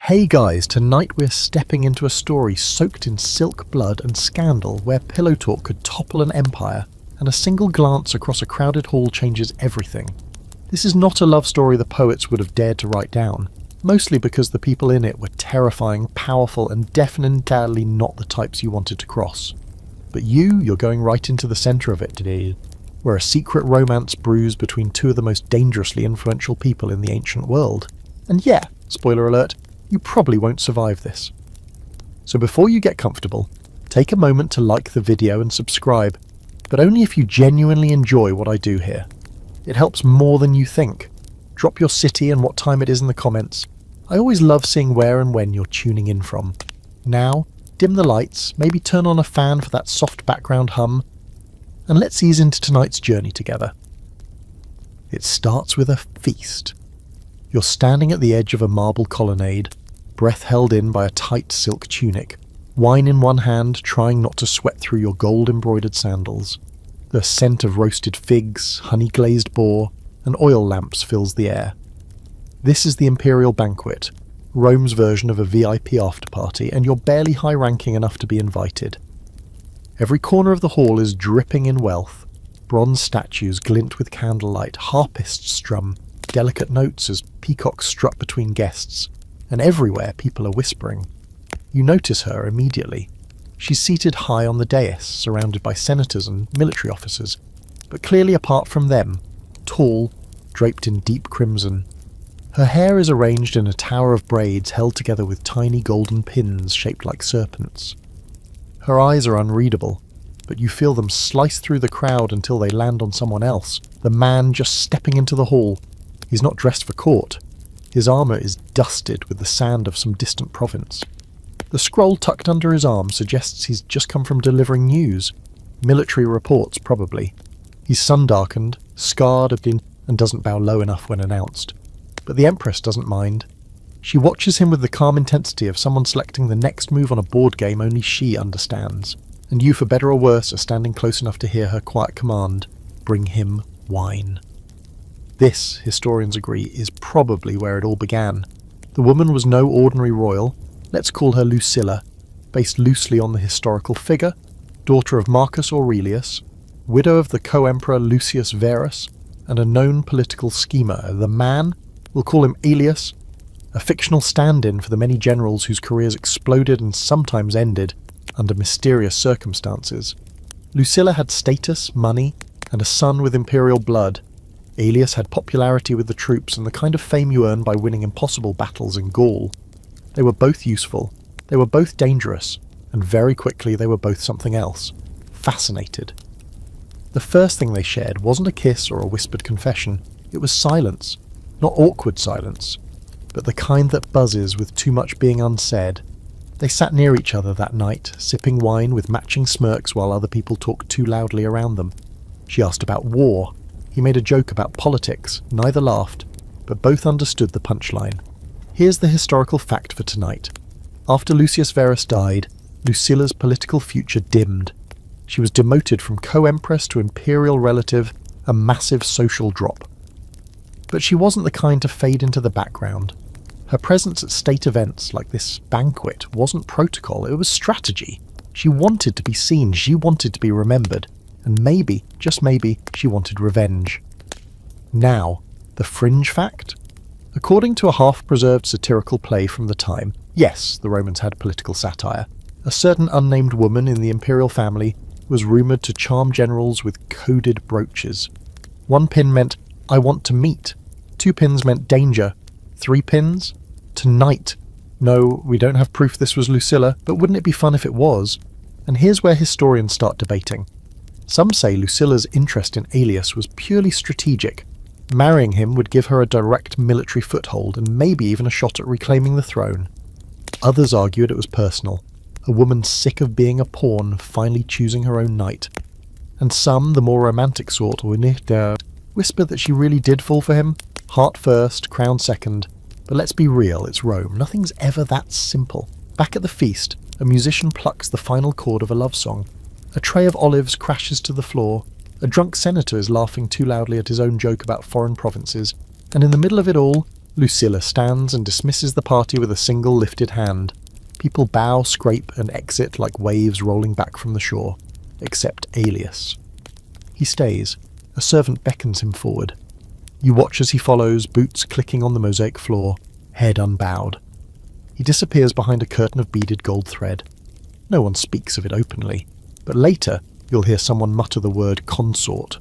Hey guys, tonight we're stepping into a story soaked in silk blood and scandal where pillow talk could topple an empire, and a single glance across a crowded hall changes everything. This is not a love story the poets would have dared to write down, mostly because the people in it were terrifying, powerful, and definitely not the types you wanted to cross. But you're going right into the centre of it today, where a secret romance brews between two of the most dangerously influential people in the ancient world. And yeah, spoiler alert, you probably won't survive this. So before you get comfortable, take a moment to like the video and subscribe, but only if you genuinely enjoy what I do here. It helps more than you think. Drop your city and what time it is in the comments. I always love seeing where and when you're tuning in from. Now, dim the lights, maybe turn on a fan for that soft background hum, and let's ease into tonight's journey together. It starts with a feast. You're standing at the edge of a marble colonnade, breath held in by a tight silk tunic, wine in one hand, trying not to sweat through your gold-embroidered sandals. The scent of roasted figs, honey-glazed boar, and oil lamps fills the air. This is the imperial banquet, Rome's version of a VIP after-party, and you're barely high-ranking enough to be invited. Every corner of the hall is dripping in wealth. Bronze statues glint with candlelight, harpists strum, delicate notes as peacocks strut between guests, and everywhere people are whispering. You notice her immediately. She's seated high on the dais, surrounded by senators and military officers, but clearly apart from them, tall, draped in deep crimson. Her hair is arranged in a tower of braids held together with tiny golden pins shaped like serpents. Her eyes are unreadable, but you feel them slice through the crowd until they land on someone else, the man just stepping into the hall. He's not dressed for court. His armour is dusted with the sand of some distant province. The scroll tucked under his arm suggests he's just come from delivering news. Military reports, probably. He's sun-darkened, scarred, and doesn't bow low enough when announced. But the Empress doesn't mind. She watches him with the calm intensity of someone selecting the next move on a board game only she understands. And you, for better or worse, are standing close enough to hear her quiet command, "Bring him wine." This, historians agree, is probably where it all began. The woman was no ordinary royal, let's call her Lucilla, based loosely on the historical figure, daughter of Marcus Aurelius, widow of the co-emperor Lucius Verus, and a known political schemer. The man, we'll call him Aelius, a fictional stand-in for the many generals whose careers exploded and sometimes ended under mysterious circumstances. Lucilla had status, money, and a son with imperial blood. Aelius had popularity with the troops and the kind of fame you earn by winning impossible battles in Gaul. They were both useful, they were both dangerous, and very quickly they were both something else. Fascinated. The first thing they shared wasn't a kiss or a whispered confession, it was silence. Not awkward silence, but the kind that buzzes with too much being unsaid. They sat near each other that night, sipping wine with matching smirks while other people talked too loudly around them. She asked about war. He made a joke about politics, neither laughed, but both understood the punchline. Here's the historical fact for tonight. After Lucius Verus died, Lucilla's political future dimmed. She was demoted from co-empress to imperial relative, a massive social drop. But she wasn't the kind to fade into the background. Her presence at state events like this banquet wasn't protocol, it was strategy. She wanted to be seen, she wanted to be remembered. And maybe, just maybe, she wanted revenge. Now, the fringe fact? According to a half-preserved satirical play from the time, yes, the Romans had political satire, a certain unnamed woman in the imperial family was rumoured to charm generals with coded brooches. 1 pin meant, "I want to meet." 2 pins meant danger. 3 pins? Tonight. No, we don't have proof this was Lucilla, but wouldn't it be fun if it was? And here's where historians start debating. Some say Lucilla's interest in Aelius was purely strategic. Marrying him would give her a direct military foothold and maybe even a shot at reclaiming the throne. Others argued it was personal, a woman sick of being a pawn finally choosing her own knight. And some, the more romantic sort, whispered that she really did fall for him, heart first, crown second. But let's be real, it's Rome, nothing's ever that simple. Back at the feast, a musician plucks the final chord of a love song. A tray of olives crashes to the floor, a drunk senator is laughing too loudly at his own joke about foreign provinces, and in the middle of it all, Lucilla stands and dismisses the party with a single lifted hand. People bow, scrape, and exit like waves rolling back from the shore, except Aelius. He stays. A servant beckons him forward. You watch as he follows, boots clicking on the mosaic floor, head unbowed. He disappears behind a curtain of beaded gold thread. No one speaks of it openly, but later you'll hear someone mutter the word consort.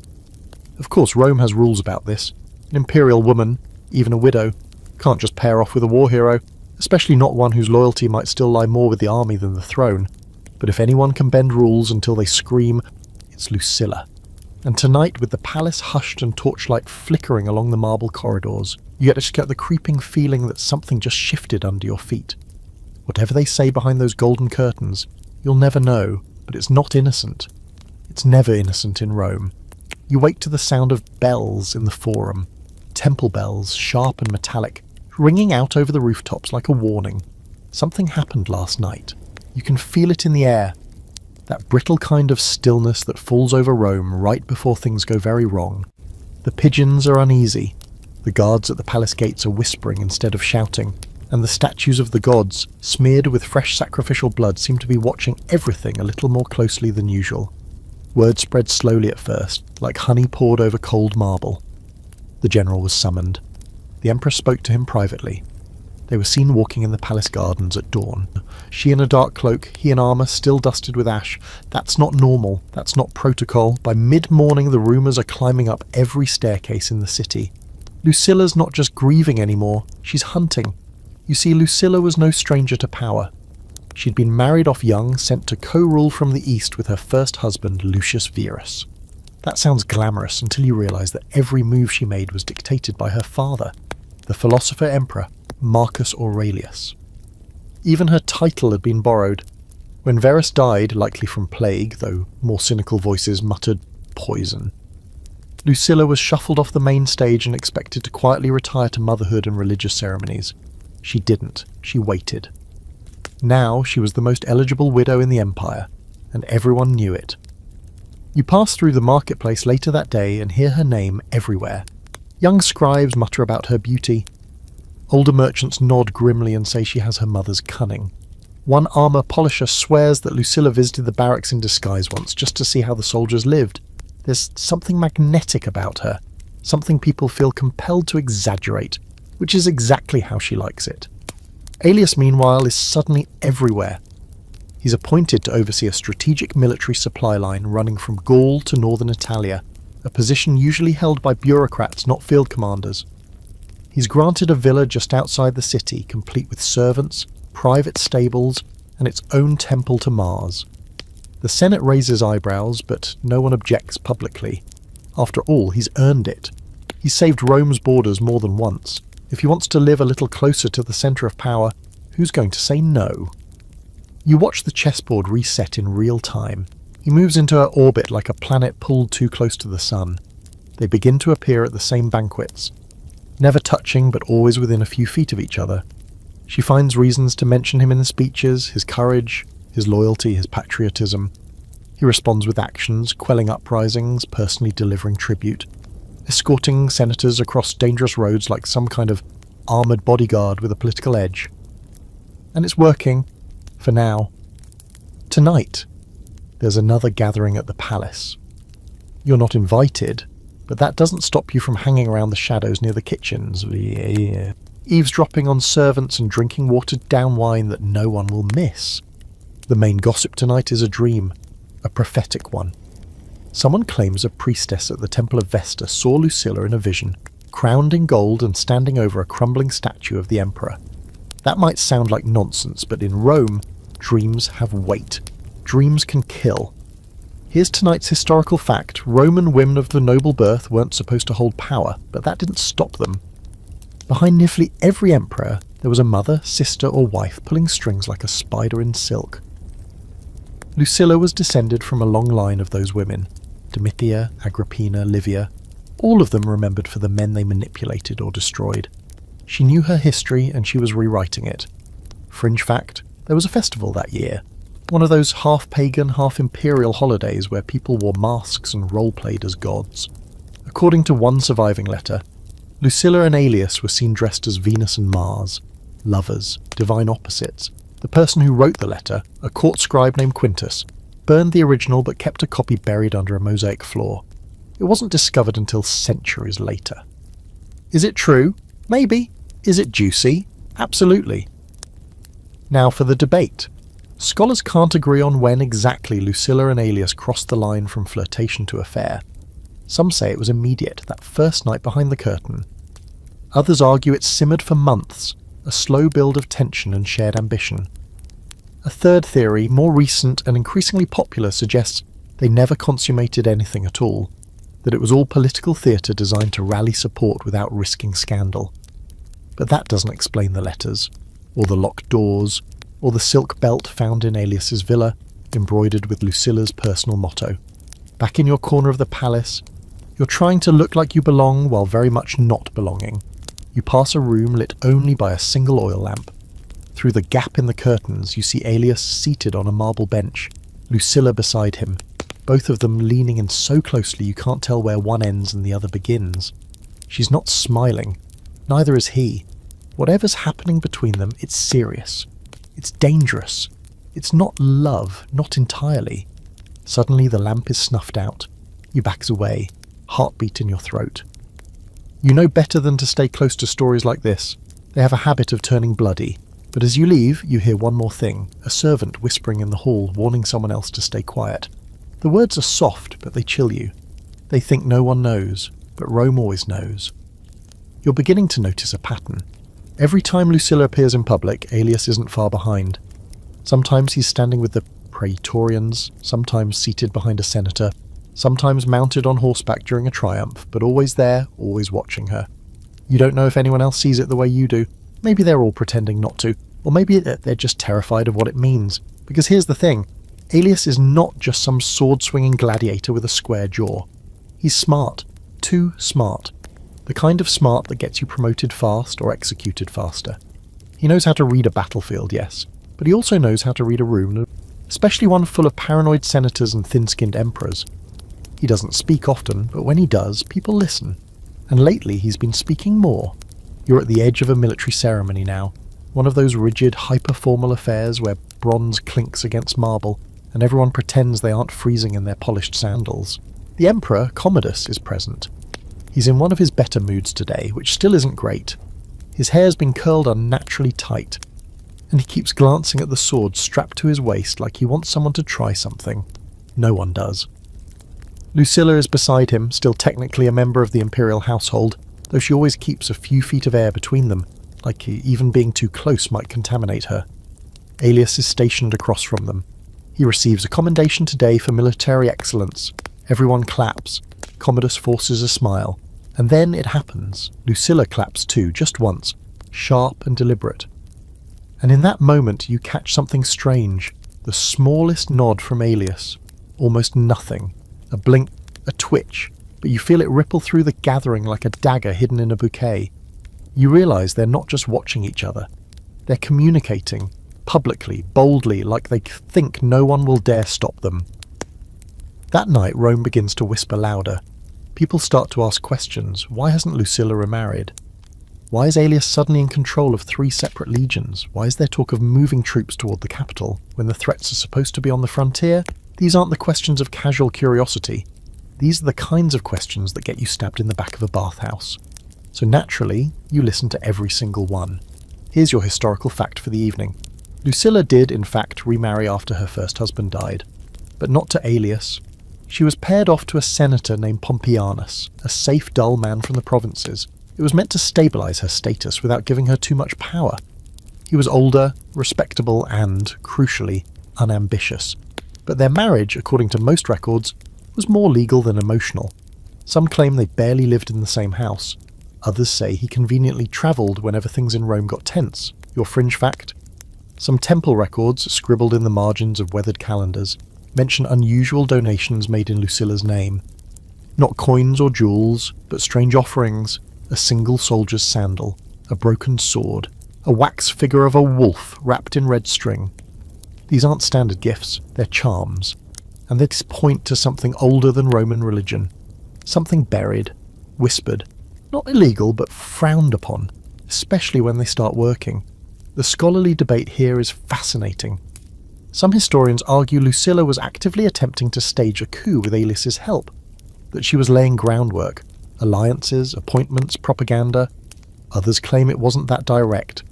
Of course, Rome has rules about this. An imperial woman, even a widow, can't just pair off with a war hero, especially not one whose loyalty might still lie more with the army than the throne. But if anyone can bend rules until they scream, it's Lucilla. And tonight, with the palace hushed and torchlight flickering along the marble corridors, you get the creeping feeling that something just shifted under your feet. Whatever they say behind those golden curtains, you'll never know, but it's not innocent. It's never innocent in Rome. You wake to the sound of bells in the forum, temple bells, sharp and metallic, ringing out over the rooftops like a warning. Something happened last night. You can feel it in the air. That brittle kind of stillness that falls over Rome right before things go very wrong. The pigeons are uneasy. The guards at the palace gates are whispering instead of shouting, and the statues of the gods, smeared with fresh sacrificial blood, seem to be watching everything a little more closely than usual. Word spread slowly at first, like honey poured over cold marble. The general was summoned. The emperor spoke to him privately. They were seen walking in the palace gardens at dawn. She in a dark cloak, he in armour still dusted with ash. That's not normal, that's not protocol. By mid-morning the rumours are climbing up every staircase in the city. Lucilla's not just grieving anymore, she's hunting. You see, Lucilla was no stranger to power. She'd been married off young, sent to co-rule from the east with her first husband, Lucius Verus. That sounds glamorous until you realise that every move she made was dictated by her father, the philosopher-emperor Marcus Aurelius. Even her title had been borrowed. When Verus died, likely from plague, though more cynical voices muttered poison, Lucilla was shuffled off the main stage and expected to quietly retire to motherhood and religious ceremonies. She didn't. She waited. Now she was the most eligible widow in the empire, and everyone knew it. You pass through the marketplace later that day and hear her name everywhere. Young scribes mutter about her beauty. Older merchants nod grimly and say she has her mother's cunning. One armour polisher swears that Lucilla visited the barracks in disguise once just to see how the soldiers lived. There's something magnetic about her, something people feel compelled to exaggerate, which is exactly how she likes it. Aelius, meanwhile, is suddenly everywhere. He's appointed to oversee a strategic military supply line running from Gaul to northern Italia, a position usually held by bureaucrats, not field commanders. He's granted a villa just outside the city, complete with servants, private stables, and its own temple to Mars. The Senate raises eyebrows, but no one objects publicly. After all, he's earned it. He's saved Rome's borders more than once. If he wants to live a little closer to the centre of power, who's going to say no? You watch the chessboard reset in real time. He moves into her orbit like a planet pulled too close to the sun. They begin to appear at the same banquets, never touching but always within a few feet of each other. She finds reasons to mention him in the speeches, his courage, his loyalty, his patriotism. He responds with actions, quelling uprisings, personally delivering tribute, escorting senators across dangerous roads like some kind of armoured bodyguard with a political edge. And it's working, for now. Tonight, there's another gathering at the palace. You're not invited, but that doesn't stop you from hanging around the shadows near the kitchens, eavesdropping on servants and drinking watered-down wine that no one will miss. The main gossip tonight is a dream, a prophetic one. Someone claims a priestess at the Temple of Vesta saw Lucilla in a vision, crowned in gold and standing over a crumbling statue of the emperor. That might sound like nonsense, but in Rome, dreams have weight. Dreams can kill. Here's tonight's historical fact. Roman women of the noble birth weren't supposed to hold power, but that didn't stop them. Behind nearly every emperor, there was a mother, sister, or wife pulling strings like a spider in silk. Lucilla was descended from a long line of those women. Domitia, Agrippina, Livia, all of them remembered for the men they manipulated or destroyed. She knew her history and she was rewriting it. Fringe fact, there was a festival that year. One of those half-pagan, half-imperial holidays where people wore masks and role-played as gods. According to one surviving letter, Lucilla and Aelius were seen dressed as Venus and Mars, lovers, divine opposites. The person who wrote the letter, a court scribe named Quintus, burned the original but kept a copy buried under a mosaic floor. It wasn't discovered until centuries later. Is it true? Maybe. Is it juicy? Absolutely. Now for the debate. Scholars can't agree on when exactly Lucilla and Aelius crossed the line from flirtation to affair. Some say it was immediate, that first night behind the curtain. Others argue it simmered for months, a slow build of tension and shared ambition. A third theory, more recent and increasingly popular, suggests they never consummated anything at all, that it was all political theatre designed to rally support without risking scandal. But that doesn't explain the letters, or the locked doors, or the silk belt found in Aelius's villa, embroidered with Lucilla's personal motto. Back in your corner of the palace, you're trying to look like you belong while very much not belonging. You pass a room lit only by a single oil lamp. Through the gap in the curtains, you see Aelius seated on a marble bench, Lucilla beside him, both of them leaning in so closely you can't tell where one ends and the other begins. She's not smiling. Neither is he. Whatever's happening between them, it's serious. It's dangerous. It's not love, not entirely. Suddenly the lamp is snuffed out. You backs away, heartbeat in your throat. You know better than to stay close to stories like this. They have a habit of turning bloody. But as you leave, you hear one more thing, a servant whispering in the hall, warning someone else to stay quiet. The words are soft, but they chill you. They think no one knows, but Rome always knows. You're beginning to notice a pattern. Every time Lucilla appears in public, Aelius isn't far behind. Sometimes he's standing with the praetorians, sometimes seated behind a senator, sometimes mounted on horseback during a triumph, but always there, always watching her. You don't know if anyone else sees it the way you do. Maybe they're all pretending not to, or maybe they're just terrified of what it means. Because here's the thing, Aelius is not just some sword-swinging gladiator with a square jaw. He's smart. Too smart. The kind of smart that gets you promoted fast or executed faster. He knows how to read a battlefield, yes, but he also knows how to read a room, especially one full of paranoid senators and thin-skinned emperors. He doesn't speak often, but when he does, people listen. And lately he's been speaking more. You're at the edge of a military ceremony now, one of those rigid, hyper-formal affairs where bronze clinks against marble, and everyone pretends they aren't freezing in their polished sandals. The emperor, Commodus, is present. He's in one of his better moods today, which still isn't great. His hair's been curled unnaturally tight, and he keeps glancing at the sword strapped to his waist like he wants someone to try something. No one does. Lucilla is beside him, still technically a member of the imperial household, though she always keeps a few feet of air between them, like even being too close might contaminate her. Aelius is stationed across from them. He receives a commendation today for military excellence. Everyone claps. Commodus forces a smile. And then it happens. Lucilla claps too, just once, sharp and deliberate. And in that moment you catch something strange, the smallest nod from Aelius. Almost nothing. A blink, a twitch, but you feel it ripple through the gathering like a dagger hidden in a bouquet. You realise they're not just watching each other. They're communicating, publicly, boldly, like they think no one will dare stop them. That night Rome begins to whisper louder. People start to ask questions. Why hasn't Lucilla remarried? Why is Aelius suddenly in control of 3 separate legions? Why is there talk of moving troops toward the capital when the threats are supposed to be on the frontier? These aren't the questions of casual curiosity. These are the kinds of questions that get you stabbed in the back of a bathhouse. So naturally, you listen to every single one. Here's your historical fact for the evening. Lucilla did, in fact, remarry after her first husband died. But not to Aelius. She was paired off to a senator named Pompeianus, a safe, dull man from the provinces. It was meant to stabilise her status without giving her too much power. He was older, respectable and, crucially, unambitious. But their marriage, according to most records, was more legal than emotional. Some claim they barely lived in the same house. Others say he conveniently travelled whenever things in Rome got tense. Your fringe fact? Some temple records, scribbled in the margins of weathered calendars, mention unusual donations made in Lucilla's name. Not coins or jewels, but strange offerings, a single soldier's sandal, a broken sword, a wax figure of a wolf wrapped in red string. These aren't standard gifts, they're charms, and they point to something older than Roman religion, something buried, whispered, Not illegal, but frowned upon, especially when they start working. The scholarly debate here is fascinating. Some historians argue Lucilla was actively attempting to stage a coup with Aelius's help, that she was laying groundwork, alliances, appointments, propaganda. Others claim it wasn't that direct,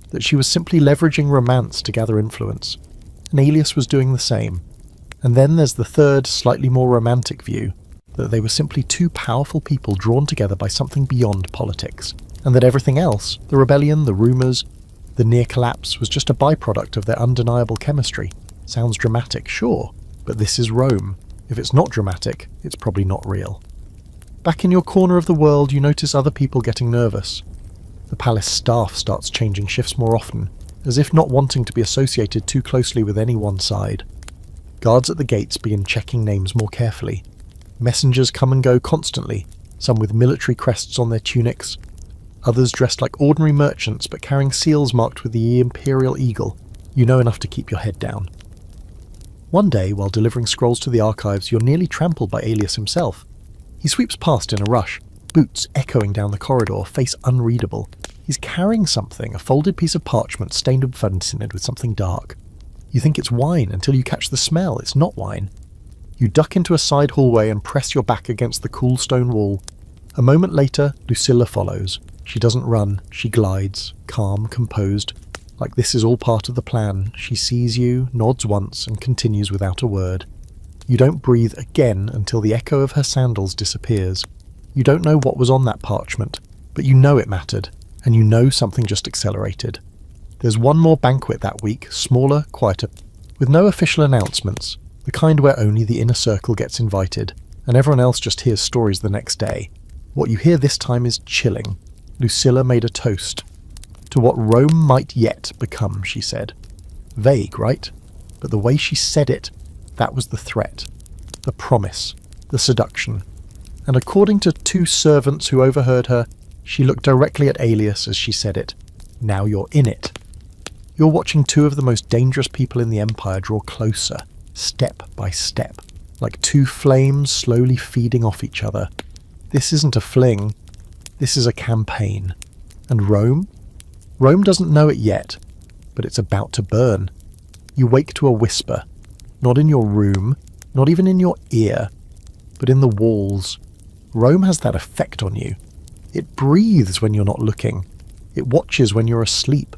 that she was simply leveraging romance to gather influence, and Aelius was doing the same. And then there's the third, slightly more romantic view, that they were simply two powerful people drawn together by something beyond politics, and that everything else, the rebellion, the rumours, the near collapse, was just a byproduct of their undeniable chemistry. Sounds dramatic, sure, but this is Rome. If it's not dramatic, it's probably not real. Back in your corner of the world, you notice other people getting nervous. The palace staff starts changing shifts more often, as if not wanting to be associated too closely with any one side. Guards at the gates begin checking names more carefully. Messengers come and go constantly, some with military crests on their tunics, others dressed like ordinary merchants but carrying seals marked with the imperial eagle. You know enough to keep your head down. One day, while delivering scrolls to the archives, you're nearly trampled by Aelius himself. He sweeps past in a rush, boots echoing down the corridor, face unreadable. He's carrying something, a folded piece of parchment stained and fun-tinted with something dark. You think it's wine until you catch the smell. It's not wine. You duck into a side hallway and press your back against the cool stone wall. A moment later, Lucilla follows. She doesn't run, she glides, calm, composed, like this is all part of the plan. She sees you, nods once, and continues without a word. You don't breathe again until the echo of her sandals disappears. You don't know what was on that parchment, but you know it mattered, and you know something just accelerated. There's one more banquet that week, smaller, quieter, with no official announcements, the kind where only the inner circle gets invited, and everyone else just hears stories the next day. What you hear this time is chilling. Lucilla made a toast. To what Rome might yet become, she said. Vague, right? But the way she said it, that was the threat, the promise, the seduction. And according to two servants who overheard her, she looked directly at Aelius as she said it. Now you're in it. You're watching two of the most dangerous people in the Empire draw closer, step by step, like two flames slowly feeding off each other. This isn't a fling. This is a campaign. And Rome? Rome doesn't know it yet, but it's about to burn. You wake to a whisper, not in your room, not even in your ear, but in the walls. Rome has that effect on you. It breathes when you're not looking. It watches when you're asleep.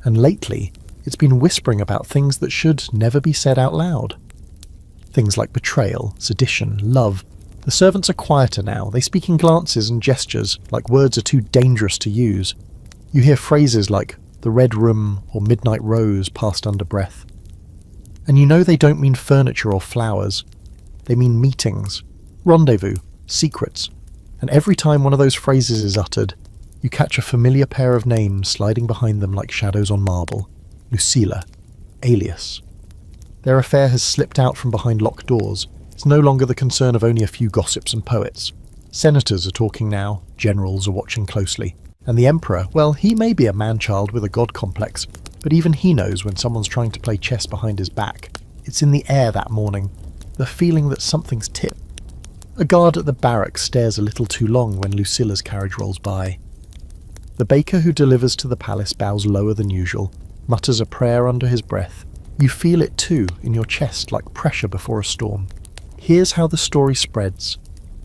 And lately, it's been whispering about things that should never be said out loud. Things like betrayal, sedition, love. The servants are quieter now. They speak in glances and gestures, like words are too dangerous to use. You hear phrases like the red room or midnight rose passed under breath. And you know they don't mean furniture or flowers. They mean meetings, rendezvous, secrets. And every time one of those phrases is uttered, you catch a familiar pair of names sliding behind them like shadows on marble. Lucilla, Aelius. Their affair has slipped out from behind locked doors. It's no longer the concern of only a few gossips and poets. Senators are talking now, generals are watching closely. And the emperor, well, he may be a man-child with a god complex, but even he knows when someone's trying to play chess behind his back. It's in the air that morning, the feeling that something's tipped. A guard at the barracks stares a little too long when Lucilla's carriage rolls by. The baker who delivers to the palace bows lower than usual, mutters a prayer under his breath. You feel it too, in your chest, like pressure before a storm. Here's how the story spreads.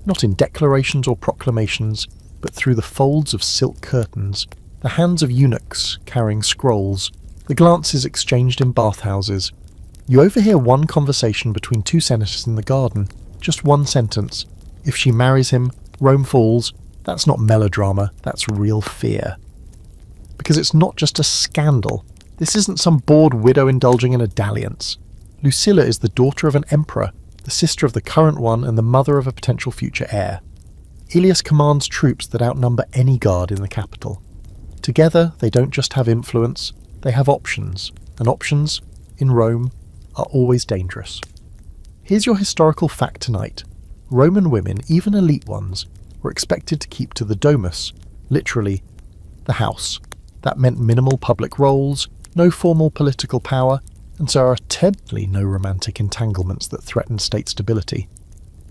Not in declarations or proclamations, but through the folds of silk curtains, the hands of eunuchs carrying scrolls, the glances exchanged in bathhouses. You overhear one conversation between two senators in the garden, just one sentence. If she marries him, Rome falls. That's not melodrama, that's real fear. Because it's not just a scandal. This isn't some bored widow indulging in a dalliance. Lucilla is the daughter of an emperor, the sister of the current one and the mother of a potential future heir. Aelius commands troops that outnumber any guard in the capital. Together, they don't just have influence, they have options, and options, in Rome, are always dangerous. Here's your historical fact tonight. Roman women, even elite ones, were expected to keep to the domus, literally, the house. That meant minimal public roles, no formal political power, and so are technically no romantic entanglements that threatened state stability.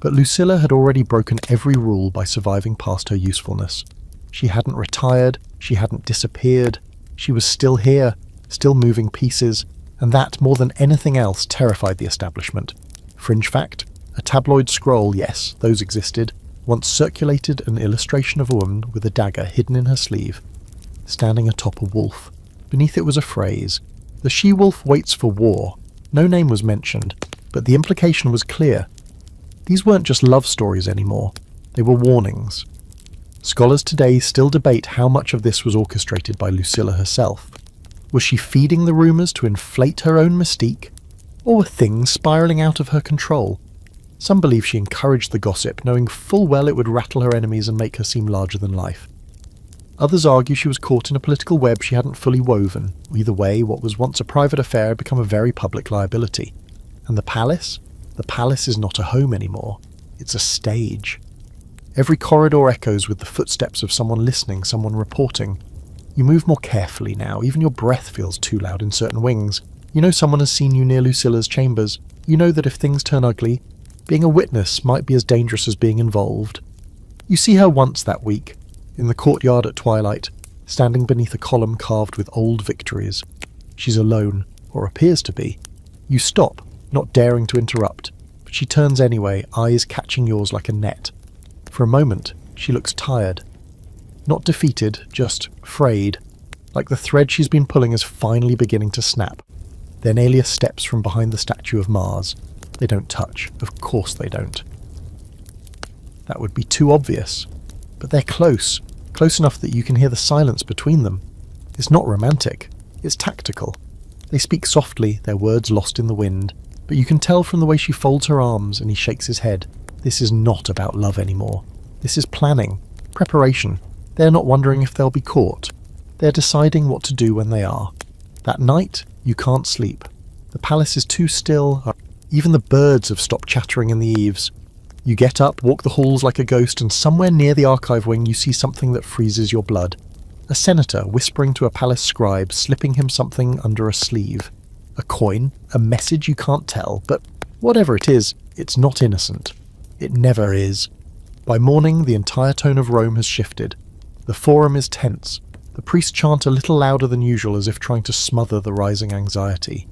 But Lucilla had already broken every rule by surviving past her usefulness. She hadn't retired, she hadn't disappeared. She was still here, still moving pieces, and that, more than anything else, terrified the establishment. Fringe fact, a tabloid scroll, yes, those existed, once circulated an illustration of a woman with a dagger hidden in her sleeve, standing atop a wolf. Beneath it was a phrase, "The she-wolf waits for war." No name was mentioned, but the implication was clear. These weren't just love stories anymore, they were warnings. Scholars today still debate how much of this was orchestrated by Lucilla herself. Was she feeding the rumours to inflate her own mystique, or were things spiralling out of her control? Some believe she encouraged the gossip, knowing full well it would rattle her enemies and make her seem larger than life. Others argue she was caught in a political web she hadn't fully woven. Either way, what was once a private affair had become a very public liability. And the palace? The palace is not a home anymore. It's a stage. Every corridor echoes with the footsteps of someone listening, someone reporting. You move more carefully now, even your breath feels too loud in certain wings. You know someone has seen you near Lucilla's chambers. You know that if things turn ugly, being a witness might be as dangerous as being involved. You see her once that week, in the courtyard at twilight, standing beneath a column carved with old victories. She's alone, or appears to be. You stop, not daring to interrupt, but she turns anyway, eyes catching yours like a net. For a moment, she looks tired. Not defeated, just frayed, like the thread she's been pulling is finally beginning to snap. Then Aelius steps from behind the statue of Mars. They don't touch. Of course they don't. That would be too obvious. But they're close enough that you can hear the silence between them. It's not romantic, it's tactical. They speak softly, their words lost in the wind, but you can tell from the way she folds her arms and he shakes his head. This is not about love anymore. This is planning, preparation. They're not wondering if they'll be caught. They're deciding what to do when they are. That night, you can't sleep. The palace is too still. Even the birds have stopped chattering in the eaves. You get up, walk the halls like a ghost, and somewhere near the archive wing you see something that freezes your blood. A senator whispering to a palace scribe, slipping him something under a sleeve. A coin, a message you can't tell, but whatever it is, it's not innocent. It never is. By morning, the entire tone of Rome has shifted. The forum is tense. The priests chant a little louder than usual as if trying to smother the rising anxiety.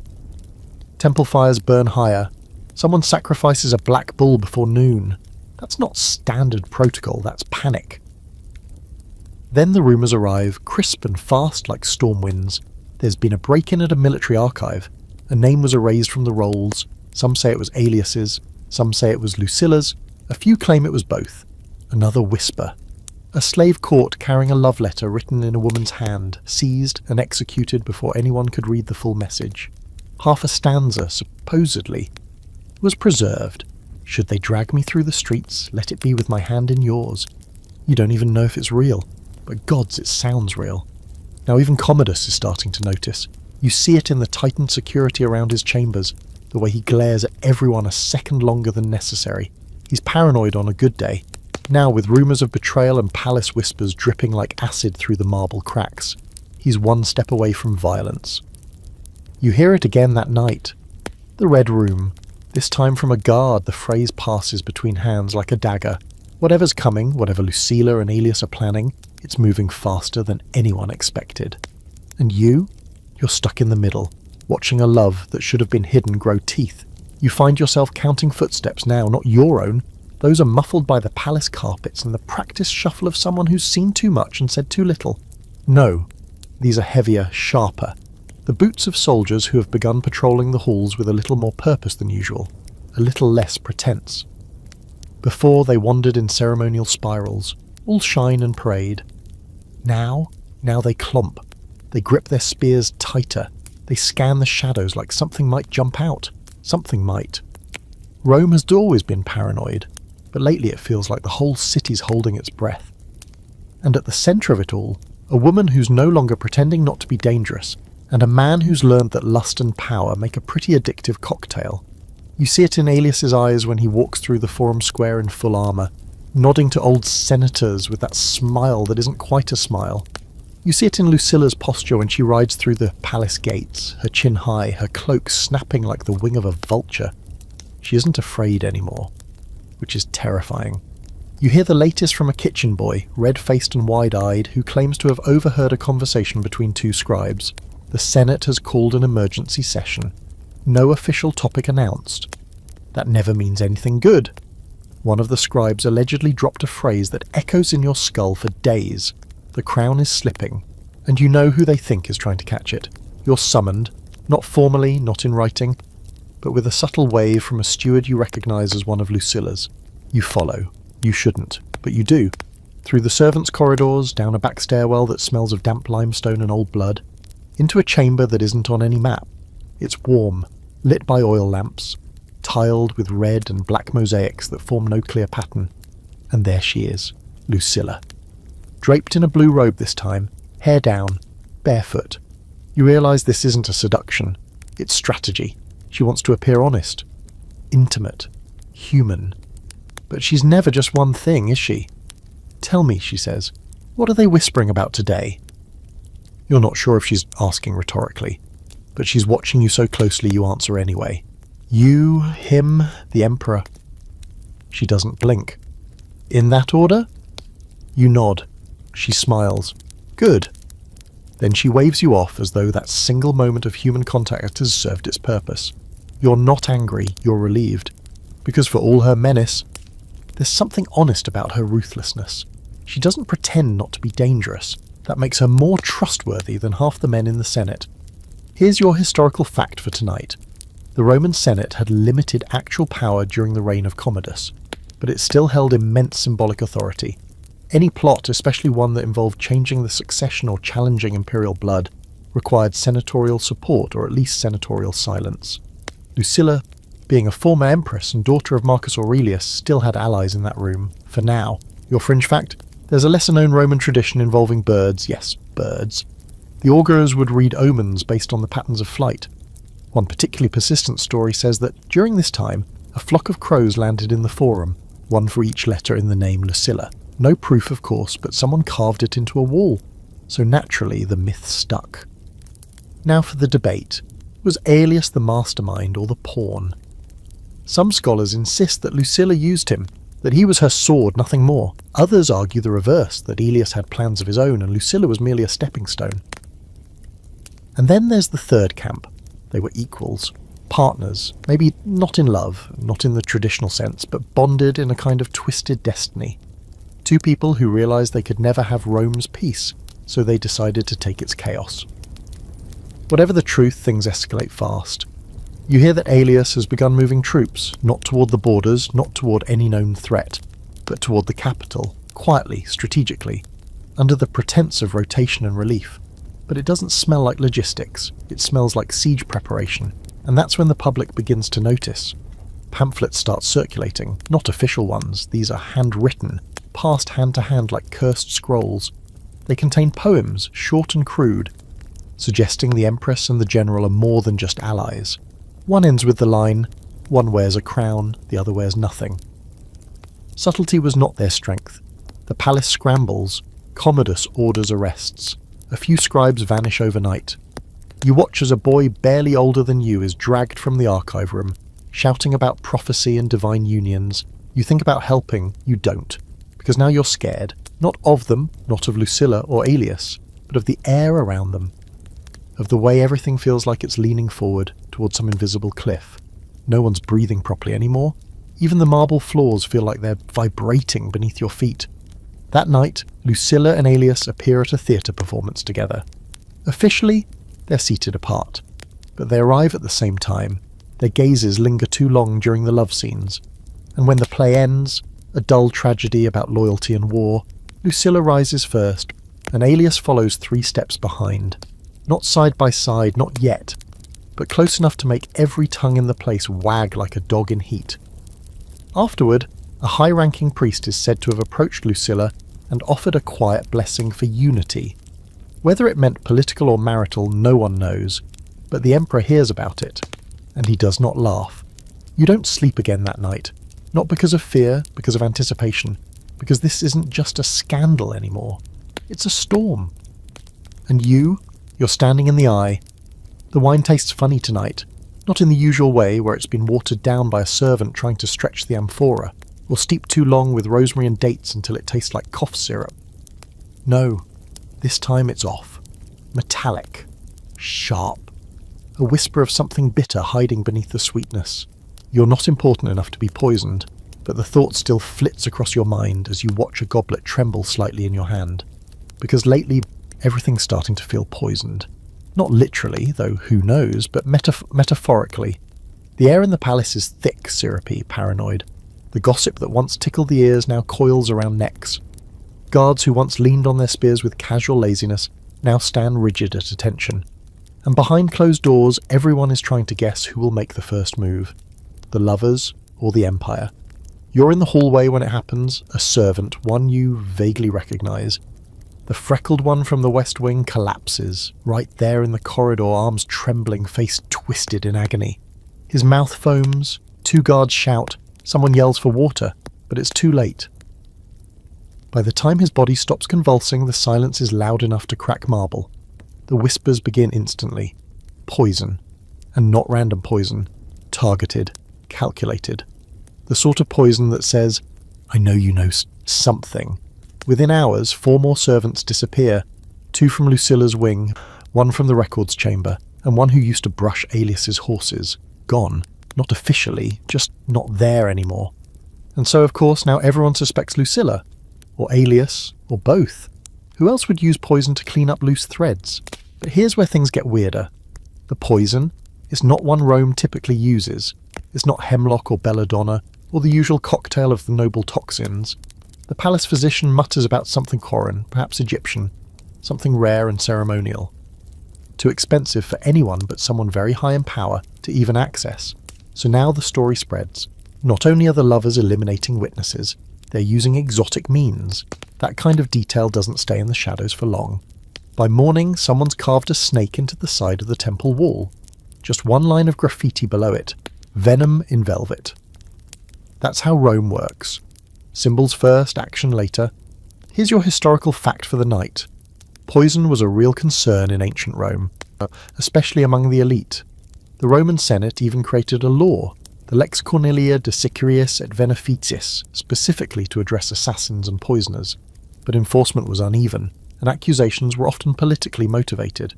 Temple fires burn higher. Someone sacrifices a black bull before noon. That's not standard protocol, that's panic. Then the rumours arrive, crisp and fast like storm winds. There's been a break-in at a military archive. A name was erased from the rolls. Some say it was Aelius's, some say it was Lucilla's. A few claim it was both. Another whisper. A slave caught carrying a love letter written in a woman's hand, seized and executed before anyone could read the full message. Half a stanza, supposedly, was preserved. Should they drag me through the streets, let it be with my hand in yours. You don't even know if it's real, but gods, it sounds real. Now even Commodus is starting to notice. You see it in the tightened security around his chambers, the way he glares at everyone a second longer than necessary. He's paranoid on a good day. Now with rumours of betrayal and palace whispers dripping like acid through the marble cracks, he's one step away from violence. You hear it again that night. The Red Room. This time from a guard, the phrase passes between hands like a dagger. Whatever's coming, whatever Lucilla and Aelius are planning, it's moving faster than anyone expected. And you're stuck in the middle, watching a love that should have been hidden grow teeth. You find yourself counting footsteps now, not your own. Those are muffled by the palace carpets and the practiced shuffle of someone who's seen too much and said too little. No, these are heavier, sharper. The boots of soldiers who have begun patrolling the halls with a little more purpose than usual, a little less pretense. Before they wandered in ceremonial spirals, all shine and parade. Now they clomp. They grip their spears tighter. They scan the shadows like something might jump out. Something might. Rome has always been paranoid, but lately it feels like the whole city's holding its breath. And at the centre of it all, a woman who's no longer pretending not to be dangerous, and a man who's learned that lust and power make a pretty addictive cocktail. You see it in Aelius's eyes when he walks through the forum square in full armour, nodding to old senators with that smile that isn't quite a smile. You see it in Lucilla's posture when she rides through the palace gates, her chin high, her cloak snapping like the wing of a vulture. She isn't afraid anymore, which is terrifying. You hear the latest from a kitchen boy, red-faced and wide-eyed, who claims to have overheard a conversation between two scribes. The Senate has called an emergency session. No official topic announced. That never means anything good. One of the scribes allegedly dropped a phrase that echoes in your skull for days. The crown is slipping, and you know who they think is trying to catch it. You're summoned, not formally, not in writing, but with a subtle wave from a steward you recognise as one of Lucilla's. You follow. You shouldn't, but you do. Through the servants' corridors, down a back stairwell that smells of damp limestone and old blood, into a chamber that isn't on any map. It's warm, lit by oil lamps, tiled with red and black mosaics that form no clear pattern. And there she is, Lucilla. Draped in a blue robe this time, hair down, barefoot. You realise this isn't a seduction. It's strategy. She wants to appear honest, intimate, human. But she's never just one thing, is she? Tell me, she says, what are they whispering about today? You're not sure if she's asking rhetorically, but she's watching you so closely you answer anyway. You, him, the Emperor. She doesn't blink. In that order? You nod. She smiles. Good. Then she waves you off as though that single moment of human contact has served its purpose. You're not angry, you're relieved. Because for all her menace, there's something honest about her ruthlessness. She doesn't pretend not to be dangerous. That makes her more trustworthy than half the men in the Senate. Here's your historical fact for tonight. The Roman Senate had limited actual power during the reign of Commodus, but it still held immense symbolic authority. Any plot, especially one that involved changing the succession or challenging imperial blood, required senatorial support or at least senatorial silence. Lucilla, being a former empress and daughter of Marcus Aurelius, still had allies in that room, for now. Your fringe fact? There's a lesser-known Roman tradition involving birds, yes, birds. The augurs would read omens based on the patterns of flight. One particularly persistent story says that, during this time, a flock of crows landed in the forum, one for each letter in the name Lucilla. No proof, of course, but someone carved it into a wall. So naturally, the myth stuck. Now for the debate. Was Aelius the mastermind or the pawn? Some scholars insist that Lucilla used him, that he was her sword, nothing more. Others argue the reverse, that Aelius had plans of his own and Lucilla was merely a stepping stone. And then there's the third camp. They were equals, partners, maybe not in love, not in the traditional sense, but bonded in a kind of twisted destiny. Two people who realised they could never have Rome's peace, so they decided to take its chaos. Whatever the truth, things escalate fast. You hear that Aelius has begun moving troops, not toward the borders, not toward any known threat, but toward the capital, quietly, strategically, under the pretense of rotation and relief. But it doesn't smell like logistics, it smells like siege preparation, and that's when the public begins to notice. Pamphlets start circulating, not official ones, these are handwritten, passed hand to hand like cursed scrolls. They contain poems, short and crude, suggesting the Empress and the General are more than just allies. One ends with the line, one wears a crown, the other wears nothing. Subtlety was not their strength. The palace scrambles, Commodus orders arrests. A few scribes vanish overnight. You watch as a boy barely older than you is dragged from the archive room, shouting about prophecy and divine unions. You think about helping, you don't, because now you're scared, not of them, not of Lucilla or Aelius, but of the air around them, of the way everything feels like it's leaning forward towards some invisible cliff. No one's breathing properly anymore. Even the marble floors feel like they're vibrating beneath your feet. That night, Lucilla and Aelius appear at a theatre performance together. Officially, they're seated apart, but they arrive at the same time. Their gazes linger too long during the love scenes, and when the play ends, a dull tragedy about loyalty and war, Lucilla rises first, and Aelius follows 3 steps behind. Not side by side, not yet, but close enough to make every tongue in the place wag like a dog in heat. Afterward, a high-ranking priest is said to have approached Lucilla and offered a quiet blessing for unity. Whether it meant political or marital, no one knows, but the Emperor hears about it, and he does not laugh. You don't sleep again that night, not because of fear, because of anticipation, because this isn't just a scandal anymore. It's a storm. And you're standing in the eye. The wine tastes funny tonight, not in the usual way where it's been watered down by a servant trying to stretch the amphora. Or steep too long with rosemary and dates until it tastes like cough syrup. No, this time it's off. Metallic. Sharp. A whisper of something bitter hiding beneath the sweetness. You're not important enough to be poisoned, but the thought still flits across your mind as you watch a goblet tremble slightly in your hand. Because lately, everything's starting to feel poisoned. Not literally, though who knows, but metaphorically. The air in the palace is thick, syrupy, paranoid. The gossip that once tickled the ears now coils around necks. Guards who once leaned on their spears with casual laziness now stand rigid at attention. And behind closed doors, everyone is trying to guess who will make the first move. The lovers or the Empire. You're in the hallway when it happens, a servant, one you vaguely recognise. The freckled one from the West Wing collapses, right there in the corridor, arms trembling, face twisted in agony. His mouth foams, 2 guards shout, someone yells for water, but it's too late. By the time his body stops convulsing, the silence is loud enough to crack marble. The whispers begin instantly. Poison. And not random poison. Targeted. Calculated. The sort of poison that says, I know you know something. Within hours, 4 more servants disappear. 2 from Lucilla's wing, 1 from the records chamber, and 1 who used to brush Aelius's horses. Gone. Not officially, just not there anymore. And so, of course, now everyone suspects Lucilla. Or Aelius, or both. Who else would use poison to clean up loose threads? But here's where things get weirder. The poison is not one Rome typically uses. It's not hemlock or belladonna, or the usual cocktail of the noble toxins. The palace physician mutters about something foreign, perhaps Egyptian, something rare and ceremonial. Too expensive for anyone but someone very high in power to even access. So now the story spreads. Not only are the lovers eliminating witnesses, they're using exotic means. That kind of detail doesn't stay in the shadows for long. By morning, someone's carved a snake into the side of the temple wall. Just 1 line of graffiti below it. Venom in velvet. That's how Rome works. Symbols first, action later. Here's your historical fact for the night. Poison was a real concern in ancient Rome, especially among the elite. The Roman Senate even created a law, the Lex Cornelia de Sicariis et Veneficiis, specifically to address assassins and poisoners. But enforcement was uneven, and accusations were often politically motivated.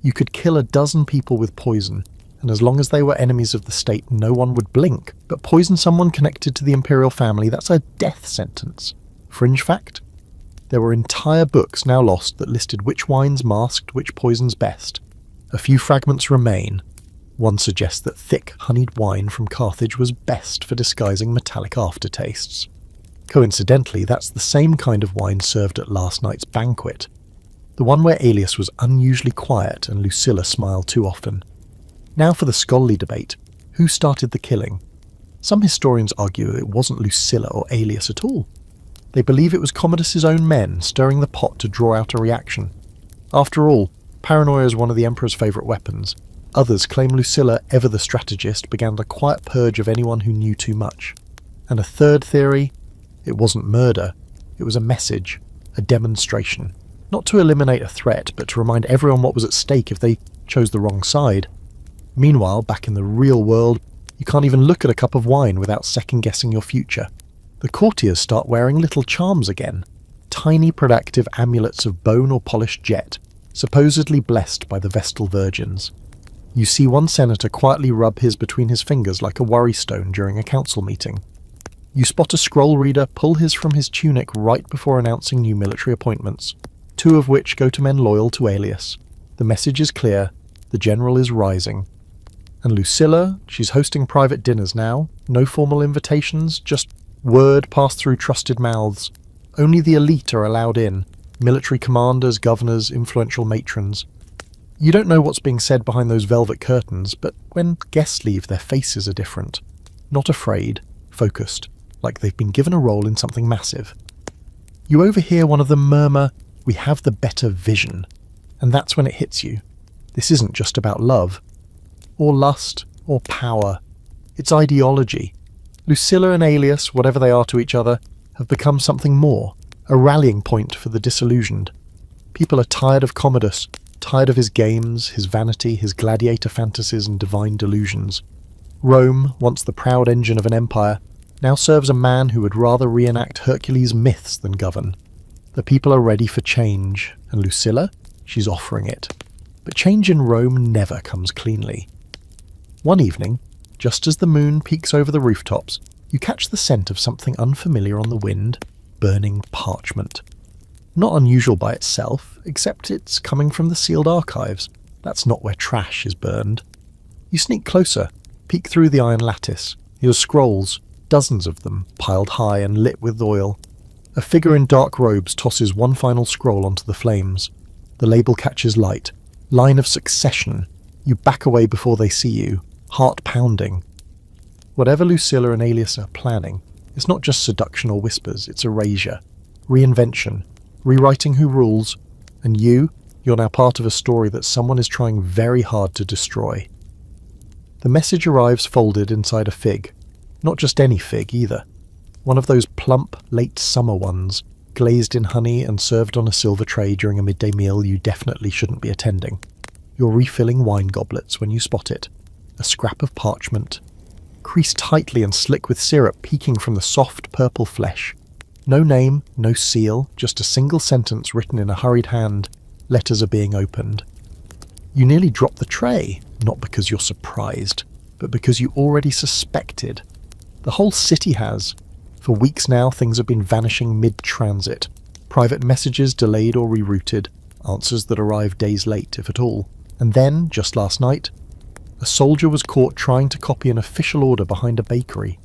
You could kill 12 people with poison, and as long as they were enemies of the state, no one would blink. But poison someone connected to the imperial family, that's a death sentence. Fringe fact? There were entire books now lost that listed which wines masked which poisons best. A few fragments remain. One suggests that thick, honeyed wine from Carthage was best for disguising metallic aftertastes. Coincidentally, that's the same kind of wine served at last night's banquet. The one where Aelius was unusually quiet and Lucilla smiled too often. Now for the scholarly debate. Who started the killing? Some historians argue it wasn't Lucilla or Aelius at all. They believe it was Commodus' own men stirring the pot to draw out a reaction. After all, paranoia is one of the Emperor's favourite weapons. Others claim Lucilla, ever the strategist, began the quiet purge of anyone who knew too much. And a third theory? It wasn't murder. It was a message, a demonstration. Not to eliminate a threat, but to remind everyone what was at stake if they chose the wrong side. Meanwhile, back in the real world, you can't even look at a cup of wine without second-guessing your future. The courtiers start wearing little charms again. Tiny protective amulets of bone or polished jet, supposedly blessed by the Vestal Virgins. You see one senator quietly rub his between his fingers like a worry stone during a council meeting. You spot a scroll reader pull his from his tunic right before announcing new military appointments, 2 of which go to men loyal to Aelius. The message is clear, the general is rising. And Lucilla, she's hosting private dinners now, no formal invitations, just word passed through trusted mouths. Only the elite are allowed in, military commanders, governors, influential matrons. You don't know what's being said behind those velvet curtains, but when guests leave, their faces are different. Not afraid, focused, like they've been given a role in something massive. You overhear one of them murmur, "We have the better vision." And that's when it hits you. This isn't just about love, or lust, or power. It's ideology. Lucilla and Aelius, whatever they are to each other, have become something more, a rallying point for the disillusioned. People are tired of Commodus, tired of his games, his vanity, his gladiator fantasies and divine delusions. Rome, once the proud engine of an empire, now serves a man who would rather reenact Hercules' myths than govern. The people are ready for change, and Lucilla? She's offering it. But change in Rome never comes cleanly. One evening, just as the moon peeks over the rooftops, you catch the scent of something unfamiliar on the wind, burning parchment. Not unusual by itself, except it's coming from the sealed archives. That's not where trash is burned. You sneak closer, peek through the iron lattice. Your scrolls, dozens of them, piled high and lit with oil. A figure in dark robes tosses one final scroll onto the flames. The label catches light. Line of succession. You back away before they see you, heart pounding. Whatever Lucilla and Aelius are planning, it's not just seduction or whispers, it's erasure, reinvention, rewriting who rules, and you're now part of a story that someone is trying very hard to destroy. The message arrives folded inside a fig. Not just any fig either. One of those plump, late summer ones, glazed in honey and served on a silver tray during a midday meal you definitely shouldn't be attending. You're refilling wine goblets when you spot it. A scrap of parchment, creased tightly and slick with syrup peeking from the soft purple flesh. No name, no seal, just a single sentence written in a hurried hand. Letters are being opened. You nearly drop the tray, not because you're surprised, but because you already suspected. The whole city has. For weeks now, things have been vanishing mid-transit. Private messages delayed or rerouted, answers that arrive days late, if at all. And then, just last night, a soldier was caught trying to copy an official order behind a bakery.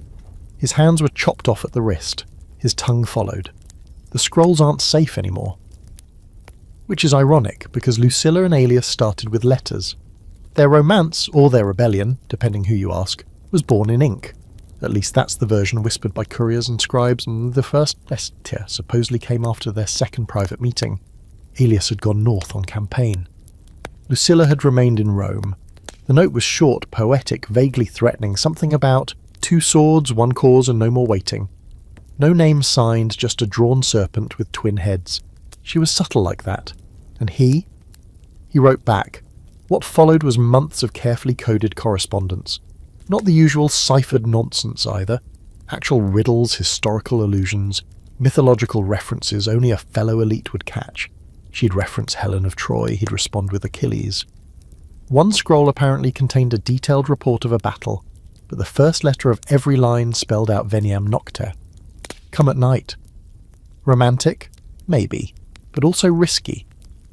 His hands were chopped off at the wrist. His tongue followed. The scrolls aren't safe anymore. Which is ironic, because Lucilla and Aelius started with letters. Their romance, or their rebellion, depending who you ask, was born in ink. At least that's the version whispered by couriers and scribes, and the first letter supposedly came after their second private meeting. Aelius had gone north on campaign. Lucilla had remained in Rome. The note was short, poetic, vaguely threatening, something about 2 swords, 1 cause, and no more waiting. No name signed, just a drawn serpent with twin heads. She was subtle like that. And he? He wrote back. What followed was months of carefully coded correspondence. Not the usual ciphered nonsense either. Actual riddles, historical allusions, mythological references only a fellow elite would catch. She'd reference Helen of Troy, he'd respond with Achilles. One scroll apparently contained a detailed report of a battle, but the first letter of every line spelled out Veniam Nocte. Come at night. Romantic? Maybe, but also risky,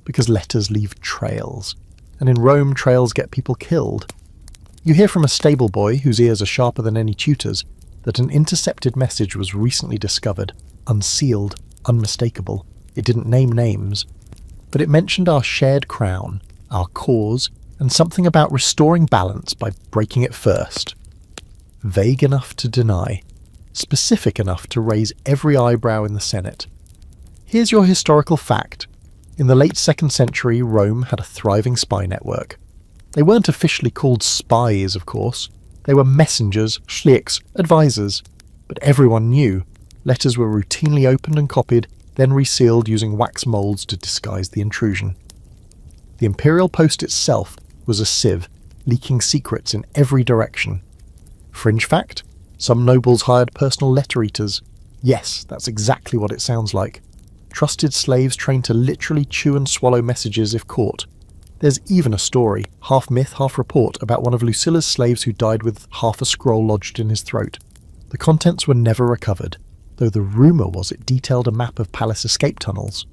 because letters leave trails, and in Rome trails get people killed. You hear from a stable boy, whose ears are sharper than any tutor's, that an intercepted message was recently discovered, unsealed, unmistakable. It didn't name names, but it mentioned our shared crown, our cause, and something about restoring balance by breaking it first. Vague enough to deny, specific enough to raise every eyebrow in the Senate. Here's your historical fact. In the late 2nd century, Rome had a thriving spy network. They weren't officially called spies, of course. They were messengers, schlichts, advisors. But everyone knew. Letters were routinely opened and copied, then resealed using wax molds to disguise the intrusion. The imperial post itself was a sieve, leaking secrets in every direction. Fringe fact? Some nobles hired personal letter eaters. Yes, that's exactly what it sounds like. Trusted slaves trained to literally chew and swallow messages if caught. There's even a story, half myth, half report, about one of Lucilla's slaves who died with half a scroll lodged in his throat. The contents were never recovered, though the rumour was it detailed a map of palace escape tunnels.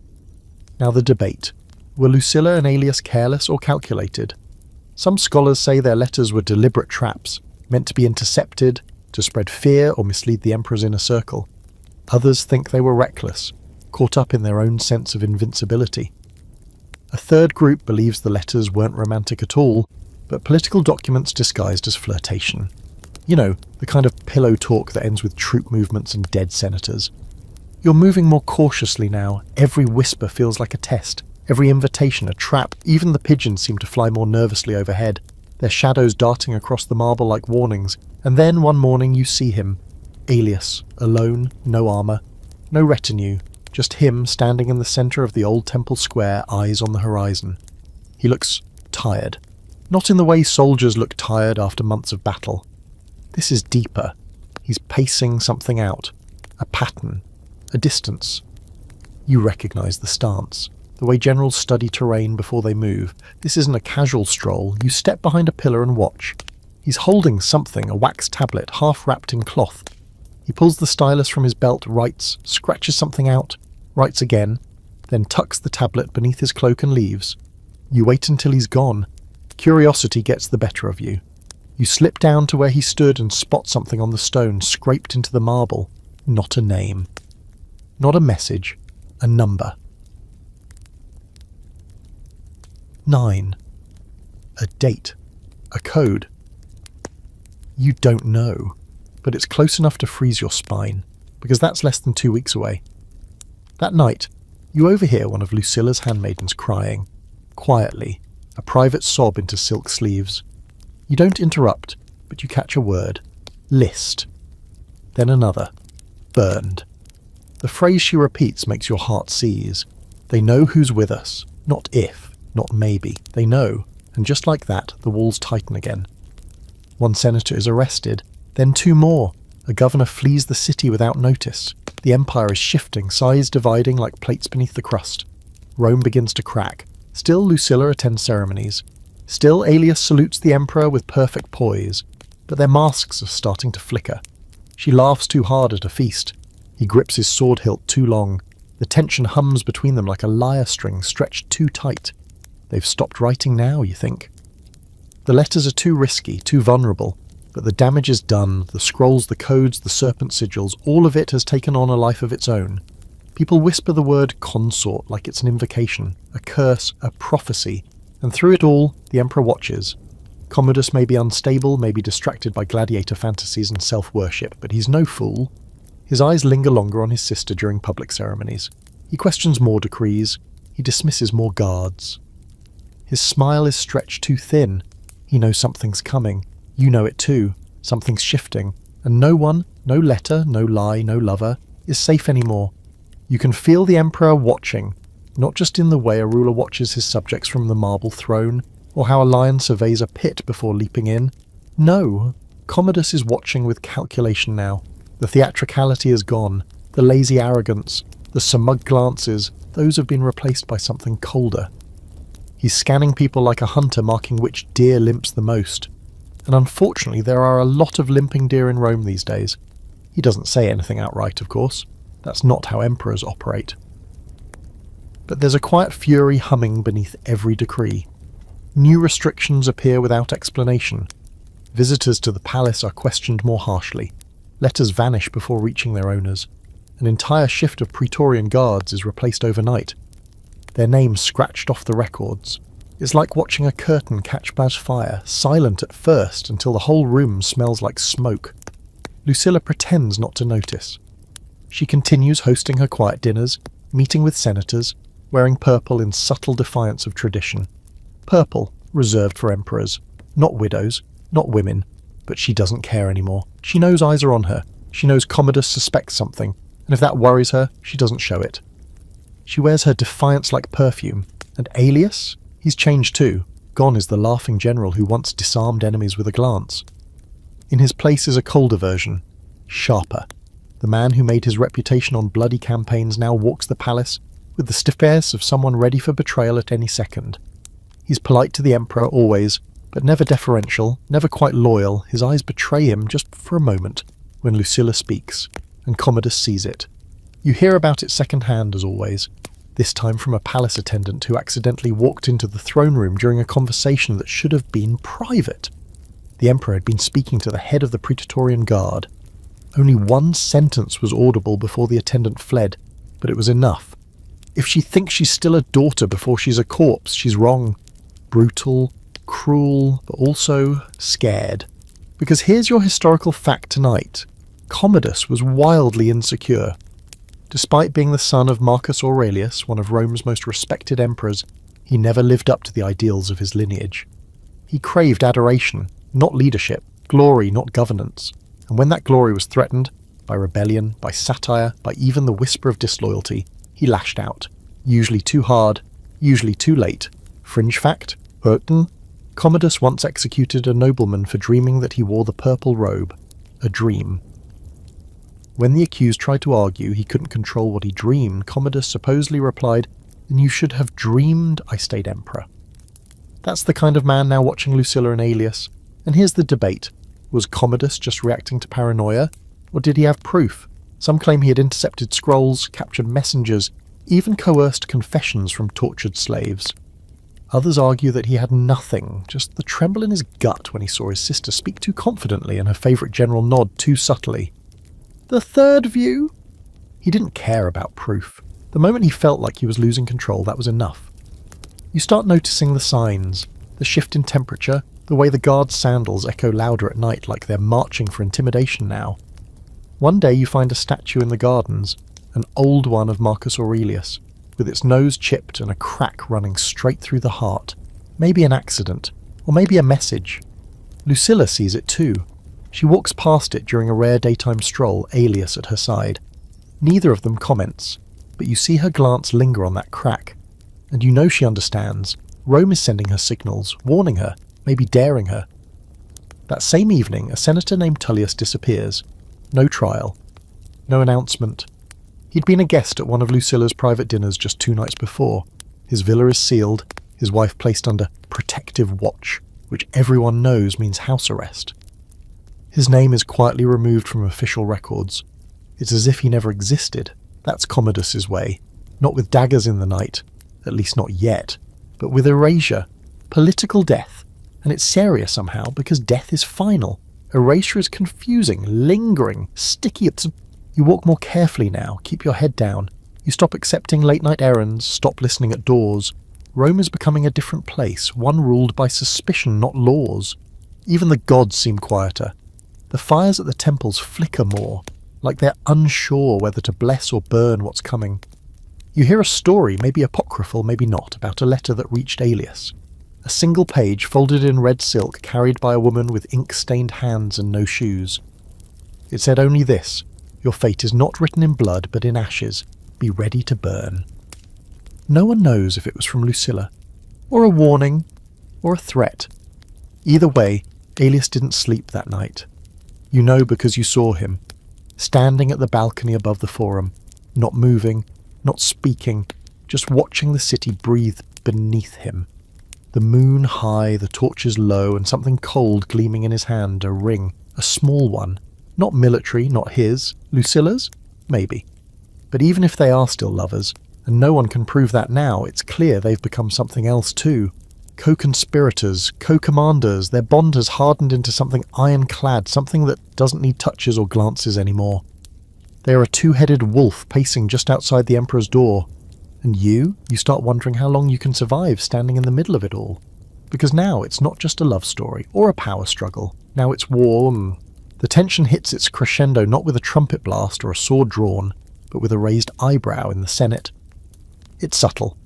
Now the debate. Were Lucilla and Aelius careless or calculated? Some scholars say their letters were deliberate traps, meant to be intercepted, to spread fear or mislead the emperor's inner circle. Others think they were reckless, caught up in their own sense of invincibility. A third group believes the letters weren't romantic at all, but political documents disguised as flirtation. You know, the kind of pillow talk that ends with troop movements and dead senators. You're moving more cautiously now. Every whisper feels like a test, every invitation a trap. Even the pigeons seem to fly more nervously overhead, their shadows darting across the marble like warnings. And then one morning you see him, Aelius, alone, no armour, no retinue, just him standing in the centre of the old temple square, eyes on the horizon. He looks tired. Not in the way soldiers look tired after months of battle. This is deeper. He's pacing something out. A pattern. A distance. You recognize the stance. The way generals study terrain before they move. This isn't a casual stroll. You step behind a pillar and watch. He's holding something, a wax tablet, half wrapped in cloth. He pulls the stylus from his belt, writes, scratches something out, writes again, then tucks the tablet beneath his cloak and leaves. You wait until he's gone. Curiosity gets the better of you. You slip down to where he stood and spot something on the stone scraped into the marble. Not a name. Not a message. A number. 9. A date. A code. You don't know, but it's close enough to freeze your spine, because that's less than 2 weeks away. That night, you overhear one of Lucilla's handmaidens crying, quietly, a private sob into silk sleeves. You don't interrupt, but you catch a word. List. Then another. Burned. The phrase she repeats makes your heart seize. They know who's with us. Not if, not maybe. They know, and just like that, the walls tighten again. One senator is arrested, then 2 more. A governor flees the city without notice. The empire is shifting, sides dividing like plates beneath the crust. Rome begins to crack. Still Lucilla attends ceremonies. Still Aelius salutes the emperor with perfect poise. But their masks are starting to flicker. She laughs too hard at a feast. He grips his sword hilt too long. The tension hums between them like a lyre string stretched too tight. They've stopped writing now, you think. The letters are too risky, too vulnerable. But the damage is done, the scrolls, the codes, the serpent sigils, all of it has taken on a life of its own. People whisper the word consort like it's an invocation, a curse, a prophecy, and through it all, the emperor watches. Commodus may be unstable, may be distracted by gladiator fantasies and self-worship, but he's no fool. His eyes linger longer on his sister during public ceremonies. He questions more decrees. He dismisses more guards. His smile is stretched too thin. He knows something's coming. You know it too. Something's shifting. And no one, no letter, no lie, no lover, is safe anymore. You can feel the emperor watching, not just in the way a ruler watches his subjects from the marble throne, or how a lion surveys a pit before leaping in. No, Commodus is watching with calculation now. The theatricality is gone, the lazy arrogance, the smug glances, those have been replaced by something colder. He's scanning people like a hunter marking which deer limps the most. And unfortunately there are a lot of limping deer in Rome these days. He doesn't say anything outright, of course. That's not how emperors operate. But there's a quiet fury humming beneath every decree. New restrictions appear without explanation. Visitors to the palace are questioned more harshly. Letters vanish before reaching their owners. An entire shift of Praetorian guards is replaced overnight. Their names scratched off the records. It's like watching a curtain catch bad fire, silent at first until the whole room smells like smoke. Lucilla pretends not to notice. She continues hosting her quiet dinners, meeting with senators, wearing purple in subtle defiance of tradition. Purple, reserved for emperors, not widows, not women, but she doesn't care anymore. She knows eyes are on her. She knows Commodus suspects something, and if that worries her, she doesn't show it. She wears her defiance like perfume, and Aelius? He's changed too. Gone is the laughing general who once disarmed enemies with a glance. In his place is a colder version, sharper. The man who made his reputation on bloody campaigns now walks the palace with the stiffness of someone ready for betrayal at any second. He's polite to the emperor always, but never deferential, never quite loyal. His eyes betray him just for a moment when Lucilla speaks, and Commodus sees it. You hear about it second-hand as always, this time from a palace attendant who accidentally walked into the throne room during a conversation that should have been private. The emperor had been speaking to the head of the Praetorian Guard. Only one sentence was audible before the attendant fled, but it was enough. If she thinks she's still a daughter before she's a corpse, she's wrong. Brutal, cruel, but also scared. Because here's your historical fact tonight. Commodus was wildly insecure. Despite being the son of Marcus Aurelius, one of Rome's most respected emperors, he never lived up to the ideals of his lineage. He craved adoration, not leadership, glory, not governance. And when that glory was threatened, by rebellion, by satire, by even the whisper of disloyalty, he lashed out. Usually too hard, usually too late. Fringe fact, Commodus once executed a nobleman for dreaming that he wore the purple robe. A dream. When the accused tried to argue he couldn't control what he dreamed, Commodus supposedly replied, "Then you should have dreamed I stayed emperor." That's the kind of man now watching Lucilla and Aelius. And here's the debate. Was Commodus just reacting to paranoia? Or did he have proof? Some claim he had intercepted scrolls, captured messengers, even coerced confessions from tortured slaves. Others argue that he had nothing, just the tremble in his gut when he saw his sister speak too confidently and her favourite general nod too subtly. The third view? He didn't care about proof. The moment he felt like he was losing control, that was enough. You start noticing the signs, the shift in temperature, the way the guards' sandals echo louder at night like they're marching for intimidation now. One day you find a statue in the gardens, an old one of Marcus Aurelius, with its nose chipped and a crack running straight through the heart. Maybe an accident, or maybe a message. Lucilla sees it too. She walks past it during a rare daytime stroll, Aelius at her side. Neither of them comments, but you see her glance linger on that crack. And you know she understands. Rome is sending her signals, warning her, maybe daring her. That same evening, a senator named Tullius disappears. No trial. No announcement. He'd been a guest at one of Lucilla's private dinners just 2 nights before. His villa is sealed, his wife placed under protective watch, which everyone knows means house arrest. His name is quietly removed from official records. It's as if he never existed. That's Commodus's way. Not with daggers in the night, at least not yet, but with erasure. Political death. And it's serious somehow, because death is final. Erasure is confusing, lingering, sticky. You walk more carefully now, keep your head down. You stop accepting late-night errands, stop listening at doors. Rome is becoming a different place, one ruled by suspicion, not laws. Even the gods seem quieter. The fires at the temples flicker more, like they're unsure whether to bless or burn what's coming. You hear a story, maybe apocryphal, maybe not, about a letter that reached Aelius. A single page folded in red silk carried by a woman with ink-stained hands and no shoes. It said only this: "Your fate is not written in blood but in ashes. Be ready to burn." No one knows if it was from Lucilla, or a warning, or a threat. Either way, Aelius didn't sleep that night. You know because you saw him, standing at the balcony above the forum, not moving, not speaking, just watching the city breathe beneath him. The moon high, the torches low, and something cold gleaming in his hand, a ring, a small one. Not military, not his. Lucilla's? Maybe. But even if they are still lovers, and no one can prove that now, it's clear they've become something else too. Co-conspirators, co-commanders, their bond has hardened into something ironclad, something that doesn't need touches or glances anymore. They are a two-headed wolf pacing just outside the Emperor's door. And you start wondering how long you can survive standing in the middle of it all. Because now it's not just a love story, or a power struggle. Now it's war. The tension hits its crescendo not with a trumpet blast or a sword drawn, but with a raised eyebrow in the Senate. It's subtle,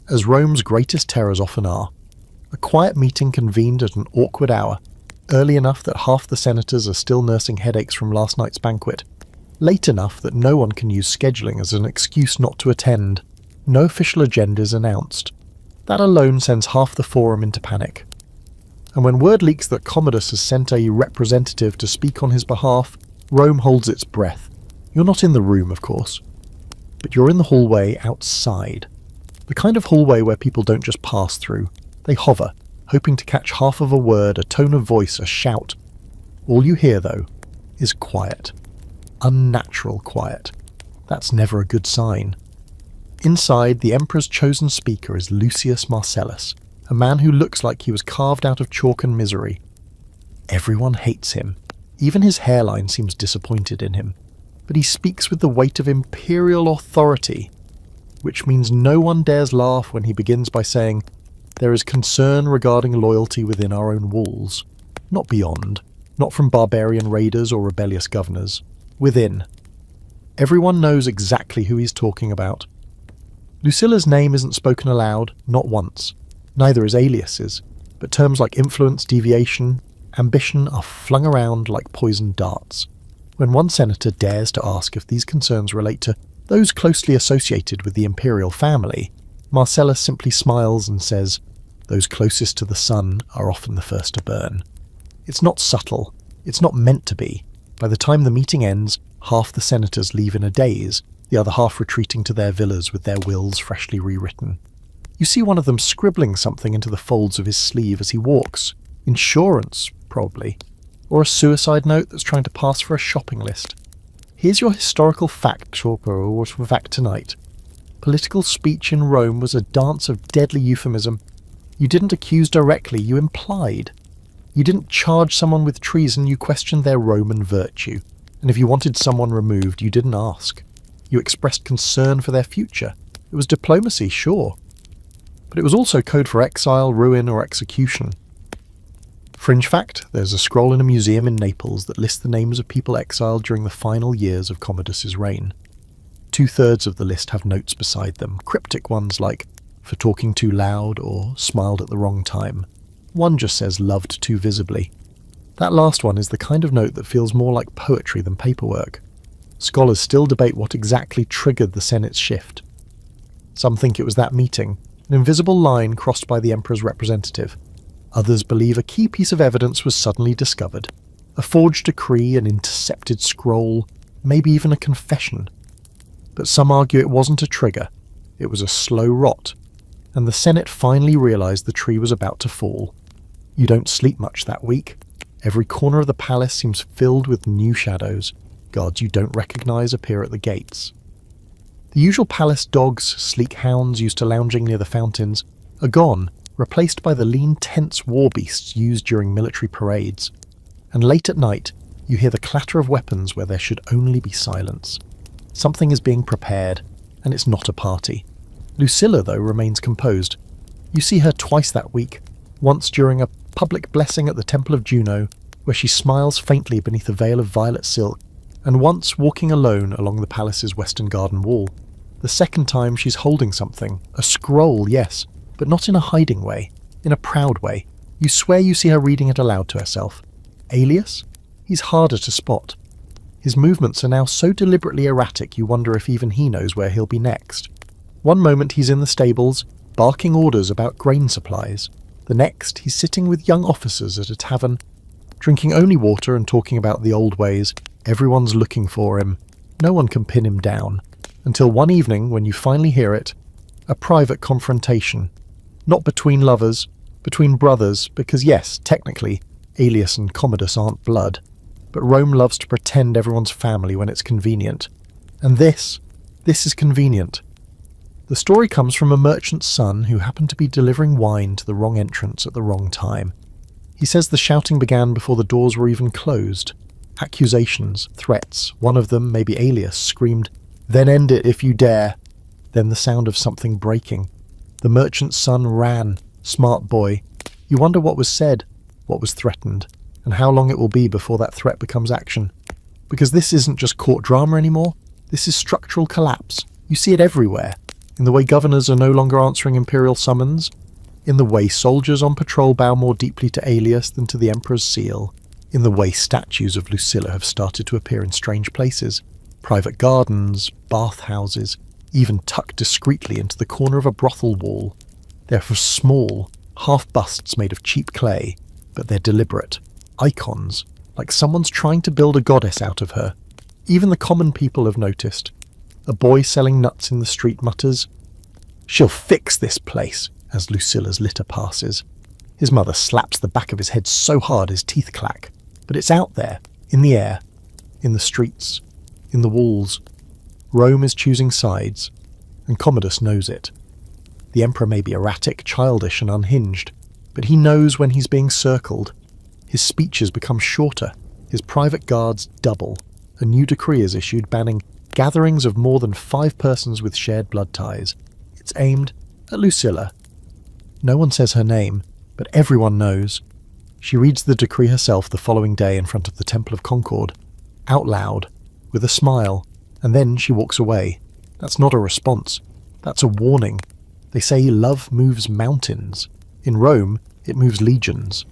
as Rome's greatest terrors often are. A quiet meeting convened at an awkward hour, early enough that half the senators are still nursing headaches from last night's banquet, late enough that no one can use scheduling as an excuse not to attend. No official agenda is announced. That alone sends half the forum into panic. And when word leaks that Commodus has sent a representative to speak on his behalf, Rome holds its breath. You're not in the room, of course, but you're in the hallway outside. The kind of hallway where people don't just pass through. They hover, hoping to catch half of a word, a tone of voice, a shout. All you hear, though, is quiet. Unnatural quiet. That's never a good sign. Inside, the Emperor's chosen speaker is Lucius Marcellus, a man who looks like he was carved out of chalk and misery. Everyone hates him. Even his hairline seems disappointed in him. But he speaks with the weight of imperial authority, which means no one dares laugh when he begins by saying, "There is concern regarding loyalty within our own walls. Not beyond, not from barbarian raiders or rebellious governors. Within." Everyone knows exactly who he's talking about. Lucilla's name isn't spoken aloud, not once. Neither is Aelius's, but terms like influence, deviation, ambition are flung around like poisoned darts. When one senator dares to ask if these concerns relate to those closely associated with the imperial family, Marcellus simply smiles and says, "Those closest to the sun are often the first to burn." It's not subtle, it's not meant to be, By the time the meeting ends, half the senators leave in a daze, the other half retreating to their villas with their wills freshly rewritten. You see one of them scribbling something into the folds of his sleeve as he walks. Insurance, probably. Or a suicide note that's trying to pass for a shopping list. Here's your historical fact tonight. Political speech in Rome was a dance of deadly euphemism. You didn't accuse directly, you implied. You didn't charge someone with treason, you questioned their Roman virtue. And if you wanted someone removed, you didn't ask. You expressed concern for their future. It was diplomacy, sure. But it was also code for exile, ruin, or execution. Fringe fact, there's a scroll in a museum in Naples that lists the names of people exiled during the final years of Commodus's reign. 2/3 of the list have notes beside them, cryptic ones like, for talking too loud or smiled at the wrong time. One just says loved too visibly. That last one is the kind of note that feels more like poetry than paperwork. Scholars still debate what exactly triggered the Senate's shift. Some think it was that meeting, an invisible line crossed by the emperor's representative. Others believe a key piece of evidence was suddenly discovered. A forged decree, an intercepted scroll, maybe even a confession. But some argue it wasn't a trigger, it was a slow rot, and the Senate finally realised the tree was about to fall. You don't sleep much that week. Every corner of the palace seems filled with new shadows. Guards you don't recognise appear at the gates. The usual palace dogs, sleek hounds used to lounging near the fountains, are gone, replaced by the lean, tense war beasts used during military parades. And late at night, you hear the clatter of weapons where there should only be silence. Something is being prepared, and it's not a party. Lucilla, though, remains composed. You see her twice that week, once during a public blessing at the Temple of Juno, where she smiles faintly beneath a veil of violet silk, and once walking alone along the palace's western garden wall. The second time she's holding something, a scroll, yes, but not in a hiding way, in a proud way. You swear you see her reading it aloud to herself. Aelius? He's harder to spot. His movements are now so deliberately erratic you wonder if even he knows where he'll be next. One moment he's in the stables, barking orders about grain supplies. The next, he's sitting with young officers at a tavern, drinking only water and talking about the old ways. Everyone's looking for him. No one can pin him down. Until one evening, when you finally hear it, a private confrontation. Not between lovers, between brothers, because yes, technically, Aelius and Commodus aren't blood. But Rome loves to pretend everyone's family when it's convenient. And this is convenient. The story comes from a merchant's son who happened to be delivering wine to the wrong entrance at the wrong time. He says the shouting began before the doors were even closed. Accusations, threats. One of them, maybe Aelius, screamed, "Then end it if you dare." Then the sound of something breaking. The merchant's son ran. Smart boy. You wonder what was said, what was threatened, and how long it will be before that threat becomes action. Because this isn't just court drama anymore. This is structural collapse. You see it everywhere. In the way governors are no longer answering imperial summons. In the way soldiers on patrol bow more deeply to Aelius than to the emperor's seal. In the way statues of Lucilla have started to appear in strange places. Private gardens, bathhouses, even tucked discreetly into the corner of a brothel wall. They're for small, half busts made of cheap clay, but they're deliberate. Icons, like someone's trying to build a goddess out of her. Even the common people have noticed. A boy selling nuts in the street mutters, "She'll fix this place," as Lucilla's litter passes. His mother slaps the back of his head so hard his teeth clack. But it's out there, in the air, in the streets, in the walls. Rome is choosing sides, and Commodus knows it. The emperor may be erratic, childish, and unhinged, but he knows when he's being circled. His speeches become shorter, his private guards double. A new decree is issued banning gatherings of more than 5 persons with shared blood ties. It's aimed at Lucilla. No one says her name, but everyone knows. She reads the decree herself the following day in front of the Temple of Concord, out loud, with a smile, and then she walks away. That's not a response. That's a warning. They say love moves mountains. In Rome, it moves legions.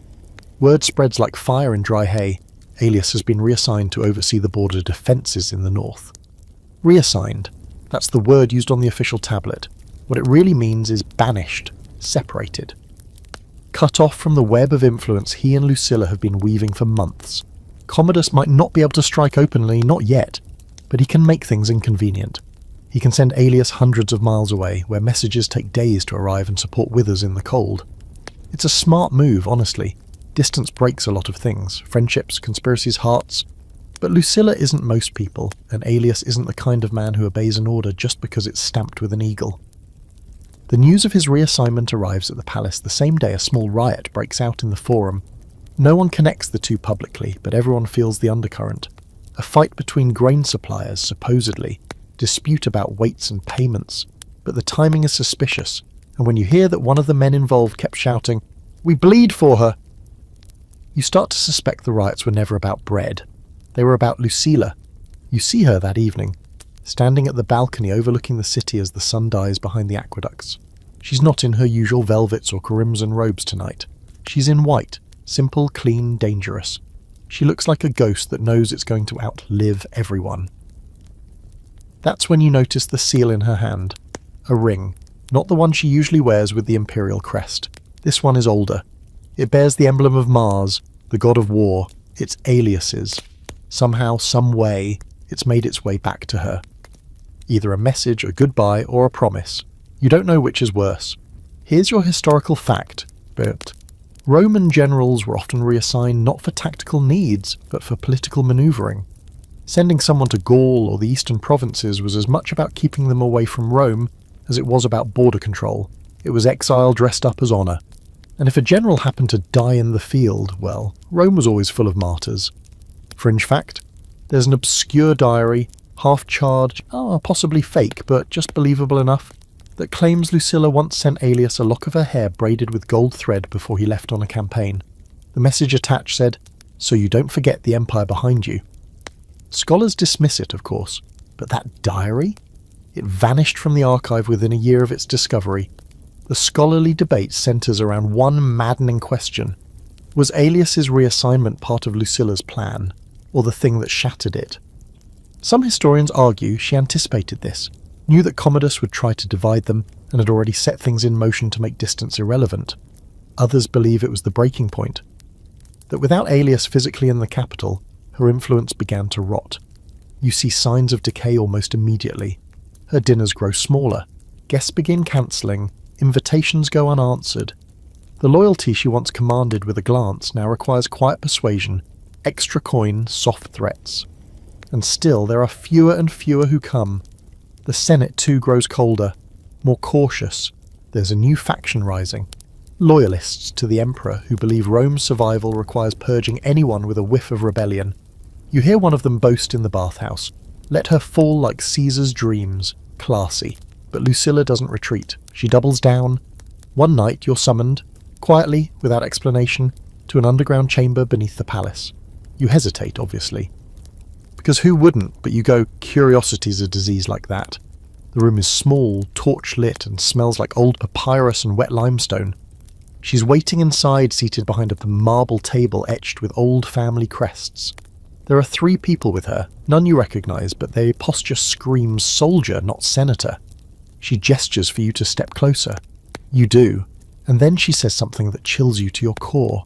Word spreads like fire in dry hay. Aelius has been reassigned to oversee the border defences in the north. Reassigned. That's the word used on the official tablet. What it really means is banished, separated. Cut off from the web of influence he and Lucilla have been weaving for months. Commodus might not be able to strike openly, not yet, but he can make things inconvenient. He can send Aelius hundreds of miles away, where messages take days to arrive and support withers in the cold. It's a smart move, honestly. Distance breaks a lot of things, friendships, conspiracies, hearts. But Lucilla isn't most people, and Aelius isn't the kind of man who obeys an order just because it's stamped with an eagle. The news of his reassignment arrives at the palace the same day a small riot breaks out in the forum. No one connects the two publicly, but everyone feels the undercurrent. A fight between grain suppliers, supposedly, dispute about weights and payments, but the timing is suspicious, and when you hear that one of the men involved kept shouting, "We bleed for her!" you start to suspect the riots were never about bread. They were about Lucilla. You see her that evening, standing at the balcony overlooking the city as the sun dies behind the aqueducts. She's not in her usual velvets or crimson robes tonight. She's in white, simple, clean, dangerous. She looks like a ghost that knows it's going to outlive everyone. That's when you notice the seal in her hand. A ring. Not the one she usually wears with the imperial crest. This one is older. It bears the emblem of Mars, the god of war. It's Aelius's. Somehow, some way, it's made its way back to her. Either a message, a goodbye, or a promise. You don't know which is worse. Here's your historical fact, but Roman generals were often reassigned not for tactical needs, but for political maneuvering. Sending someone to Gaul or the eastern provinces was as much about keeping them away from Rome as it was about border control. It was exile dressed up as honour. And if a general happened to die in the field, well, Rome was always full of martyrs. Fringe fact, there's an obscure diary, half-charred, possibly fake, but just believable enough, that claims Lucilla once sent Aelius a lock of her hair braided with gold thread before he left on a campaign. The message attached said, "So you don't forget the empire behind you." Scholars dismiss it, of course, but that diary? It vanished from the archive within a year of its discovery. The scholarly debate centres around one maddening question. Was Aelius's reassignment part of Lucilla's plan, or the thing that shattered it? Some historians argue she anticipated this, knew that Commodus would try to divide them, and had already set things in motion to make distance irrelevant. Others believe it was the breaking point. That without Aelius physically in the capital, her influence began to rot. You see signs of decay almost immediately. Her dinners grow smaller, guests begin cancelling, invitations go unanswered. The loyalty she once commanded with a glance now requires quiet persuasion, extra coin, soft threats. And still there are fewer and fewer who come. The Senate too grows colder, more cautious. There's a new faction rising. Loyalists to the emperor who believe Rome's survival requires purging anyone with a whiff of rebellion. You hear one of them boast in the bathhouse. Let her fall like Caesar's dreams. Classy. But Lucilla doesn't retreat. She doubles down. One night you're summoned, quietly, without explanation, to an underground chamber beneath the palace. You hesitate, obviously. Because who wouldn't, but you go, curiosity's a disease like that. The room is small, torch-lit, and smells like old papyrus and wet limestone. She's waiting inside, seated behind a marble table etched with old family crests. There are 3 people with her, none you recognise, but their posture screams soldier, not senator. She gestures for you to step closer. You do, and then she says something that chills you to your core.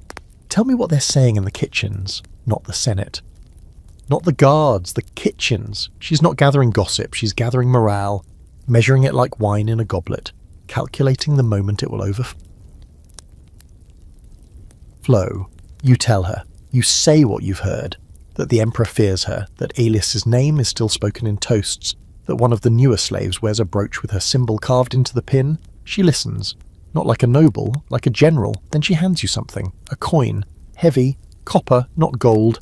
Tell me what they're saying in the kitchens, not the Senate. Not the guards, the kitchens. She's not gathering gossip, she's gathering morale, measuring it like wine in a goblet, calculating the moment it will overflow. You tell her, you say what you've heard, that the emperor fears her, that Aelius's name is still spoken in toasts, that one of the newer slaves wears a brooch with her symbol carved into the pin. She listens, not like a noble, like a general. Then she hands you something, a coin, heavy, copper, not gold.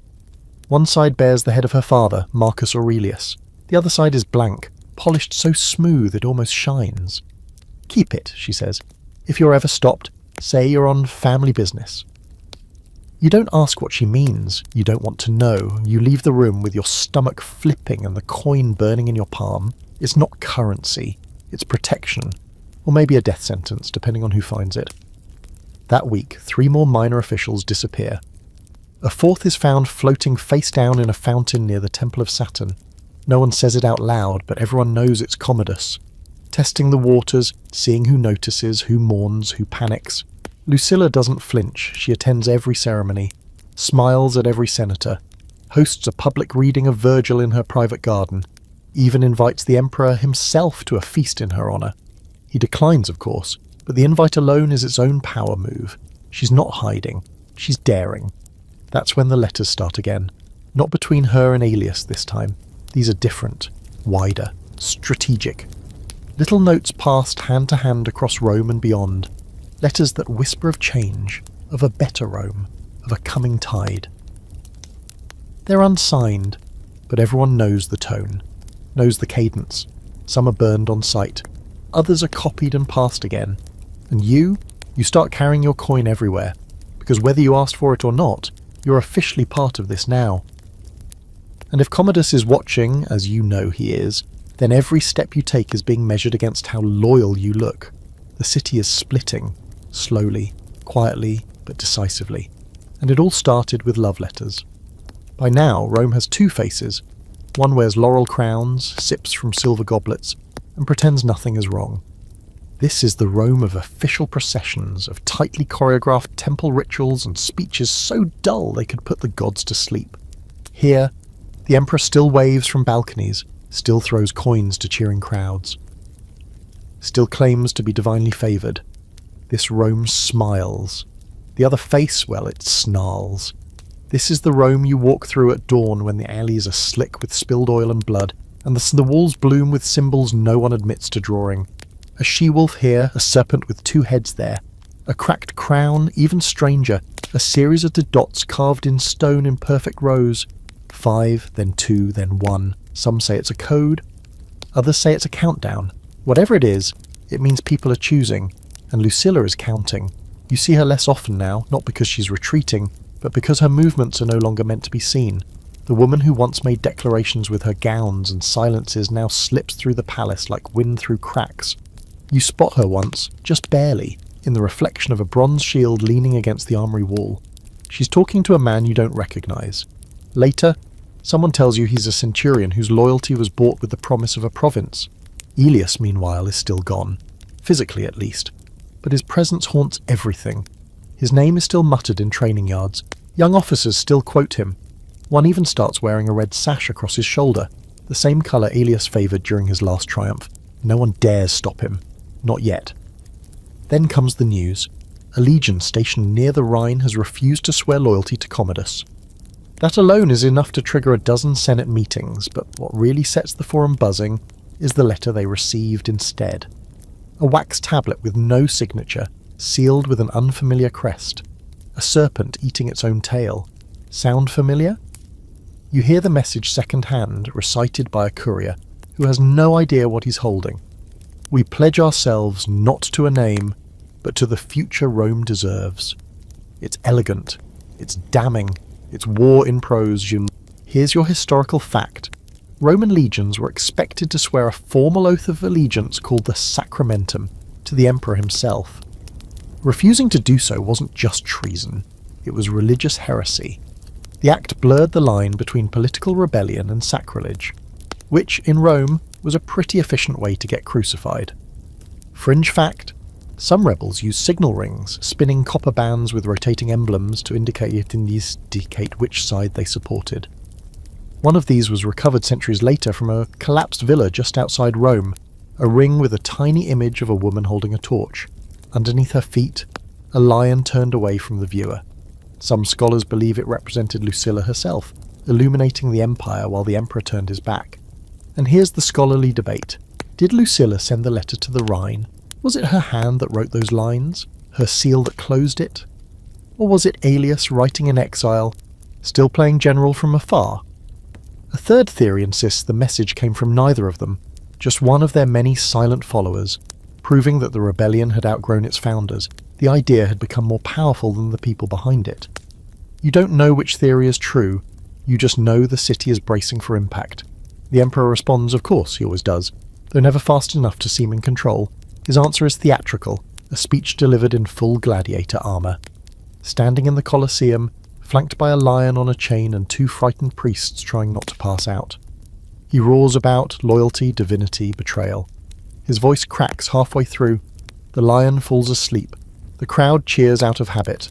One side bears the head of her father, Marcus Aurelius. The other side is blank, polished so smooth it almost shines. Keep it, she says. If you're ever stopped, say you're on family business. You don't ask what she means. You don't want to know. You leave the room with your stomach flipping and the coin burning in your palm. It's not currency. It's protection. Or maybe a death sentence, depending on who finds it. That week, 3 more minor officials disappear. A 4th is found floating face down in a fountain near the Temple of Saturn. No one says it out loud, but everyone knows it's Commodus. Testing the waters, seeing who notices, who mourns, who panics. Lucilla doesn't flinch. She attends every ceremony, smiles at every senator, hosts a public reading of Virgil in her private garden, even invites the emperor himself to a feast in her honour. He declines, of course, but the invite alone is its own power move. She's not hiding, she's daring. That's when the letters start again. Not between her and Aelius this time. These are different, wider, strategic. Little notes passed hand to hand across Rome and beyond. Letters that whisper of change, of a better Rome, of a coming tide. They're unsigned, but everyone knows the tone, knows the cadence. Some are burned on sight. Others are copied and passed again. And you start carrying your coin everywhere, because whether you asked for it or not, you're officially part of this now. And if Commodus is watching, as you know he is, then every step you take is being measured against how loyal you look. The city is splitting, slowly, quietly, but decisively. And it all started with love letters. By now, Rome has two faces. One wears laurel crowns, sips from silver goblets, and pretends nothing is wrong. This is the Rome of official processions, of tightly choreographed temple rituals and speeches so dull they could put the gods to sleep. Here, the emperor still waves from balconies, still throws coins to cheering crowds, still claims to be divinely favoured. This Rome smiles. The other face, well, it snarls. This is the Rome you walk through at dawn when the alleys are slick with spilled oil and blood, and the walls bloom with symbols no one admits to drawing. A she-wolf here, a serpent with two heads there, a cracked crown, even stranger, a series of the dots carved in stone in perfect rows. 5, then 2, then 1. Some say it's a code, others say it's a countdown. Whatever it is, it means people are choosing, and Lucilla is counting. You see her less often now, not because she's retreating, but because her movements are no longer meant to be seen. The woman who once made declarations with her gowns and silences now slips through the palace like wind through cracks. You spot her once, just barely, in the reflection of a bronze shield leaning against the armory wall. She's talking to a man you don't recognise. Later, someone tells you he's a centurion whose loyalty was bought with the promise of a province. Aelius, meanwhile, is still gone, physically at least, but his presence haunts everything. His name is still muttered in training yards. Young officers still quote him. One even starts wearing a red sash across his shoulder, the same colour Aelius favoured during his last triumph. No one dares stop him. Not yet. Then comes the news. A legion stationed near the Rhine has refused to swear loyalty to Commodus. That alone is enough to trigger a dozen Senate meetings, but what really sets the forum buzzing is the letter they received instead. A wax tablet with no signature, sealed with an unfamiliar crest. A serpent eating its own tail. Sound familiar? You hear the message second-hand, recited by a courier, who has no idea what he's holding. We pledge ourselves not to a name, but to the future Rome deserves. It's elegant. It's damning. It's war in prose. Here's your historical fact. Roman legions were expected to swear a formal oath of allegiance called the Sacramentum to the emperor himself. Refusing to do so wasn't just treason. It was religious heresy. The act blurred the line between political rebellion and sacrilege, which, in Rome, was a pretty efficient way to get crucified. Fringe fact: some rebels used signal rings, spinning copper bands with rotating emblems to indicate which side they supported. One of these was recovered centuries later from a collapsed villa just outside Rome, a ring with a tiny image of a woman holding a torch. Underneath her feet, a lion turned away from the viewer. Some scholars believe it represented Lucilla herself, illuminating the empire while the emperor turned his back. And here's the scholarly debate. Did Lucilla send the letter to the Rhine? Was it her hand that wrote those lines? Her seal that closed it? Or was it Aelius writing in exile, still playing general from afar? A third theory insists the message came from neither of them, just one of their many silent followers, proving that the rebellion had outgrown its founders. The idea had become more powerful than the people behind it. You don't know which theory is true, you just know the city is bracing for impact. The emperor responds, of course, he always does, though never fast enough to seem in control. His answer is theatrical, a speech delivered in full gladiator armour. Standing in the Colosseum, flanked by a lion on a chain and two frightened priests trying not to pass out. He roars about loyalty, divinity, betrayal. His voice cracks halfway through. The lion falls asleep. The crowd cheers out of habit.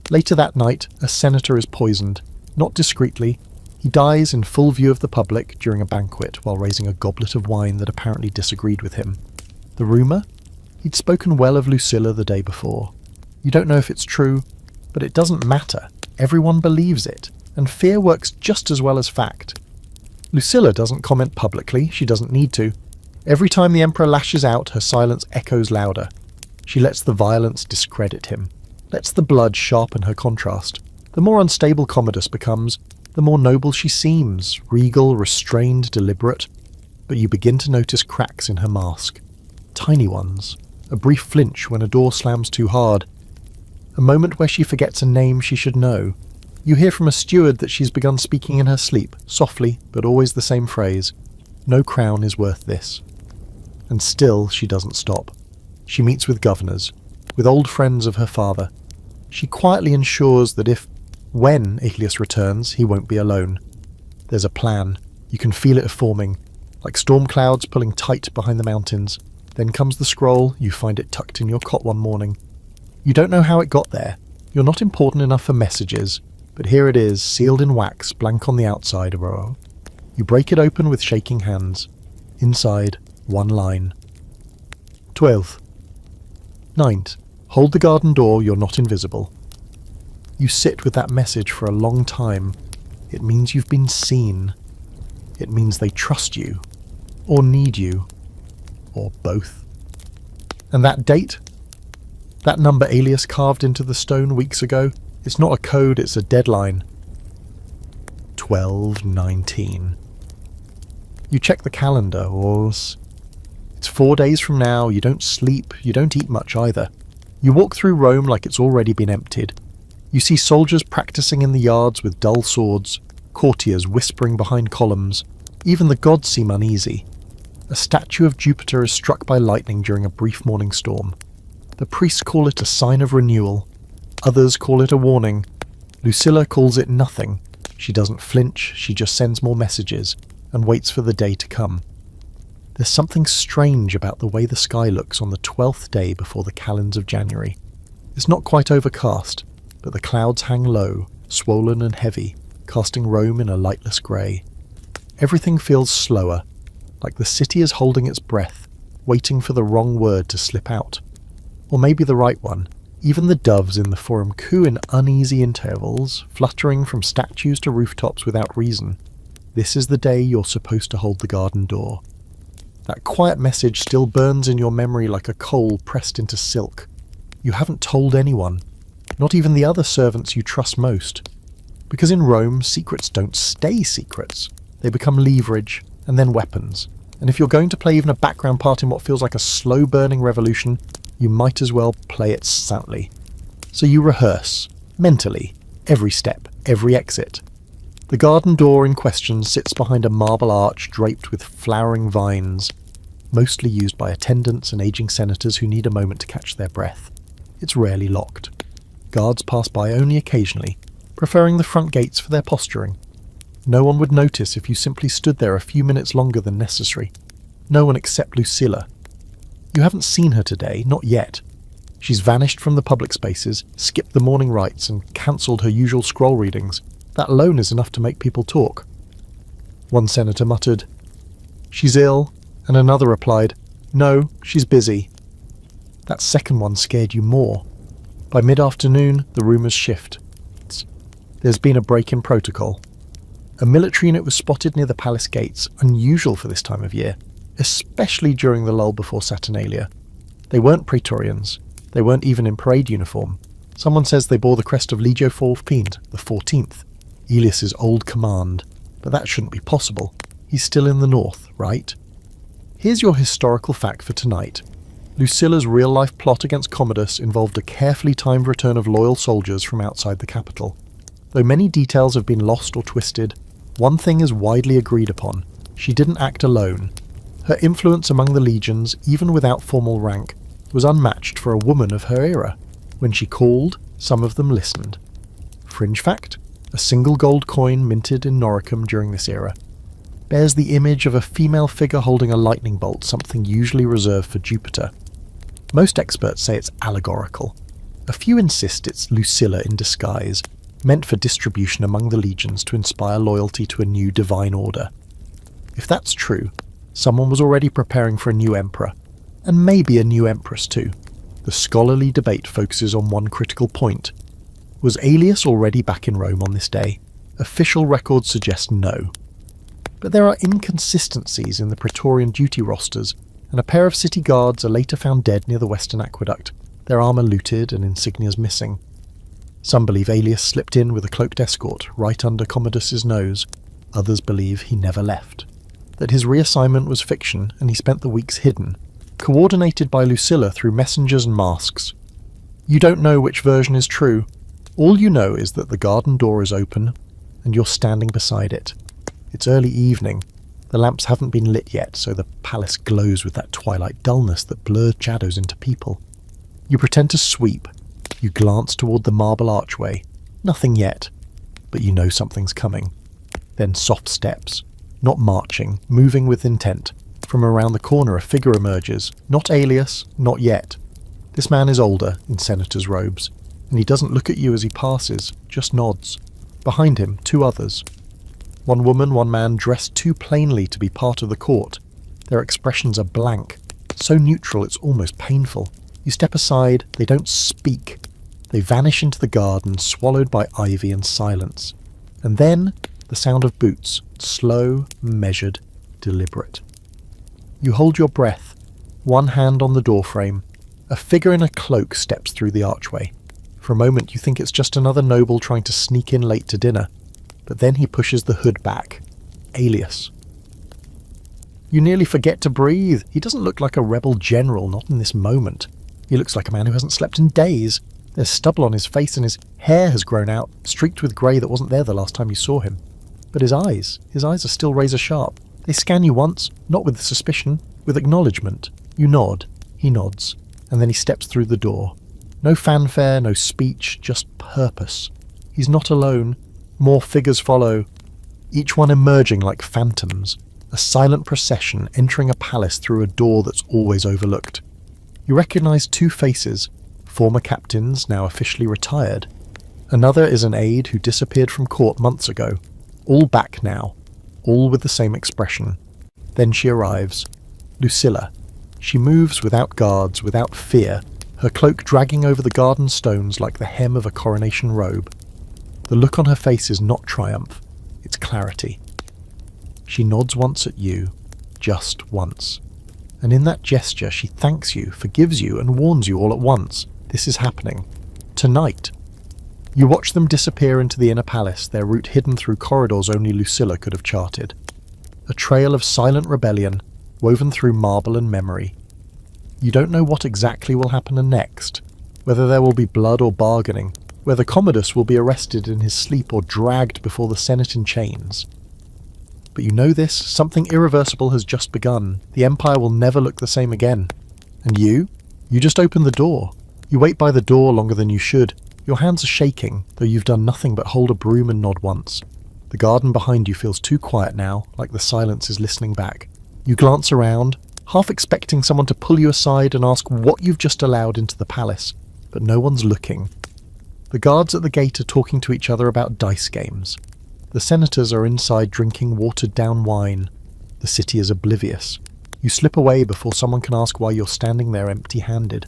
Later that night, a senator is poisoned, not discreetly, He dies in full view of the public during a banquet while raising a goblet of wine that apparently disagreed with him. The rumour? He'd spoken well of Lucilla the day before. You don't know if it's true, but it doesn't matter. Everyone believes it, and fear works just as well as fact. Lucilla doesn't comment publicly, she doesn't need to. Every time the Emperor lashes out, her silence echoes louder. She lets the violence discredit him, lets the blood sharpen her contrast. The more unstable Commodus becomes, the more noble she seems, regal, restrained, deliberate. But you begin to notice cracks in her mask. Tiny ones. A brief flinch when a door slams too hard. A moment where she forgets a name she should know. You hear from a steward that she's begun speaking in her sleep, softly, but always the same phrase. No crown is worth this. And still she doesn't stop. She meets with governors, with old friends of her father. She quietly ensures that when Aelius returns, he won't be alone. There's a plan. You can feel it forming, like storm clouds pulling tight behind the mountains. Then comes the scroll, you find it tucked in your cot one morning. You don't know how it got there. You're not important enough for messages, but here it is, sealed in wax, blank on the outside. You break it open with shaking hands. Inside, one line. 12th. 9th. Hold the garden door, you're not invisible. You sit with that message for a long time. It means you've been seen. It means they trust you, or need you, or both. And that date? That number Aelius carved into the stone weeks ago? It's not a code, it's a deadline. 12:19. You check the calendar, or it's 4 days from now, you don't sleep, you don't eat much either. You walk through Rome like it's already been emptied. You see soldiers practicing in the yards with dull swords, courtiers whispering behind columns. Even the gods seem uneasy. A statue of Jupiter is struck by lightning during a brief morning storm. The priests call it a sign of renewal. Others call it a warning. Lucilla calls it nothing. She doesn't flinch, she just sends more messages and waits for the day to come. There's something strange about the way the sky looks on the 12th day before the calends of January. It's not quite overcast, but the clouds hang low, swollen and heavy, casting Rome in a lightless grey. Everything feels slower, like the city is holding its breath, waiting for the wrong word to slip out. Or maybe the right one. Even the doves in the Forum coo in uneasy intervals, fluttering from statues to rooftops without reason. This is the day you're supposed to hold the garden door. That quiet message still burns in your memory like a coal pressed into silk. You haven't told anyone, not even the other servants you trust most. Because in Rome, secrets don't stay secrets. They become leverage, and then weapons. And if you're going to play even a background part in what feels like a slow-burning revolution, you might as well play it soundly. So you rehearse, mentally, every step, every exit. The garden door in question sits behind a marble arch draped with flowering vines, mostly used by attendants and aging senators who need a moment to catch their breath. It's rarely locked. Guards pass by only occasionally, preferring the front gates for their posturing. No one would notice if you simply stood there a few minutes longer than necessary. No one except Lucilla. You haven't seen her today, not yet. She's vanished from the public spaces, skipped the morning rites, and cancelled her usual scroll readings. That alone is enough to make people talk. One senator muttered, "She's ill," and another replied, "No, she's busy." That second one scared you more. By mid-afternoon, the rumours shift. There's been a break in protocol. A military unit was spotted near the palace gates, unusual for this time of year, especially during the lull before Saturnalia. They weren't praetorians. They weren't even in parade uniform. Someone says they bore the crest of Legio Fulpine, the 14th, Aelius's old command. But that shouldn't be possible. He's still in the north, right? Here's your historical fact for tonight. Lucilla's real-life plot against Commodus involved a carefully timed return of loyal soldiers from outside the capital. Though many details have been lost or twisted, one thing is widely agreed upon. She didn't act alone. Her influence among the legions, even without formal rank, was unmatched for a woman of her era. When she called, some of them listened. Fringe fact: a single gold coin minted in Noricum during this era bears the image of a female figure holding a lightning bolt, something usually reserved for Jupiter. Most experts say it's allegorical. A few insist it's Lucilla in disguise. meant for distribution among the legions to inspire loyalty to a new divine order. If that's true, someone was already preparing for a new emperor, and maybe a new empress too. The scholarly debate focuses on one critical point. Was Aelius already back in Rome on this day? Official records suggest no. But there are inconsistencies in the Praetorian duty rosters, and a pair of city guards are later found dead near the Western Aqueduct, their armour looted and insignias missing. Some believe Aelius slipped in with a cloaked escort right under Commodus's nose. Others believe he never left. That his reassignment was fiction and he spent the weeks hidden, coordinated by Lucilla through messengers and masks. You don't know which version is true. All you know is that the garden door is open and you're standing beside it. It's early evening. The lamps haven't been lit yet, so the palace glows with that twilight dullness that blurs shadows into people. You pretend to sweep. You glance toward the marble archway. Nothing yet, but you know something's coming. Then soft steps. Not marching, moving with intent. From around the corner a figure emerges. Not Aelius, not yet. This man is older, in senator's robes, and he doesn't look at you as he passes, just nods. Behind him, two others. One woman, one man, dressed too plainly to be part of the court. Their expressions are blank, so neutral it's almost painful. You step aside, they don't speak. They vanish into the garden, swallowed by ivy and silence. And then, the sound of boots, slow, measured, deliberate. You hold your breath, one hand on the doorframe. A figure in a cloak steps through the archway. For a moment you think it's just another noble trying to sneak in late to dinner, but then he pushes the hood back. Aelius. You nearly forget to breathe. He doesn't look like a rebel general, not in this moment. He looks like a man who hasn't slept in days. There's stubble on his face and his hair has grown out, streaked with grey that wasn't there the last time you saw him. But his eyes are still razor sharp. They scan you once, not with suspicion, with acknowledgement. You nod. He nods. And then he steps through the door. No fanfare, no speech, just purpose. He's not alone. More figures follow, each one emerging like phantoms, a silent procession entering a palace through a door that's always overlooked. You recognise two faces, former captains now officially retired. Another is an aide who disappeared from court months ago, all back now, all with the same expression. Then she arrives. Lucilla. She moves without guards, without fear, her cloak dragging over the garden stones like the hem of a coronation robe. The look on her face is not triumph, it's clarity. She nods once at you, just once. And in that gesture she thanks you, forgives you, and warns you all at once. This is happening. Tonight. You watch them disappear into the inner palace, their route hidden through corridors only Lucilla could have charted. A trail of silent rebellion, woven through marble and memory. You don't know what exactly will happen next, whether there will be blood or bargaining, whether Commodus will be arrested in his sleep or dragged before the Senate in chains. But you know this, something irreversible has just begun. The Empire will never look the same again. And you? You just open the door. You wait by the door longer than you should. Your hands are shaking, though you've done nothing but hold a broom and nod once. The garden behind you feels too quiet now, like the silence is listening back. You glance around, half expecting someone to pull you aside and ask what you've just allowed into the palace, but no one's looking. The guards at the gate are talking to each other about dice games. The senators are inside drinking watered-down wine. The city is oblivious. You slip away before someone can ask why you're standing there empty-handed.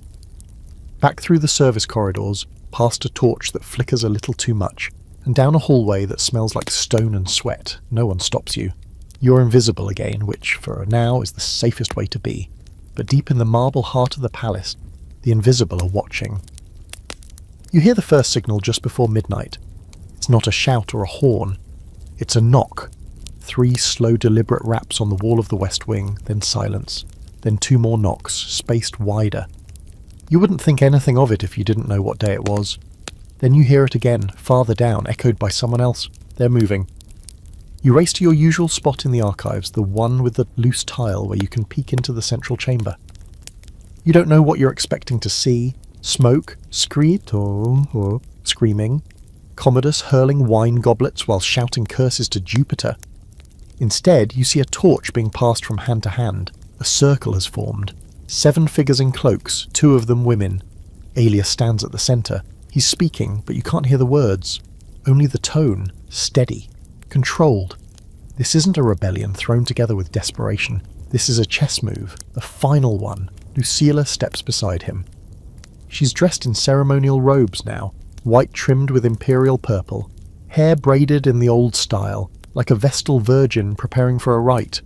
Back through the service corridors, past a torch that flickers a little too much, and down a hallway that smells like stone and sweat. No one stops you. You're invisible again, which, for now, is the safest way to be. But deep in the marble heart of the palace, the invisible are watching. You hear the first signal just before midnight. It's not a shout or a horn. It's a knock. 3 slow, deliberate raps on the wall of the west wing, then silence. Then 2 more knocks, spaced wider. You wouldn't think anything of it if you didn't know what day it was. Then you hear it again, farther down, echoed by someone else. They're moving. You race to your usual spot in the archives, the one with the loose tile where you can peek into the central chamber. You don't know what you're expecting to see. Smoke, or screaming. Commodus hurling wine goblets while shouting curses to Jupiter. Instead, you see a torch being passed from hand to hand. A circle has formed. 7 figures in cloaks, 2 of them women. Aelius stands at the centre. He's speaking, but you can't hear the words. only the tone, steady, controlled. This isn't a rebellion thrown together with desperation. This is a chess move, the final one. Lucilla steps beside him. She's dressed in ceremonial robes now, white trimmed with imperial purple, hair braided in the old style, like a Vestal virgin preparing for a rite.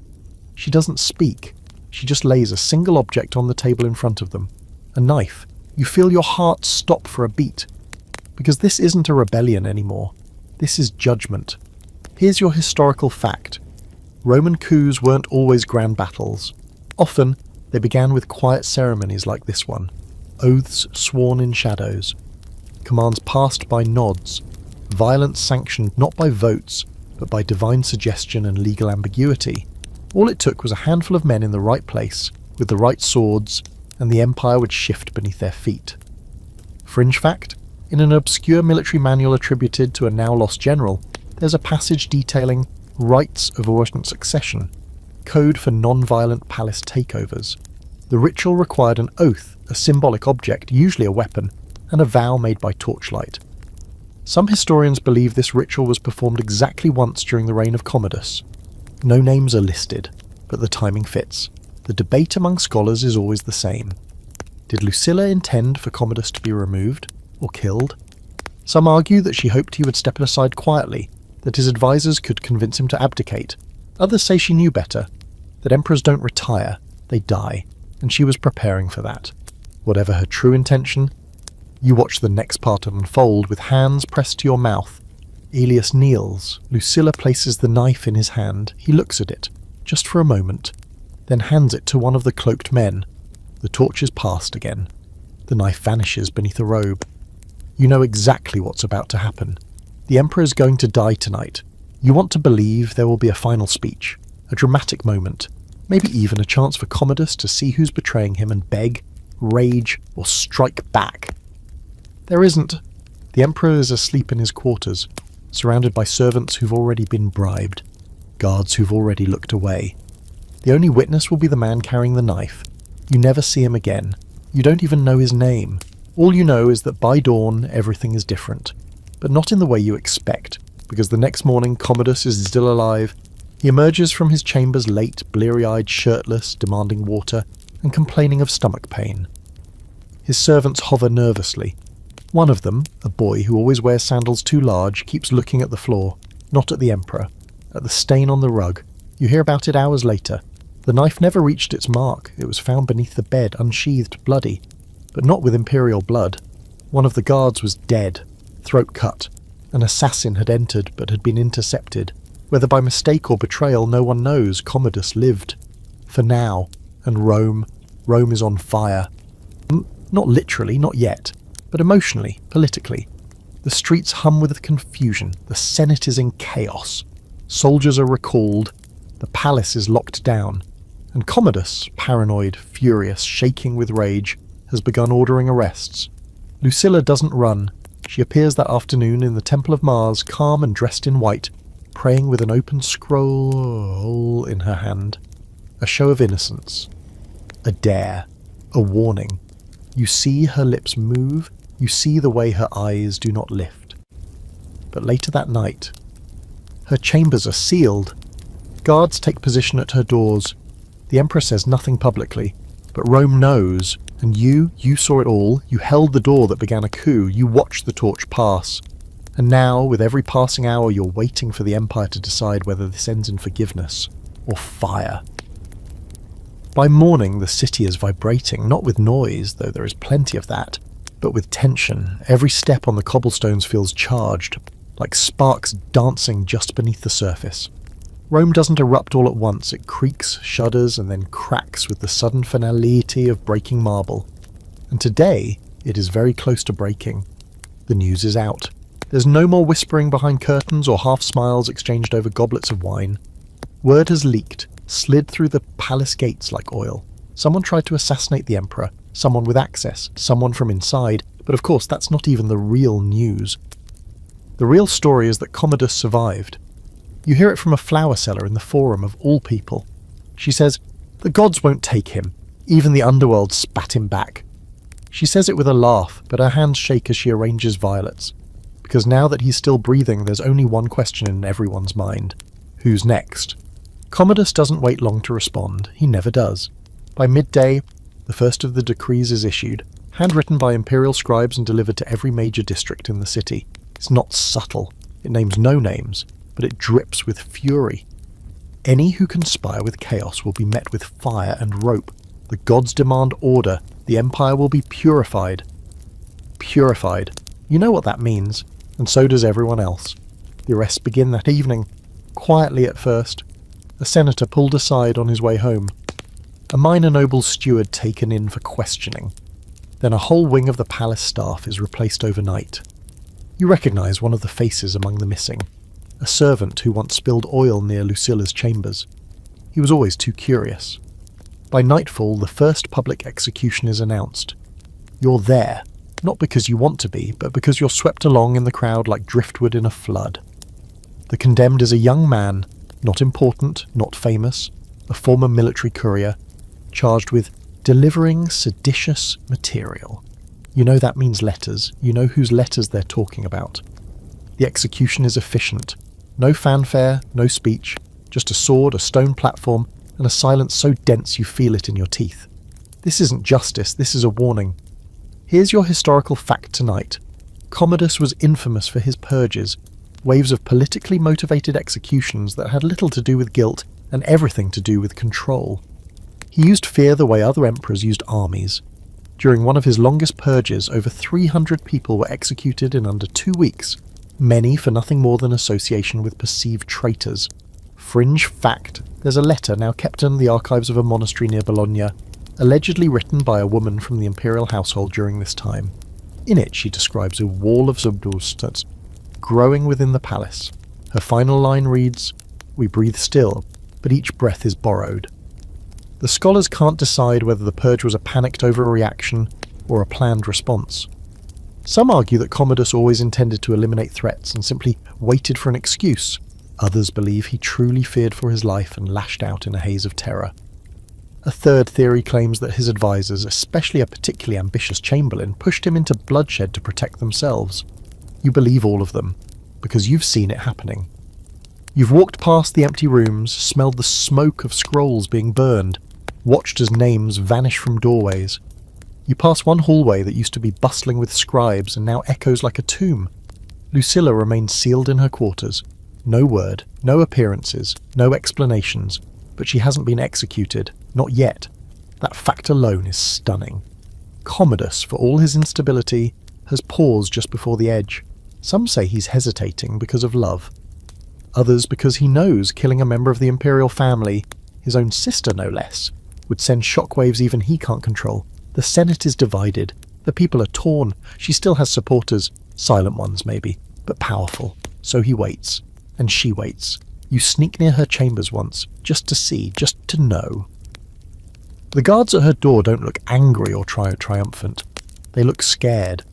She doesn't speak. She just lays a single object on the table in front of them. A knife. You feel your heart stop for a beat. Because this isn't a rebellion anymore. This is judgment. Here's your historical fact. Roman coups weren't always grand battles. Often, they began with quiet ceremonies like this one. Oaths sworn in shadows. Commands passed by nods. Violence sanctioned not by votes, but by divine suggestion and legal ambiguity. All it took was a handful of men in the right place, with the right swords, and the empire would shift beneath their feet. Fringe fact, in an obscure military manual attributed to a now-lost general, there's a passage detailing rites of ancient succession, code for non-violent palace takeovers. The ritual required an oath, a symbolic object, usually a weapon, and a vow made by torchlight. Some historians believe this ritual was performed exactly once during the reign of Commodus. No names are listed, but the timing fits. The debate among scholars is always the same. Did Lucilla intend for Commodus to be removed, or killed? Some argue that she hoped he would step aside quietly, that his advisors could convince him to abdicate. Others say she knew better, that emperors don't retire, they die, and she was preparing for that. Whatever her true intention, you watch the next part unfold with hands pressed to your mouth. Aelius kneels. Lucilla places the knife in his hand. He looks at it, just for a moment, then hands it to one of the cloaked men. The torch is passed again. The knife vanishes beneath a robe. You know exactly what's about to happen. The emperor is going to die tonight. You want to believe there will be a final speech, a dramatic moment, maybe even a chance for Commodus to see who's betraying him and beg, rage, or strike back. There isn't. The emperor is asleep in his quarters, surrounded by servants who've already been bribed, guards who've already looked away. The only witness will be the man carrying the knife. You never see him again. You don't even know his name. All you know is that by dawn everything is different, but not in the way you expect, because the next morning Commodus is still alive. He emerges from his chambers late, bleary-eyed, shirtless, demanding water, and complaining of stomach pain. His servants hover nervously. One of them, a boy who always wears sandals too large, keeps looking at the floor, not at the emperor, at the stain on the rug. You hear about it hours later. The knife never reached its mark. It was found beneath the bed, unsheathed, bloody, but not with imperial blood. One of the guards was dead, throat cut. An assassin had entered but had been intercepted. Whether by mistake or betrayal, no one knows. Commodus lived. For now. And Rome is on fire. Not literally, not yet, but emotionally, politically. The streets hum with confusion. The Senate is in chaos. Soldiers are recalled. The palace is locked down. And Commodus, paranoid, furious, shaking with rage, has begun ordering arrests. Lucilla doesn't run. She appears that afternoon in the Temple of Mars, calm and dressed in white, praying with an open scroll in her hand. A show of innocence. A dare. A warning. You see her lips move. You see the way her eyes do not lift. But later that night, her chambers are sealed. Guards take position at her doors. The emperor says nothing publicly, but Rome knows, and you saw it all. You held the door that began a coup. You watched the torch pass. And now, with every passing hour, you're waiting for the empire to decide whether this ends in forgiveness or fire. By morning, the city is vibrating, not with noise, though there is plenty of that, but with tension. Every step on the cobblestones feels charged, like sparks dancing just beneath the surface. Rome doesn't erupt all at once. It creaks, shudders, and then cracks with the sudden finality of breaking marble. And today, it is very close to breaking. The news is out. There's no more whispering behind curtains or half smiles exchanged over goblets of wine. Word has leaked, slid through the palace gates like oil. Someone tried to assassinate the emperor, someone with access, someone from inside, but of course that's not even the real news. The real story is that Commodus survived. You hear it from a flower seller in the Forum of all people. She says, "The gods won't take him. Even the underworld spat him back." She says it with a laugh, but her hands shake as she arranges violets. because now that he's still breathing, there's only one question in everyone's mind. Who's next? Commodus doesn't wait long to respond. He never does. By midday, the first of the decrees is issued, handwritten by imperial scribes and delivered to every major district in the city. It's not subtle. It names no names, but it drips with fury. Any who conspire with chaos will be met with fire and rope. The gods demand order. The empire will be purified. Purified. You know what that means, and so does everyone else. The arrests begin that evening, quietly at first. A senator pulled aside on his way home. A minor noble's steward taken in for questioning. Then a whole wing of the palace staff is replaced overnight. You recognise one of the faces among the missing. A servant who once spilled oil near Lucilla's chambers. He was always too curious. By nightfall, the first public execution is announced. You're there, not because you want to be, but because you're swept along in the crowd like driftwood in a flood. The condemned is a young man, not important, not famous, a former military courier, charged with delivering seditious material. You know that means letters. You know whose letters they're talking about. The execution is efficient. No fanfare, no speech, just a sword, a stone platform, and a silence so dense you feel it in your teeth. This isn't justice, this is a warning. Here's your historical fact tonight. Commodus was infamous for his purges, waves of politically motivated executions that had little to do with guilt and everything to do with control. He used fear the way other emperors used armies. During one of his longest purges, over 300 people were executed in under 2 weeks, many for nothing more than association with perceived traitors. Fringe fact, there's a letter now kept in the archives of a monastery near Bologna, allegedly written by a woman from the imperial household during this time. In it she describes a wall of subdusts growing within the palace. Her final line reads, "We breathe still, but each breath is borrowed." The scholars can't decide whether the purge was a panicked overreaction or a planned response. Some argue that Commodus always intended to eliminate threats and simply waited for an excuse. Others believe he truly feared for his life and lashed out in a haze of terror. A third theory claims that his advisors, especially a particularly ambitious chamberlain, pushed him into bloodshed to protect themselves. You believe all of them, because you've seen it happening. You've walked past the empty rooms, smelled the smoke of scrolls being burned, watched as names vanish from doorways. You pass one hallway that used to be bustling with scribes and now echoes like a tomb. Lucilla remains sealed in her quarters. No word, no appearances, no explanations, but she hasn't been executed, not yet. That fact alone is stunning. Commodus, for all his instability, has paused just before the edge. Some say he's hesitating because of love. Others because he knows killing a member of the imperial family, his own sister no less, would send shockwaves even he can't control. The Senate is divided. The people are torn. She still has supporters, silent ones maybe, but powerful. So he waits. And she waits. You sneak near her chambers once, just to see, just to know. The guards at her door don't look angry or triumphant. They look scared.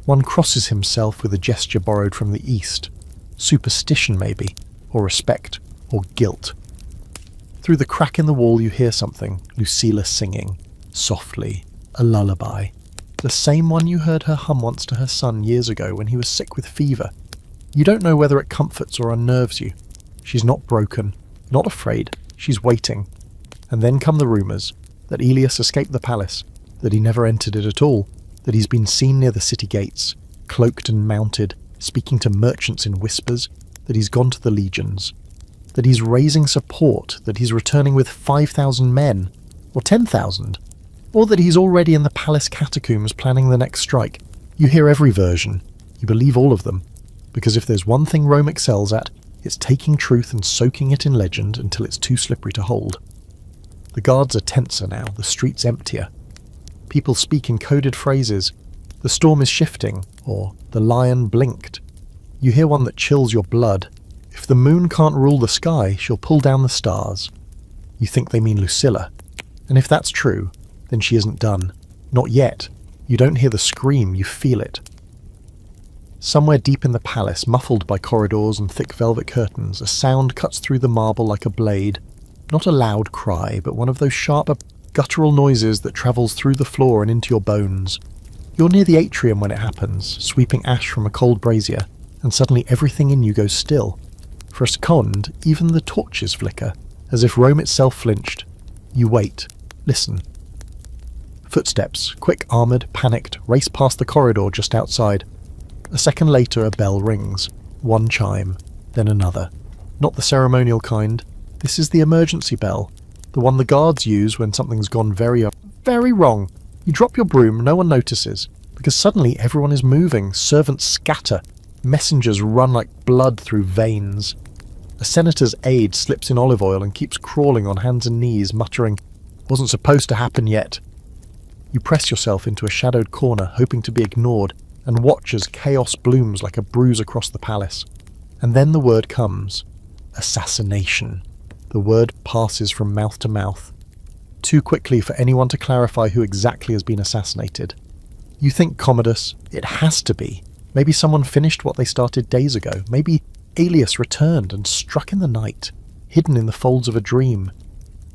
One crosses himself with a gesture borrowed from the East. Superstition maybe, or respect, or guilt. Through the crack in the wall you hear something, Lucilla singing. Softly, a lullaby. The same one you heard her hum once to her son years ago when he was sick with fever. You don't know whether it comforts or unnerves you. She's not broken, not afraid, she's waiting. And then come the rumours that Aelius escaped the palace, that he never entered it at all, that he's been seen near the city gates, cloaked and mounted, speaking to merchants in whispers, that he's gone to the legions, that he's raising support, that he's returning with 5,000 men, or 10,000, or that he's already in the palace catacombs planning the next strike. You hear every version. You believe all of them. Because if there's one thing Rome excels at, it's taking truth and soaking it in legend until it's too slippery to hold. The guards are tenser now, the streets emptier. People speak in coded phrases. The storm is shifting, or the lion blinked. You hear one that chills your blood. If the moon can't rule the sky, she'll pull down the stars. You think they mean Lucilla. And if that's true, then she isn't done. Not yet. You don't hear the scream, you feel it. Somewhere deep in the palace, muffled by corridors and thick velvet curtains, a sound cuts through the marble like a blade. Not a loud cry, but one of those sharp, guttural noises that travels through the floor and into your bones. You're near the atrium when it happens, sweeping ash from a cold brazier, and suddenly everything in you goes still. For a second, even the torches flicker, as if Rome itself flinched. You wait. Listen. Footsteps, quick, armoured, panicked, race past the corridor just outside. A second later, a bell rings. One chime, then another. Not the ceremonial kind. This is the emergency bell. The one the guards use when something's gone very wrong. You drop your broom, no one notices, because suddenly everyone is moving, servants scatter, messengers run like blood through veins. A senator's aide slips in olive oil and keeps crawling on hands and knees, muttering, "Wasn't supposed to happen yet." You press yourself into a shadowed corner, hoping to be ignored, and watch as chaos blooms like a bruise across the palace. And then the word comes. Assassination. The word passes from mouth to mouth. Too quickly for anyone to clarify who exactly has been assassinated. You think Commodus. It has to be. Maybe someone finished what they started days ago. Maybe Aelius returned and struck in the night, hidden in the folds of a dream.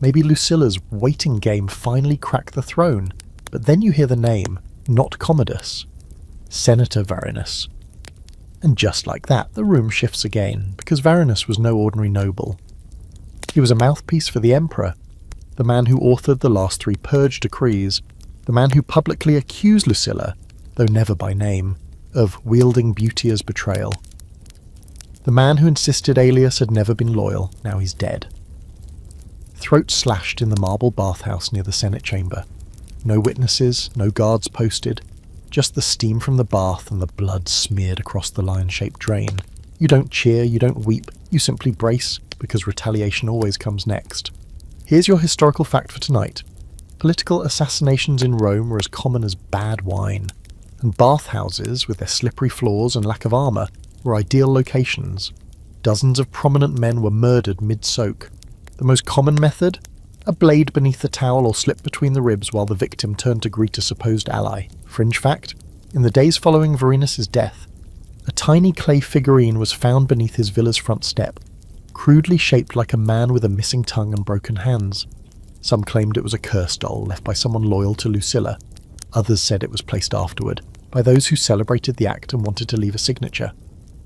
Maybe Lucilla's waiting game finally cracked the throne. But then you hear the name, not Commodus. Senator Varinus. And just like that, the room shifts again, because Varinus was no ordinary noble. He was a mouthpiece for the emperor, the man who authored the last 3 purge decrees, the man who publicly accused Lucilla, though never by name, of wielding beauty as betrayal. The man who insisted Aelius had never been loyal, now he's dead. Throat slashed in the marble bathhouse near the Senate chamber. No witnesses, no guards posted, just the steam from the bath and the blood smeared across the lion-shaped drain. You don't cheer, you don't weep, you simply brace, because retaliation always comes next. Here's your historical fact for tonight. Political assassinations in Rome were as common as bad wine, and bathhouses, with their slippery floors and lack of armour, were ideal locations. Dozens of prominent men were murdered mid-soak. The most common method? A blade beneath the towel or slipped between the ribs while the victim turned to greet a supposed ally. Fringe fact? In the days following Varinus' death, a tiny clay figurine was found beneath his villa's front step, crudely shaped like a man with a missing tongue and broken hands. Some claimed it was a curse doll left by someone loyal to Lucilla. Others said it was placed afterward, by those who celebrated the act and wanted to leave a signature.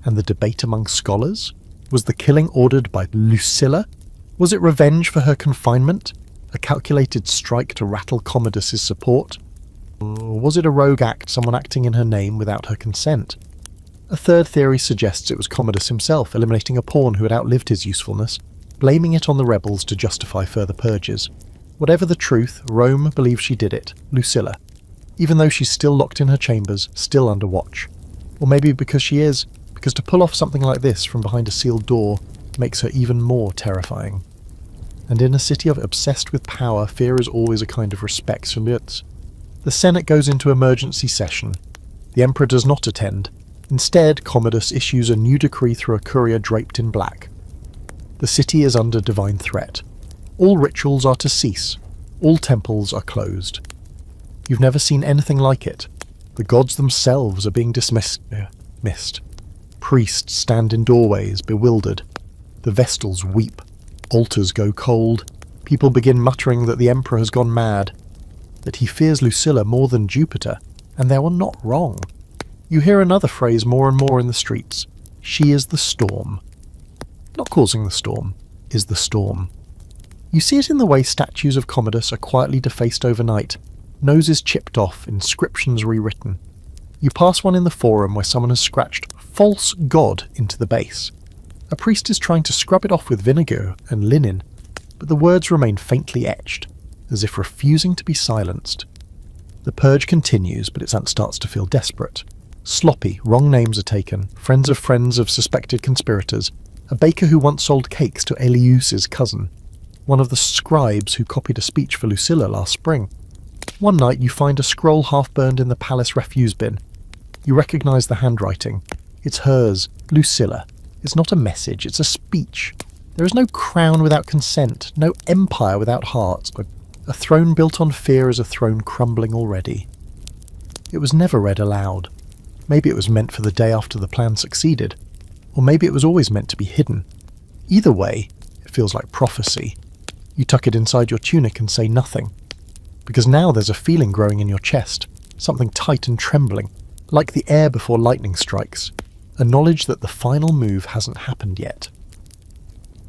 And the debate among scholars? Was the killing ordered by Lucilla? Was it revenge for her confinement? A calculated strike to rattle Commodus' support? Or was it a rogue act, someone acting in her name without her consent? A third theory suggests it was Commodus himself eliminating a pawn who had outlived his usefulness, blaming it on the rebels to justify further purges. Whatever the truth, Rome believes she did it, Lucilla, even though she's still locked in her chambers, still under watch. Or maybe because she is, because to pull off something like this from behind a sealed door makes her even more terrifying. And in a city obsessed with power, fear is always a kind of respect. The Senate goes into emergency session. The emperor does not attend. Instead, Commodus issues a new decree through a courier draped in black. The city is under divine threat. All rituals are to cease. All temples are closed. You've never seen anything like it. The gods themselves are being dismissed. Priests stand in doorways, bewildered. The vestals weep. Altars go cold. People begin muttering that the emperor has gone mad, that he fears Lucilla more than Jupiter, and they were not wrong. You hear another phrase more and more in the streets. She is the storm. Not causing the storm, is the storm. You see it in the way statues of Commodus are quietly defaced overnight, noses chipped off, inscriptions rewritten. You pass one in the forum where someone has scratched "false god" into the base. A priest is trying to scrub it off with vinegar and linen, but the words remain faintly etched, as if refusing to be silenced. The purge continues, but its aunt starts to feel desperate. Sloppy, wrong names are taken, friends of suspected conspirators, a baker who once sold cakes to Aelius's cousin, one of the scribes who copied a speech for Lucilla last spring. One night you find a scroll half-burned in the palace refuse bin. You recognise the handwriting. It's hers, Lucilla. It's not a message, it's a speech. There is no crown without consent, no empire without heart. A throne built on fear is a throne crumbling already. It was never read aloud. Maybe it was meant for the day after the plan succeeded, or maybe it was always meant to be hidden. Either way, it feels like prophecy. You tuck it inside your tunic and say nothing, because now there's a feeling growing in your chest, something tight and trembling, like the air before lightning strikes, a knowledge that the final move hasn't happened yet.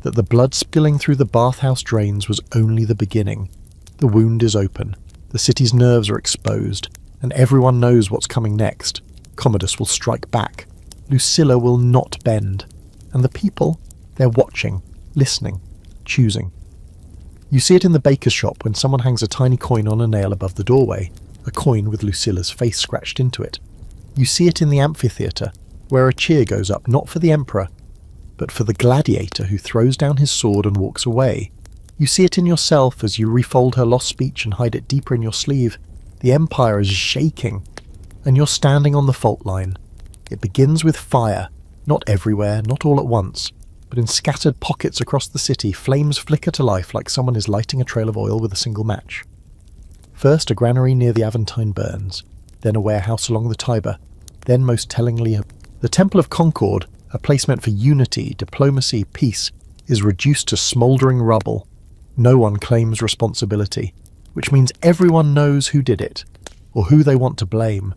That the blood spilling through the bathhouse drains was only the beginning. The wound is open, the city's nerves are exposed, and everyone knows what's coming next. Commodus will strike back. Lucilla will not bend. And the people, they're watching, listening, choosing. You see it in the baker's shop when someone hangs a tiny coin on a nail above the doorway, a coin with Lucilla's face scratched into it. You see it in the amphitheatre, where a cheer goes up not for the emperor, but for the gladiator who throws down his sword and walks away. You see it in yourself as you refold her lost speech and hide it deeper in your sleeve. The empire is shaking, and you're standing on the fault line. It begins with fire, not everywhere, not all at once, but in scattered pockets across the city, flames flicker to life like someone is lighting a trail of oil with a single match. First, a granary near the Aventine burns, then a warehouse along the Tiber, then, most tellingly, the Temple of Concord, a place meant for unity, diplomacy, peace, is reduced to smouldering rubble. No one claims responsibility, which means everyone knows who did it, or who they want to blame.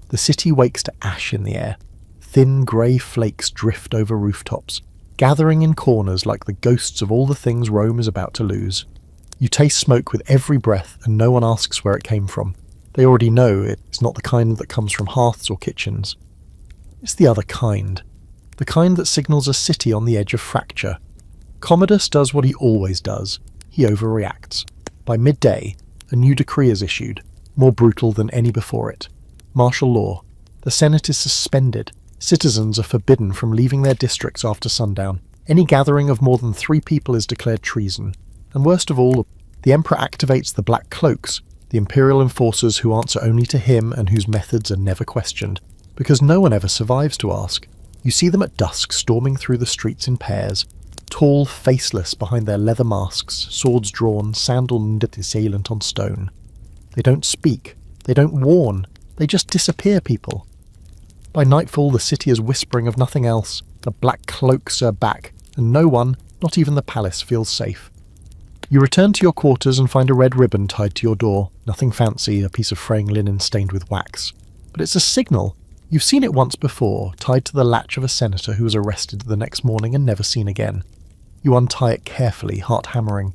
The city wakes to ash in the air. Thin grey flakes drift over rooftops, gathering in corners like the ghosts of all the things Rome is about to lose. You taste smoke with every breath, and no one asks where it came from. They already know it's not the kind that comes from hearths or kitchens. It's the other kind. The kind that signals a city on the edge of fracture. Commodus does what he always does. He overreacts. By midday, a new decree is issued, more brutal than any before it. Martial law. The Senate is suspended. Citizens are forbidden from leaving their districts after sundown. Any gathering of more than 3 people is declared treason. And worst of all, the Emperor activates the Black Cloaks, the imperial enforcers who answer only to him and whose methods are never questioned, because no one ever survives to ask. You see them at dusk storming through the streets in pairs, tall, faceless behind their leather masks, swords drawn, sandal and assailant on stone. They don't speak, they don't warn, they just disappear people. By nightfall the city is whispering of nothing else. The Black Cloaks are back, and no one, not even the palace, feels safe. You return to your quarters and find a red ribbon tied to your door. Nothing fancy, a piece of fraying linen stained with wax. But it's a signal. You've seen it once before, tied to the latch of a senator who was arrested the next morning and never seen again. You untie it carefully, heart hammering.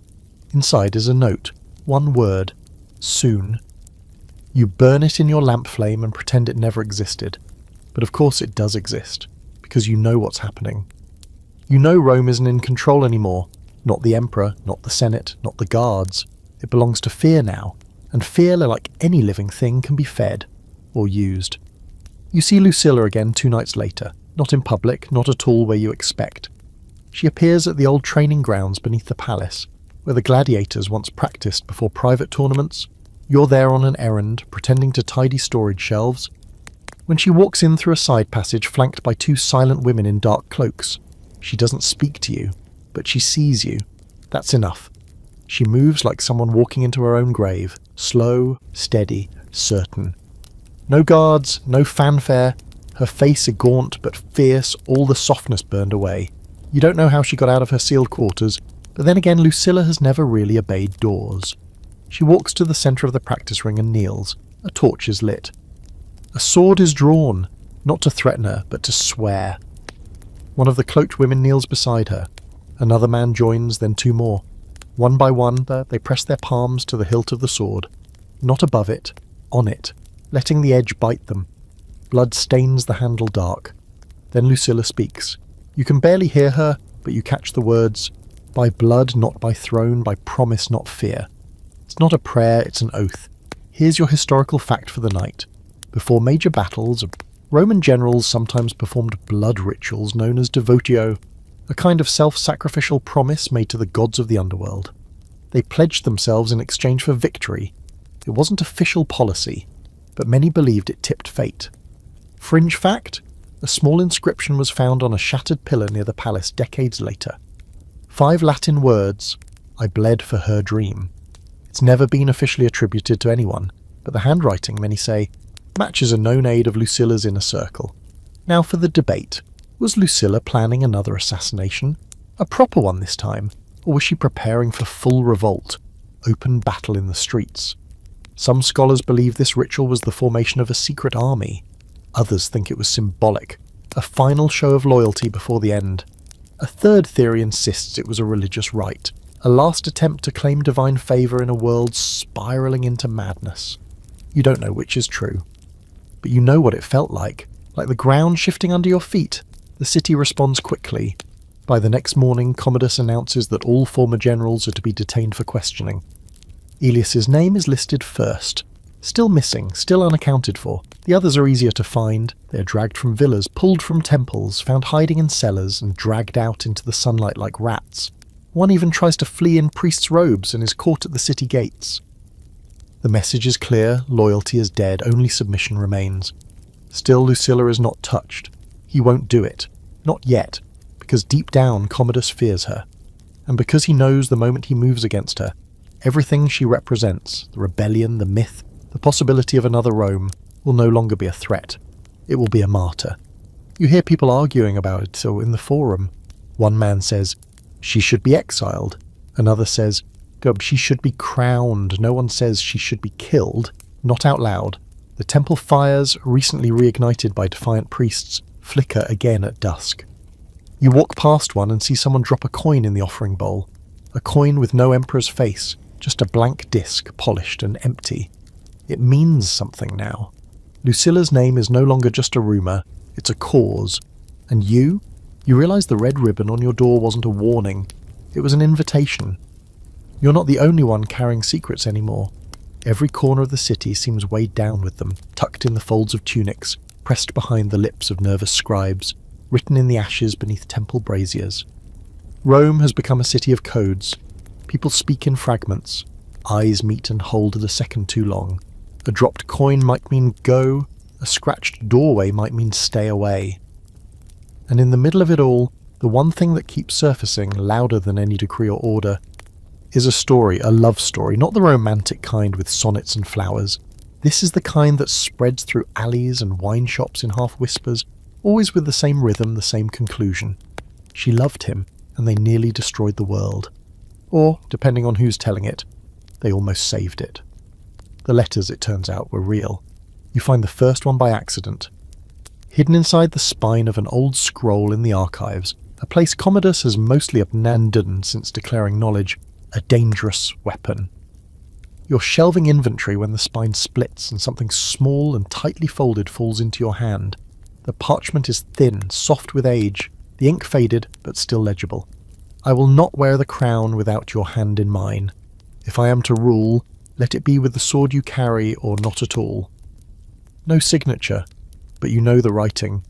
Inside is a note. One word. Soon. You burn it in your lamp flame and pretend it never existed. But of course it does exist, because you know what's happening. You know Rome isn't in control anymore. Not the emperor, not the senate, not the guards. It belongs to fear now, and fear, like any living thing, can be fed, or used. You see Lucilla again 2 nights later, not in public, not at all where you expect. She appears at the old training grounds beneath the palace, where the gladiators once practiced before private tournaments. You're there on an errand, pretending to tidy storage shelves, when she walks in through a side passage flanked by 2 silent women in dark cloaks. She doesn't speak to you, but she sees you. That's enough. She moves like someone walking into her own grave, slow, steady, certain. No guards, no fanfare, her face a gaunt but fierce, all the softness burned away. You don't know how she got out of her sealed quarters, but then again Lucilla has never really obeyed doors. She walks to the centre of the practice ring and kneels. A torch is lit. A sword is drawn, not to threaten her, but to swear. One of the cloaked women kneels beside her. Another man joins, then 2 more. One by one, they press their palms to the hilt of the sword. Not above it, on it, letting the edge bite them. Blood stains the handle dark. Then Lucilla speaks. You can barely hear her, but you catch the words, by blood, not by throne, by promise, not fear. It's not a prayer, it's an oath. Here's your historical fact for the night. Before major battles, Roman generals sometimes performed blood rituals known as devotio, a kind of self-sacrificial promise made to the gods of the underworld. They pledged themselves in exchange for victory. It wasn't official policy, but many believed it tipped fate. Fringe fact? A small inscription was found on a shattered pillar near the palace decades later. 5 Latin words, I bled for her dream. It's never been officially attributed to anyone, but the handwriting, many say, matches a known aid of Lucilla's inner circle. Now for the debate. Was Lucilla planning another assassination? A proper one this time? Or was she preparing for full revolt? Open battle in the streets? Some scholars believe this ritual was the formation of a secret army. Others think it was symbolic, a final show of loyalty before the end. A third theory insists it was a religious rite, a last attempt to claim divine favour in a world spiralling into madness. You don't know which is true. But you know what it felt like the ground shifting under your feet. The city responds quickly. By the next morning, Commodus announces that all former generals are to be detained for questioning. Aelius's name is listed first. Still missing, still unaccounted for. The others are easier to find. They are dragged from villas, pulled from temples, found hiding in cellars, and dragged out into the sunlight like rats. One even tries to flee in priest's robes and is caught at the city gates. The message is clear, loyalty is dead, only submission remains. Still, Lucilla is not touched. He won't do it. Not yet, because deep down Commodus fears her. And because he knows the moment he moves against her, everything she represents, the rebellion, the myth, the possibility of another Rome, will no longer be a threat. It will be a martyr. You hear people arguing about it in the forum. One man says, she should be exiled. Another says, she should be crowned. No one says she should be killed. Not out loud. The temple fires, recently reignited by defiant priests, flicker again at dusk. You walk past one and see someone drop a coin in the offering bowl. A coin with no emperor's face, just a blank disc, polished and empty. It means something now. Lucilla's name is no longer just a rumour, it's a cause. And you realise the red ribbon on your door wasn't a warning, it was an invitation. You're not the only one carrying secrets anymore. Every corner of the city seems weighed down with them, tucked in the folds of tunics, pressed behind the lips of nervous scribes, written in the ashes beneath temple braziers. Rome has become a city of codes. People speak in fragments. Eyes meet and hold a second too long. A dropped coin might mean go, a scratched doorway might mean stay away. And in the middle of it all, the one thing that keeps surfacing, louder than any decree or order, is a story, a love story, not the romantic kind with sonnets and flowers. This is the kind that spreads through alleys and wine shops in half whispers, always with the same rhythm, the same conclusion. She loved him, and they nearly destroyed the world. Or, depending on who's telling it, they almost saved it. The letters, it turns out, were real. You find the first one by accident. Hidden inside the spine of an old scroll in the archives, a place Commodus has mostly abandoned since declaring knowledge a dangerous weapon. You're shelving inventory when the spine splits and something small and tightly folded falls into your hand. The parchment is thin, soft with age, the ink faded, but still legible. I will not wear the crown without your hand in mine. If I am to rule, let it be with the sword you carry or not at all. No signature, but you know the writing.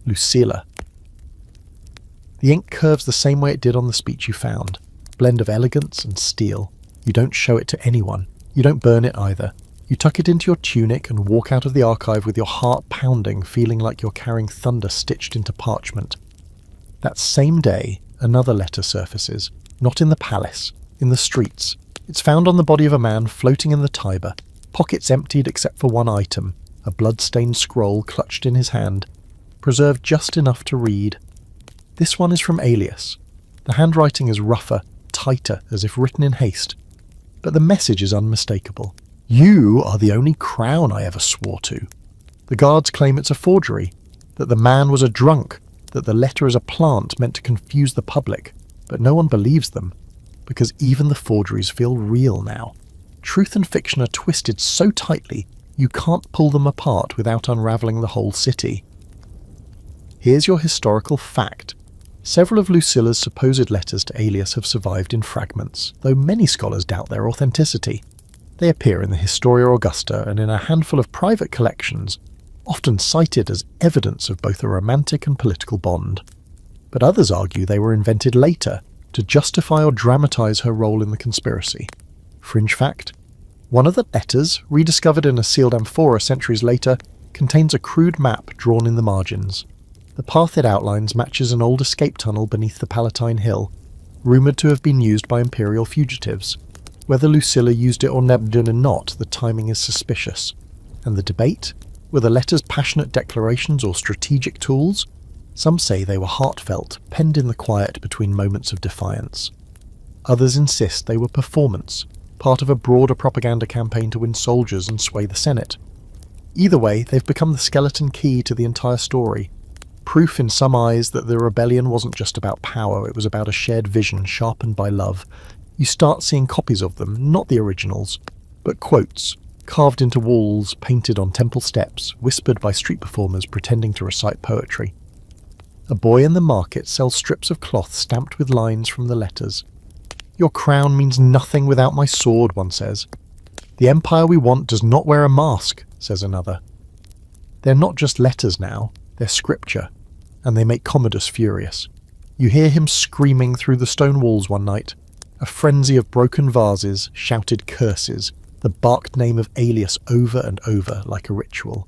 Lucilla. The ink curves the same way it did on the speech you found. Blend of elegance and steel. You don't show it to anyone. You don't burn it either. You tuck it into your tunic and walk out of the archive with your heart pounding, feeling like you're carrying thunder stitched into parchment. That same day, another letter surfaces. Not in the palace, in the streets. It's found on the body of a man floating in the Tiber, pockets emptied except for one item, a blood-stained scroll clutched in his hand, preserved just enough to read. This one is from Aelius. The handwriting is rougher, tighter, as if written in haste. But the message is unmistakable. You are the only crown I ever swore to. The guards claim it's a forgery, that the man was a drunk, that the letter is a plant meant to confuse the public, but no one believes them, because even the forgeries feel real now. Truth and fiction are twisted so tightly, you can't pull them apart without unravelling the whole city. Here's your historical fact. Several of Lucilla's supposed letters to Aelius have survived in fragments, though many scholars doubt their authenticity. They appear in the Historia Augusta and in a handful of private collections, often cited as evidence of both a romantic and political bond. But others argue they were invented later, to justify or dramatise her role in the conspiracy. Fringe fact: one of the letters, rediscovered in a sealed amphora centuries later, contains a crude map drawn in the margins. The path it outlines matches an old escape tunnel beneath the Palatine Hill, rumoured to have been used by imperial fugitives. Whether Lucilla used it or not, the timing is suspicious. And the debate? Were the letters passionate declarations or strategic tools? Some say they were heartfelt, penned in the quiet between moments of defiance. Others insist they were performance, part of a broader propaganda campaign to win soldiers and sway the Senate. Either way, they've become the skeleton key to the entire story. Proof in some eyes that the rebellion wasn't just about power, it was about a shared vision sharpened by love. You start seeing copies of them, not the originals, but quotes, carved into walls, painted on temple steps, whispered by street performers pretending to recite poetry. A boy in the market sells strips of cloth stamped with lines from the letters. "Your crown means nothing without my sword," one says. "The empire we want does not wear a mask," says another. They're not just letters now, they're scripture, and they make Commodus furious. You hear him screaming through the stone walls one night. A frenzy of broken vases, shouted curses, the barked name of Aelius over and over like a ritual.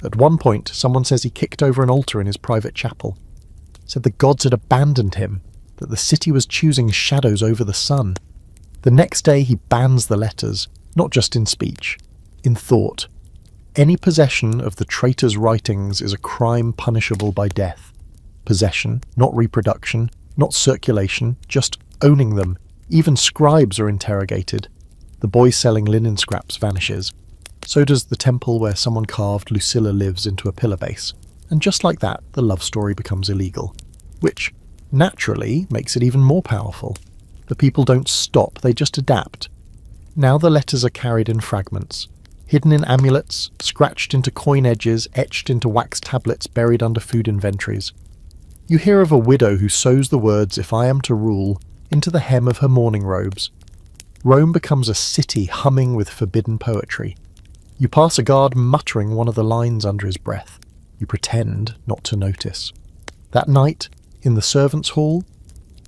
At one point, someone says he kicked over an altar in his private chapel, said the gods had abandoned him, that the city was choosing shadows over the sun. The next day he bans the letters, not just in speech, in thought. Any possession of the traitor's writings is a crime punishable by death. Possession, not reproduction, not circulation, just owning them. Even scribes are interrogated. The boy selling linen scraps vanishes. So does the temple where someone carved Lucilla lives into a pillar base. And just like that, the love story becomes illegal. Which, naturally, makes it even more powerful. The people don't stop, they just adapt. Now the letters are carried in fragments, hidden in amulets, scratched into coin edges, etched into wax tablets buried under food inventories. You hear of a widow who sews the words, "If I am to rule," into the hem of her mourning robes. Rome becomes a city humming with forbidden poetry. You pass a guard muttering one of the lines under his breath. You pretend not to notice. That night, in the servants' hall,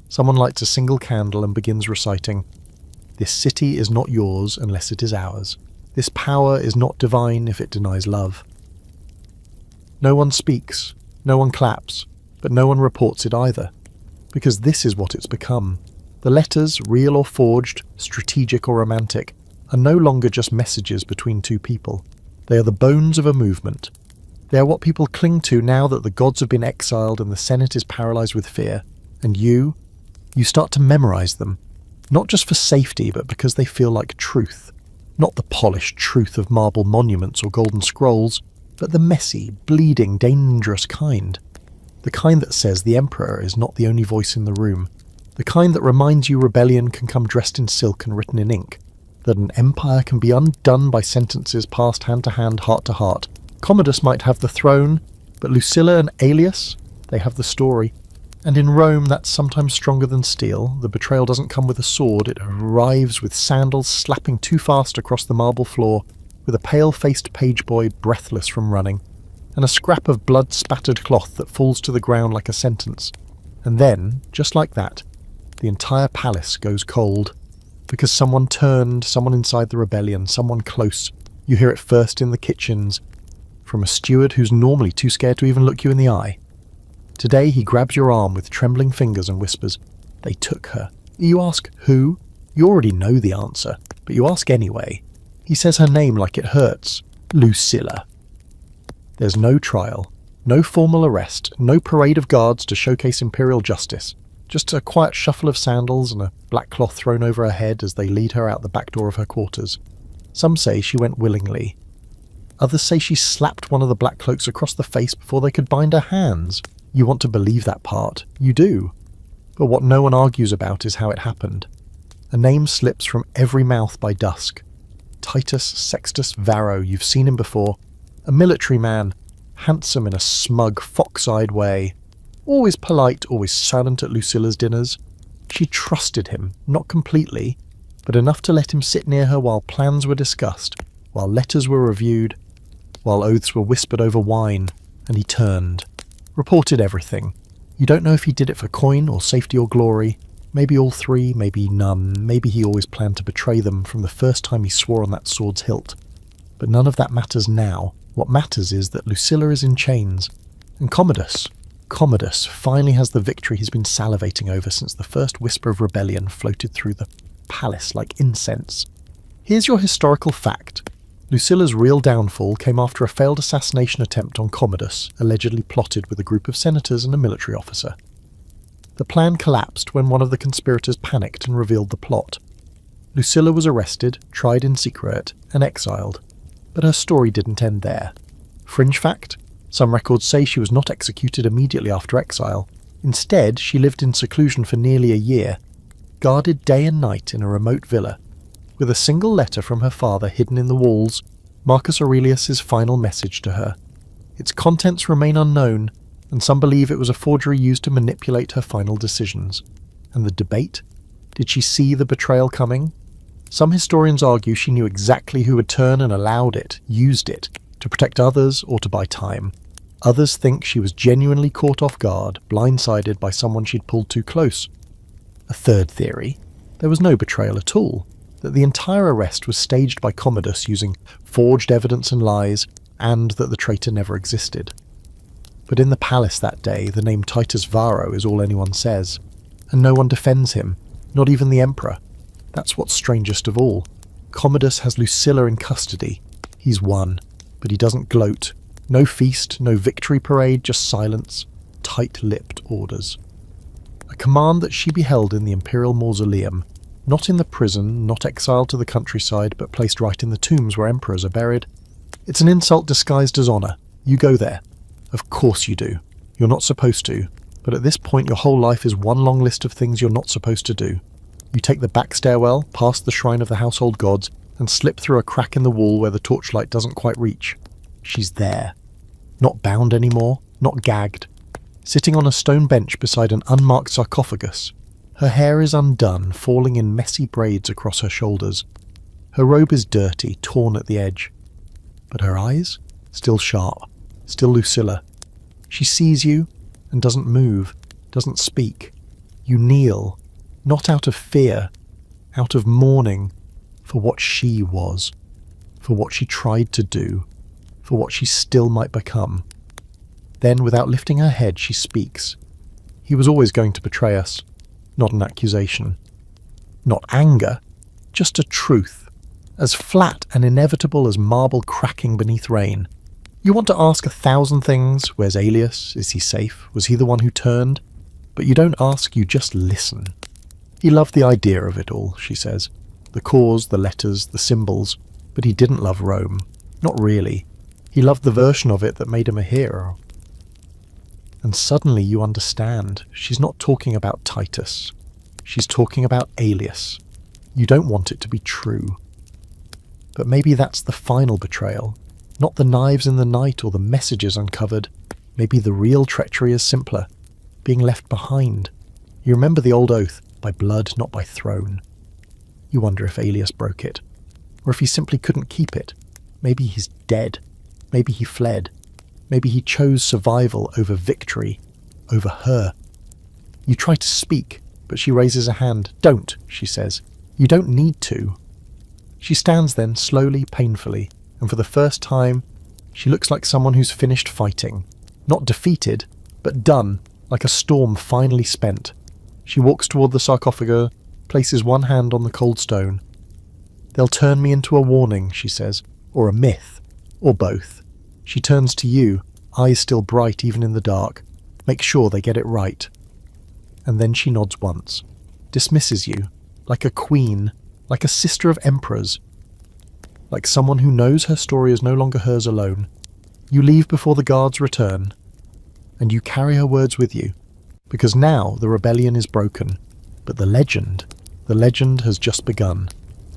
someone lights a single candle and begins reciting, "This city is not yours unless it is ours. This power is not divine if it denies love." No one speaks, no one claps, but no one reports it either. Because this is what it's become. The letters, real or forged, strategic or romantic, are no longer just messages between two people. They are the bones of a movement. They are what people cling to now that the gods have been exiled and the Senate is paralyzed with fear. And you start to memorize them. Not just for safety, but because they feel like truth. Not the polished truth of marble monuments or golden scrolls, but the messy, bleeding, dangerous kind. The kind that says the emperor is not the only voice in the room. The kind that reminds you rebellion can come dressed in silk and written in ink. That an empire can be undone by sentences passed hand to hand, heart to heart. Commodus might have the throne, but Lucilla and Aelius, they have the story. And in Rome, that's sometimes stronger than steel. The betrayal doesn't come with a sword, it arrives with sandals slapping too fast across the marble floor, with a pale-faced page boy breathless from running, and a scrap of blood-spattered cloth that falls to the ground like a sentence. And then, just like that, the entire palace goes cold. Because someone turned, someone inside the rebellion, someone close. You hear it first in the kitchens, from a steward who's normally too scared to even look you in the eye. Today he grabs your arm with trembling fingers and whispers, "They took her." You ask, who? You already know the answer, but you ask anyway. He says her name like it hurts. Lucilla. There's no trial, no formal arrest, no parade of guards to showcase imperial justice. Just a quiet shuffle of sandals and a black cloth thrown over her head as they lead her out the back door of her quarters. Some say she went willingly. Others say she slapped one of the black cloaks across the face before they could bind her hands. You want to believe that part. You do. But what no one argues about is how it happened. A name slips from every mouth by dusk. Titus Sextus Varro, you've seen him before. A military man, handsome in a smug, fox-eyed way. Always polite, always silent at Lucilla's dinners. She trusted him, not completely, but enough to let him sit near her while plans were discussed, while letters were reviewed, while oaths were whispered over wine, and he turned. Reported everything. You don't know if he did it for coin or safety or glory. Maybe all three, maybe none. Maybe he always planned to betray them from the first time he swore on that sword's hilt. But none of that matters now. What matters is that Lucilla is in chains. And Commodus finally has the victory he's been salivating over since the first whisper of rebellion floated through the palace like incense. Here's your historical fact. Lucilla's real downfall came after a failed assassination attempt on Commodus, allegedly plotted with a group of senators and a military officer. The plan collapsed when one of the conspirators panicked and revealed the plot. Lucilla was arrested, tried in secret, and exiled. But her story didn't end there. Fringe fact: some records say she was not executed immediately after exile. Instead, she lived in seclusion for nearly a year, guarded day and night in a remote villa, with a single letter from her father hidden in the walls, Marcus Aurelius' final message to her. Its contents remain unknown, and some believe it was a forgery used to manipulate her final decisions. And the debate? Did she see the betrayal coming? Some historians argue she knew exactly who would turn and allowed it, used it, to protect others or to buy time. Others think she was genuinely caught off guard, blindsided by someone she'd pulled too close. A third theory: there was no betrayal at all, that the entire arrest was staged by Commodus using forged evidence and lies, and that the traitor never existed. But in the palace that day, the name Titus Varro is all anyone says, and no one defends him, not even the emperor. That's what's strangest of all. Commodus has Lucilla in custody. He's won, but he doesn't gloat. No feast, no victory parade, just silence, tight-lipped orders. A command that she beheld in the imperial mausoleum, not in the prison, not exiled to the countryside, but placed right in the tombs where emperors are buried. It's an insult disguised as honour. You go there. Of course you do. You're not supposed to, but at this point your whole life is one long list of things you're not supposed to do. You take the back stairwell, past the shrine of the household gods, and slip through a crack in the wall where the torchlight doesn't quite reach. She's there. Not bound anymore, not gagged. Sitting on a stone bench beside an unmarked sarcophagus. Her hair is undone, falling in messy braids across her shoulders. Her robe is dirty, torn at the edge. But her eyes? Still sharp. Still Lucilla. She sees you and doesn't move, doesn't speak. You kneel, not out of fear, out of mourning for what she was, for what she tried to do, for what she still might become. Then, without lifting her head, she speaks. He was always going to betray us. Not an accusation. Not anger, just a truth, as flat and inevitable as marble cracking beneath rain. You want to ask 1,000 things. Where's Aelius? Is he safe? Was he the one who turned? But you don't ask, you just listen. He loved the idea of it all, she says. The cause, the letters, the symbols. But he didn't love Rome. Not really. He loved the version of it that made him a hero. And suddenly you understand. She's not talking about Titus. She's talking about Aelius. You don't want it to be true. But maybe that's the final betrayal. Not the knives in the night or the messages uncovered. Maybe the real treachery is simpler. Being left behind. You remember the old oath, by blood, not by throne. You wonder if Aelius broke it. Or if he simply couldn't keep it. Maybe he's dead. Maybe he fled. Maybe he chose survival over victory, over her. You try to speak, but she raises a hand. Don't, she says. You don't need to. She stands then, slowly, painfully, and for the first time, she looks like someone who's finished fighting. Not defeated, but done, like a storm finally spent. She walks toward the sarcophagus, places one hand on the cold stone. They'll turn me into a warning, she says, or a myth, or both. She turns to you, eyes still bright even in the dark. Make sure they get it right. And then she nods once, dismisses you, like a queen, like a sister of emperors, like someone who knows her story is no longer hers alone. You leave before the guards return, and you carry her words with you, because now the rebellion is broken, but the legend has just begun.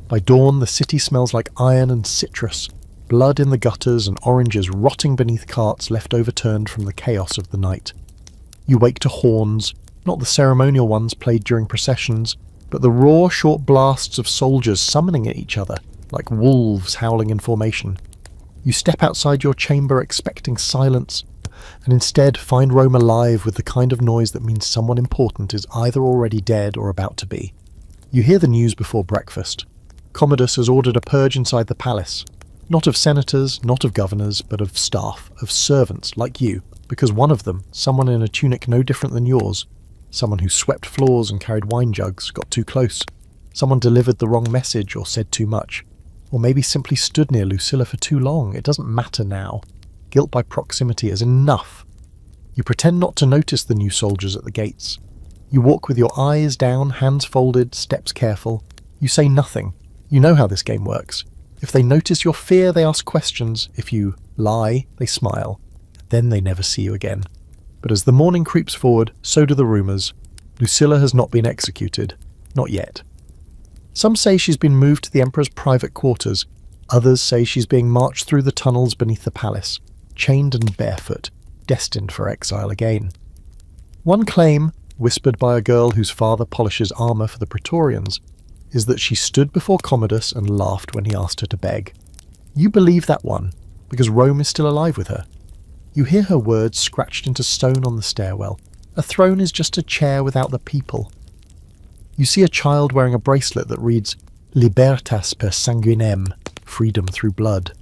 By dawn the city smells like iron and citrus, blood in the gutters and oranges rotting beneath carts left overturned from the chaos of the night. You wake to horns, not the ceremonial ones played during processions, but the raw short blasts of soldiers summoning at each other, like wolves howling in formation. You step outside your chamber expecting silence, and instead find Rome alive with the kind of noise that means someone important is either already dead or about to be. You hear the news before breakfast. Commodus has ordered a purge inside the palace. Not of senators, not of governors, but of staff, of servants like you, because one of them, someone in a tunic no different than yours, someone who swept floors and carried wine jugs, got too close. Someone delivered the wrong message or said too much. Or maybe simply stood near Lucilla for too long. It doesn't matter now. Guilt by proximity is enough. You pretend not to notice the new soldiers at the gates. You walk with your eyes down, hands folded, steps careful. You say nothing. You know how this game works. If they notice your fear, they ask questions. If you lie, they smile. Then they never see you again. But as the morning creeps forward, so do the rumours. Lucilla has not been executed. Not yet. Some say she's been moved to the Emperor's private quarters. Others say she's being marched through the tunnels beneath the palace, chained and barefoot, destined for exile again. One claim, whispered by a girl whose father polishes armour for the Praetorians, is that she stood before Commodus and laughed when he asked her to beg. You believe that one, because Rome is still alive with her. You hear her words scratched into stone on the stairwell. A throne is just a chair without the people. You see a child wearing a bracelet that reads, Libertas per sanguinem, freedom through blood.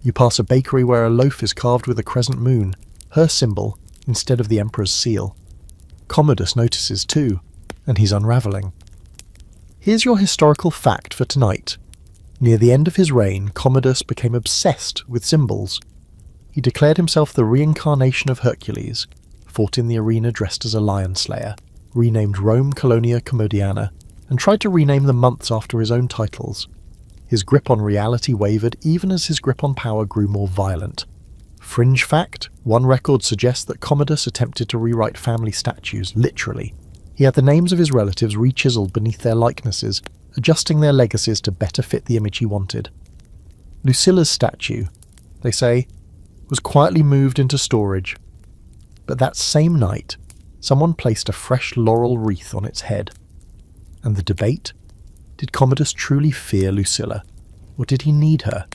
You pass a bakery where a loaf is carved with a crescent moon, her symbol, instead of the Emperor's seal. Commodus notices too, and he's unravelling. Here's your historical fact for tonight. Near the end of his reign, Commodus became obsessed with symbols. He declared himself the reincarnation of Hercules, fought in the arena dressed as a lion slayer, renamed Rome Colonia Commodiana, and tried to rename the months after his own titles. His grip on reality wavered even as his grip on power grew more violent. Fringe fact, one record suggests that Commodus attempted to rewrite family statues, literally. He had the names of his relatives re-chiseled beneath their likenesses, adjusting their legacies to better fit the image he wanted. Lucilla's statue, they say, was quietly moved into storage. But that same night, someone placed a fresh laurel wreath on its head. And the debate? Did Commodus truly fear Lucilla? Or did he need her?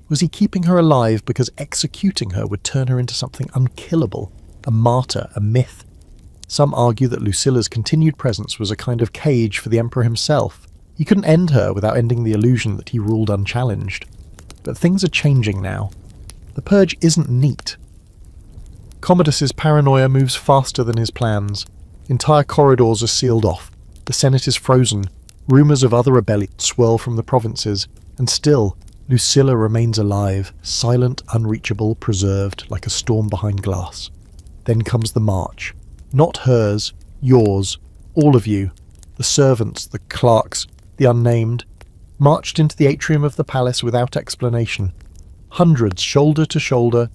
Was he keeping her alive because executing her would turn her into something unkillable, a martyr, a myth? Some argue that Lucilla's continued presence was a kind of cage for the Emperor himself. He couldn't end her without ending the illusion that he ruled unchallenged. But things are changing now. The purge isn't neat. Commodus's paranoia moves faster than his plans. Entire corridors are sealed off. The Senate is frozen. Rumours of other rebellions swirl from the provinces. And still, Lucilla remains alive, silent, unreachable, preserved, like a storm behind glass. Then comes the march. Not hers, yours, all of you, the servants, the clerks, the unnamed, marched into the atrium of the palace without explanation. Hundreds, shoulder to shoulder,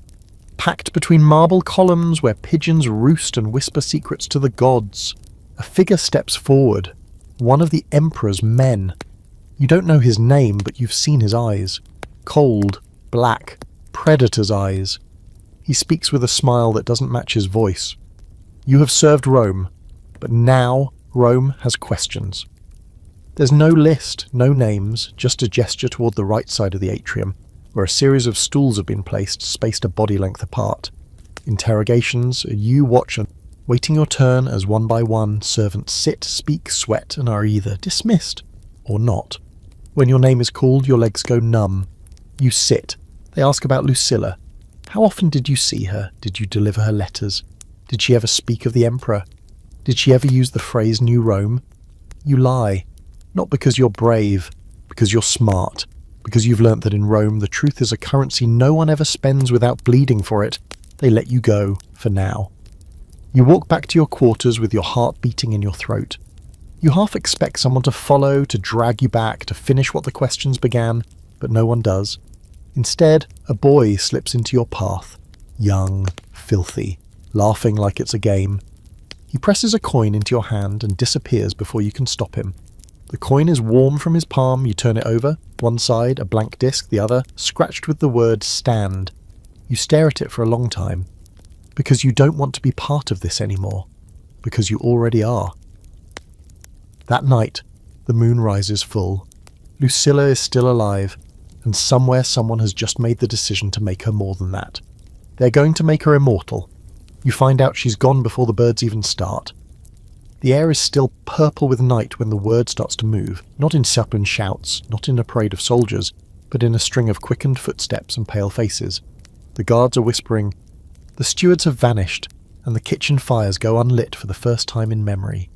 packed between marble columns where pigeons roost and whisper secrets to the gods. A figure steps forward, one of the Emperor's men. You don't know his name, but you've seen his eyes. Cold, black, predator's eyes. He speaks with a smile that doesn't match his voice. You have served Rome, but now Rome has questions. There's no list, no names, just a gesture toward the right side of the atrium, where a series of stools have been placed, spaced a body length apart. Interrogations, you watch, waiting your turn as one by one servants sit, speak, sweat, and are either dismissed or not. When your name is called, your legs go numb. You sit. They ask about Lucilla. How often did you see her? Did you deliver her letters? Did she ever speak of the Emperor? Did she ever use the phrase New Rome? You lie. Not because you're brave, because you're smart, because you've learnt that in Rome the truth is a currency no one ever spends without bleeding for it. They let you go, for now. You walk back to your quarters with your heart beating in your throat. You half expect someone to follow, to drag you back, to finish what the questions began, but no one does. Instead, a boy slips into your path, young, filthy, laughing like it's a game. He presses a coin into your hand and disappears before you can stop him. The coin is warm from his palm, you turn it over, one side, a blank disc, the other, scratched with the word stand. You stare at it for a long time, because you don't want to be part of this anymore, because you already are. That night, the moon rises full. Lucilla is still alive, and somewhere someone has just made the decision to make her more than that. They're going to make her immortal. You find out she's gone before the birds even start. The air is still purple with night when the word starts to move, not in saccharine shouts, not in a parade of soldiers, but in a string of quickened footsteps and pale faces. The guards are whispering. The stewards have vanished, and the kitchen fires go unlit for the first time in memory.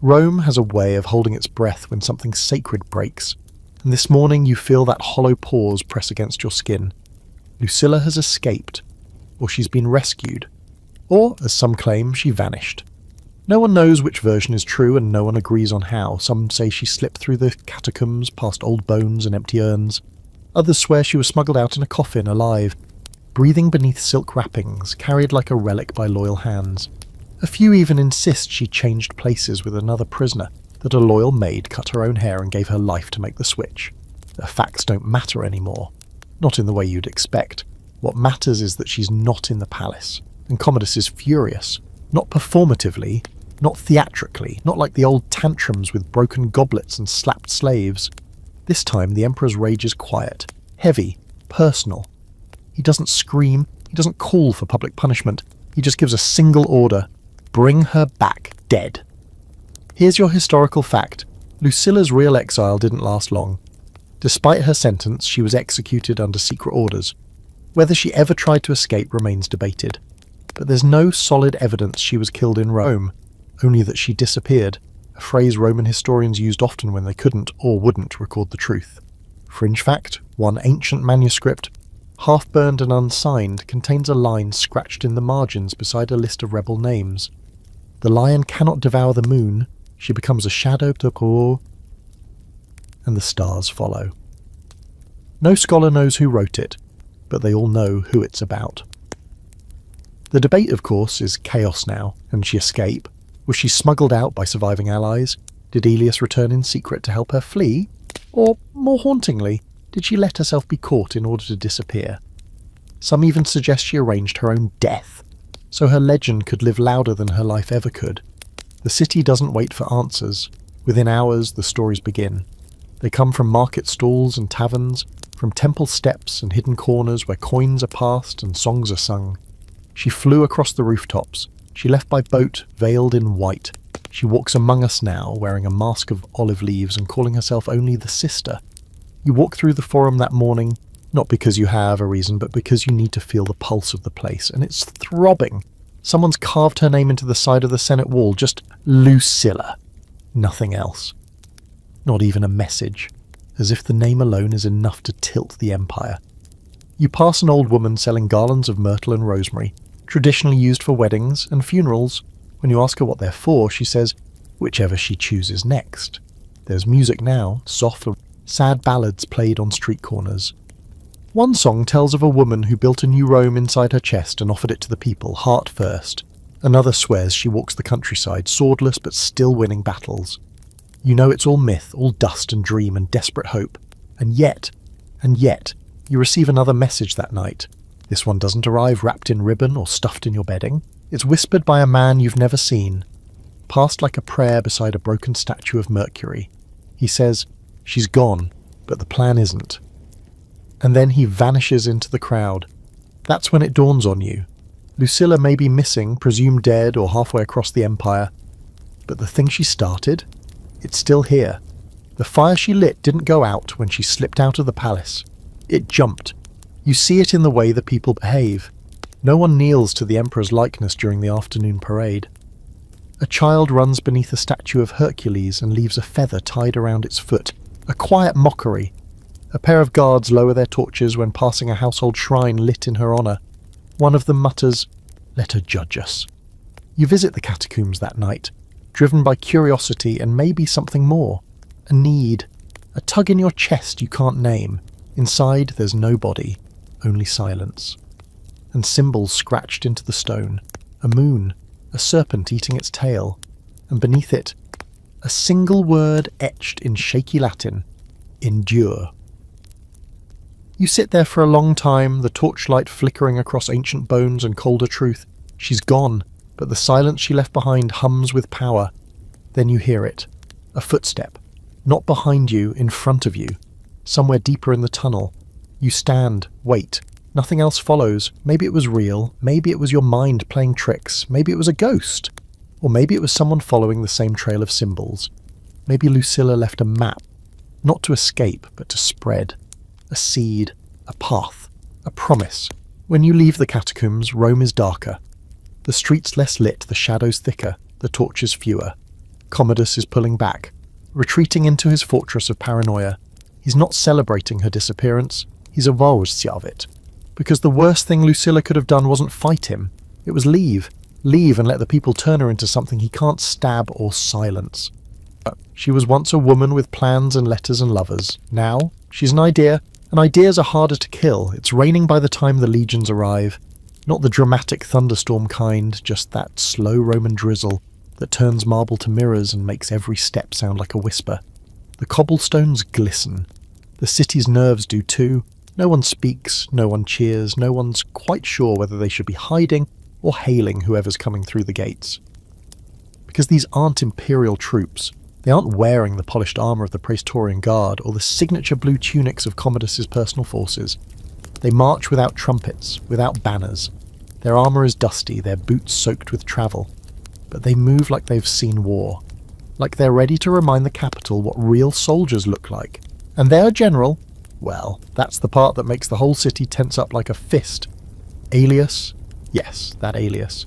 Rome has a way of holding its breath when something sacred breaks, and this morning you feel that hollow pause press against your skin. Lucilla has escaped, or she's been rescued, or, as some claim, she vanished. No one knows which version is true and no one agrees on how. Some say she slipped through the catacombs past old bones and empty urns. Others swear she was smuggled out in a coffin alive, breathing beneath silk wrappings, carried like a relic by loyal hands. A few even insist she changed places with another prisoner, that a loyal maid cut her own hair and gave her life to make the switch. The facts don't matter anymore. Not in the way you'd expect. What matters is that she's not in the palace, and Commodus is furious. Not performatively, not theatrically, not like the old tantrums with broken goblets and slapped slaves. This time the Emperor's rage is quiet, heavy, personal. He doesn't scream, he doesn't call for public punishment, he just gives a single order: bring her back dead. Here's your historical fact. Lucilla's real exile didn't last long. Despite her sentence, she was executed under secret orders. Whether she ever tried to escape remains debated. But there's no solid evidence she was killed in Rome, only that she disappeared, a phrase Roman historians used often when they couldn't or wouldn't record the truth. Fringe fact: one ancient manuscript, half-burned and unsigned, contains a line scratched in the margins beside a list of rebel names. The lion cannot devour the moon, she becomes a shadow to Commodus, and the stars follow. No scholar knows who wrote it, but they all know who it's about. The debate, of course, is chaos now. Can she escape? Was she smuggled out by surviving allies? Did Aelius return in secret to help her flee? Or, more hauntingly, did she let herself be caught in order to disappear? Some even suggest she arranged her own death, so her legend could live louder than her life ever could. The city doesn't wait for answers. Within hours, the stories begin. They come from market stalls and taverns, from temple steps and hidden corners where coins are passed and songs are sung. She flew across the rooftops. She left by boat, veiled in white. She walks among us now, wearing a mask of olive leaves and calling herself only the sister. You walk through the forum that morning, not because you have a reason, but because you need to feel the pulse of the place, and it's throbbing. Someone's carved her name into the side of the Senate wall, just Lucilla. Nothing else. Not even a message, as if the name alone is enough to tilt the empire. You pass an old woman selling garlands of myrtle and rosemary, traditionally used for weddings and funerals. When you ask her what they're for, she says, whichever she chooses next. There's music now, soft, sad ballads played on street corners. One song tells of a woman who built a new Rome inside her chest and offered it to the people, heart first. Another swears she walks the countryside, swordless but still winning battles. You know it's all myth, all dust and dream and desperate hope. And yet, you receive another message that night. This one doesn't arrive wrapped in ribbon or stuffed in your bedding. It's whispered by a man you've never seen, passed like a prayer beside a broken statue of Mercury. He says, she's gone, but the plan isn't. And then he vanishes into the crowd. That's when it dawns on you. Lucilla may be missing, presumed dead or halfway across the empire, but the thing she started, it's still here. The fire she lit didn't go out when she slipped out of the palace. It jumped. You see it in the way the people behave. No one kneels to the emperor's likeness during the afternoon parade. A child runs beneath a statue of Hercules and leaves a feather tied around its foot. A quiet mockery. A pair of guards lower their torches when passing a household shrine lit in her honour. One of them mutters, "Let her judge us." You visit the catacombs that night, driven by curiosity and maybe something more. A need. A tug in your chest you can't name. Inside there's no body, only silence. And symbols scratched into the stone. A moon, a serpent eating its tail, and beneath it, a single word etched in shaky Latin, endure. You sit there for a long time, the torchlight flickering across ancient bones and colder truth. She's gone, but the silence she left behind hums with power. Then you hear it. A footstep. Not behind you, in front of you. Somewhere deeper in the tunnel. You stand, wait. Nothing else follows. Maybe it was real. Maybe it was your mind playing tricks. Maybe it was a ghost. Or maybe it was someone following the same trail of symbols. Maybe Lucilla left a map. Not to escape, but to spread. A seed, a path, a promise. When you leave the catacombs, Rome is darker. The streets less lit, the shadows thicker, the torches fewer. Commodus is pulling back, retreating into his fortress of paranoia. He's not celebrating her disappearance, he's avowed of it. Because the worst thing Lucilla could have done wasn't fight him, it was leave leave and let the people turn her into something he can't stab or silence. She was once a woman with plans and letters and lovers. Now, she's an idea, and ideas are harder to kill. It's raining by the time the legions arrive. Not the dramatic thunderstorm kind, just that slow Roman drizzle that turns marble to mirrors and makes every step sound like a whisper. The cobblestones glisten. The city's nerves do too. No one speaks, no one cheers, no one's quite sure whether they should be hiding or hailing whoever's coming through the gates. Because these aren't imperial troops. They aren't wearing the polished armour of the Praetorian Guard or the signature blue tunics of Commodus's personal forces. They march without trumpets, without banners. Their armour is dusty, their boots soaked with travel. But they move like they've seen war. Like they're ready to remind the capital what real soldiers look like. And their general, well, that's the part that makes the whole city tense up like a fist. Aelius? Yes, that Aelius.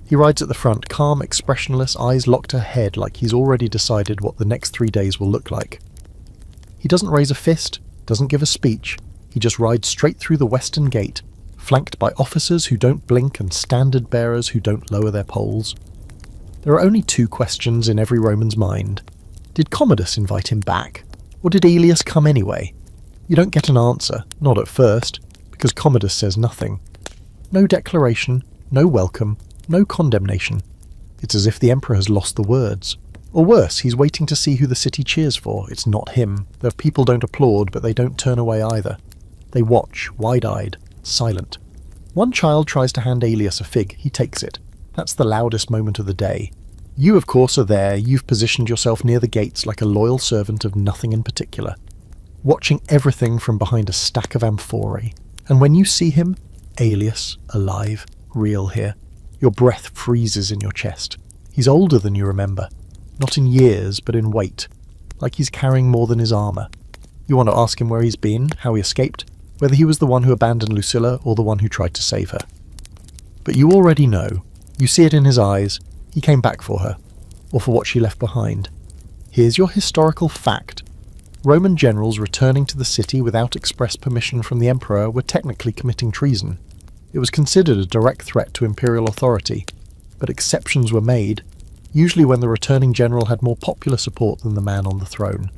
He rides at the front, calm, expressionless, eyes locked ahead like he's already decided what the next 3 days will look like. He doesn't raise a fist, doesn't give a speech. He just rides straight through the western gate, flanked by officers who don't blink and standard bearers who don't lower their poles. There are only 2 questions in every Roman's mind. Did Commodus invite him back? Or did Aelius come anyway? You don't get an answer, not at first, because Commodus says nothing. No declaration, no welcome, no condemnation. It's as if the emperor has lost the words. Or worse, he's waiting to see who the city cheers for. It's not him. The people don't applaud, but they don't turn away either. They watch, wide-eyed, silent. One child tries to hand Aelius a fig. He takes it. That's the loudest moment of the day. You, of course, are there. You've positioned yourself near the gates like a loyal servant of nothing in particular, watching everything from behind a stack of amphorae. And when you see him, Aelius, alive, real here, your breath freezes in your chest. He's older than you remember. Not in years, but in weight. Like he's carrying more than his armour. You want to ask him where he's been, how he escaped, whether he was the one who abandoned Lucilla or the one who tried to save her. But you already know. You see it in his eyes. He came back for her, or for what she left behind. Here's your historical fact. Roman generals returning to the city without express permission from the emperor were technically committing treason. It was considered a direct threat to imperial authority, but exceptions were made, usually when the returning general had more popular support than the man on the throne.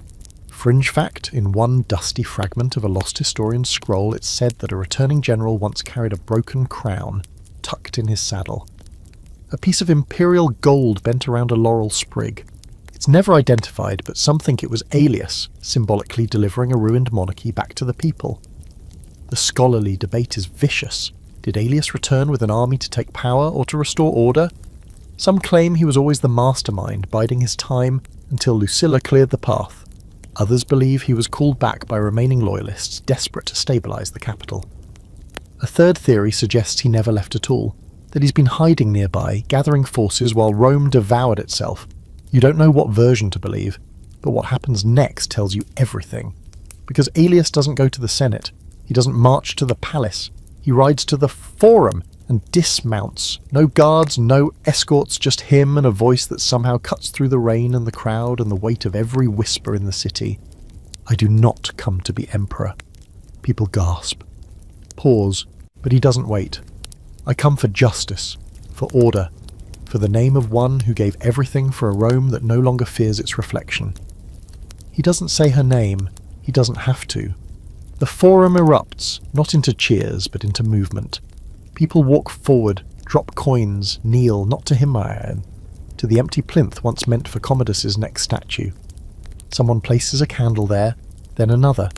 Fringe fact, in one dusty fragment of a lost historian's scroll it said that a returning general once carried a broken crown, tucked in his saddle. A piece of imperial gold bent around a laurel sprig. It's never identified, but some think it was Aelius, symbolically delivering a ruined monarchy back to the people. The scholarly debate is vicious. Did Aelius return with an army to take power or to restore order? Some claim he was always the mastermind, biding his time until Lucilla cleared the path. Others believe he was called back by remaining loyalists, desperate to stabilise the capital. A third theory suggests he never left at all, that he's been hiding nearby, gathering forces while Rome devoured itself. You don't know what version to believe, but what happens next tells you everything. Because Aelius doesn't go to the Senate, he doesn't march to the palace, he rides to the Forum and dismounts. No guards, no escorts, just him and a voice that somehow cuts through the rain and the crowd and the weight of every whisper in the city. I do not come to be emperor. People gasp. Pause, but he doesn't wait. I come for justice, for order, for the name of one who gave everything for a Rome that no longer fears its reflection. He doesn't say her name, he doesn't have to. The Forum erupts, not into cheers, but into movement. People walk forward, drop coins, kneel, not to him, to the empty plinth once meant for Commodus's next statue. Someone places a candle there, then another,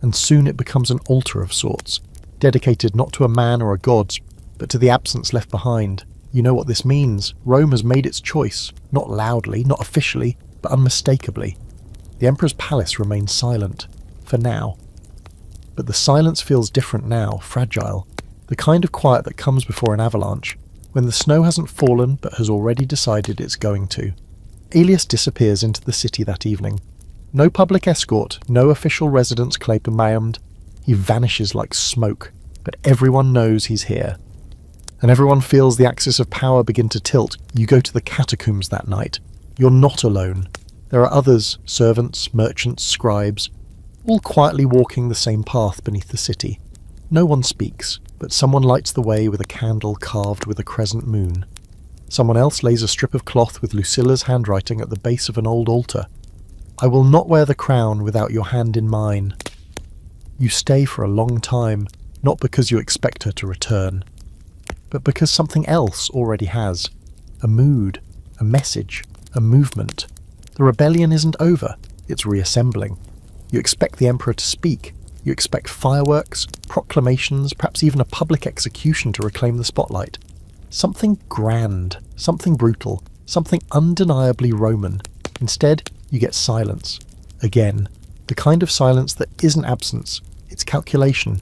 and soon it becomes an altar of sorts, dedicated not to a man or a god, but to the absence left behind. You know what this means. Rome has made its choice, not loudly, not officially, but unmistakably. The emperor's palace remains silent, for now. But the silence feels different now, fragile, the kind of quiet that comes before an avalanche, when the snow hasn't fallen but has already decided it's going to. Aelius disappears into the city that evening. No public escort, no official residence claimed. He vanishes like smoke, but everyone knows he's here. And everyone feels the axis of power begin to tilt. You go to the catacombs that night. You're not alone. There are others, servants, merchants, scribes, all quietly walking the same path beneath the city. No one speaks, but someone lights the way with a candle carved with a crescent moon. Someone else lays a strip of cloth with Lucilla's handwriting at the base of an old altar. I will not wear the crown without your hand in mine. You stay for a long time, not because you expect her to return, but because something else already has. A mood, a message, a movement. The rebellion isn't over, it's reassembling. You expect the Emperor to speak. You expect fireworks, proclamations, perhaps even a public execution to reclaim the spotlight. Something grand, something brutal, something undeniably Roman. Instead, you get silence. Again, the kind of silence that isn't absence, it's calculation.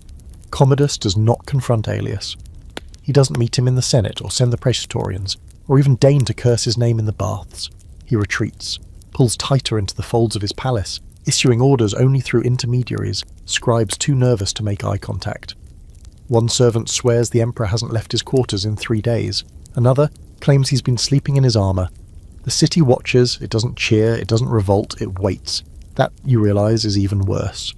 Commodus does not confront Aelius. He doesn't meet him in the Senate or send the praetorians, or even deign to curse his name in the baths. He retreats, pulls tighter into the folds of his palace, issuing orders only through intermediaries, scribes too nervous to make eye contact. One servant swears the emperor hasn't left his quarters in 3 days. Another claims he's been sleeping in his armour. The city watches, it doesn't cheer, it doesn't revolt, it waits. That, you realise, is even worse.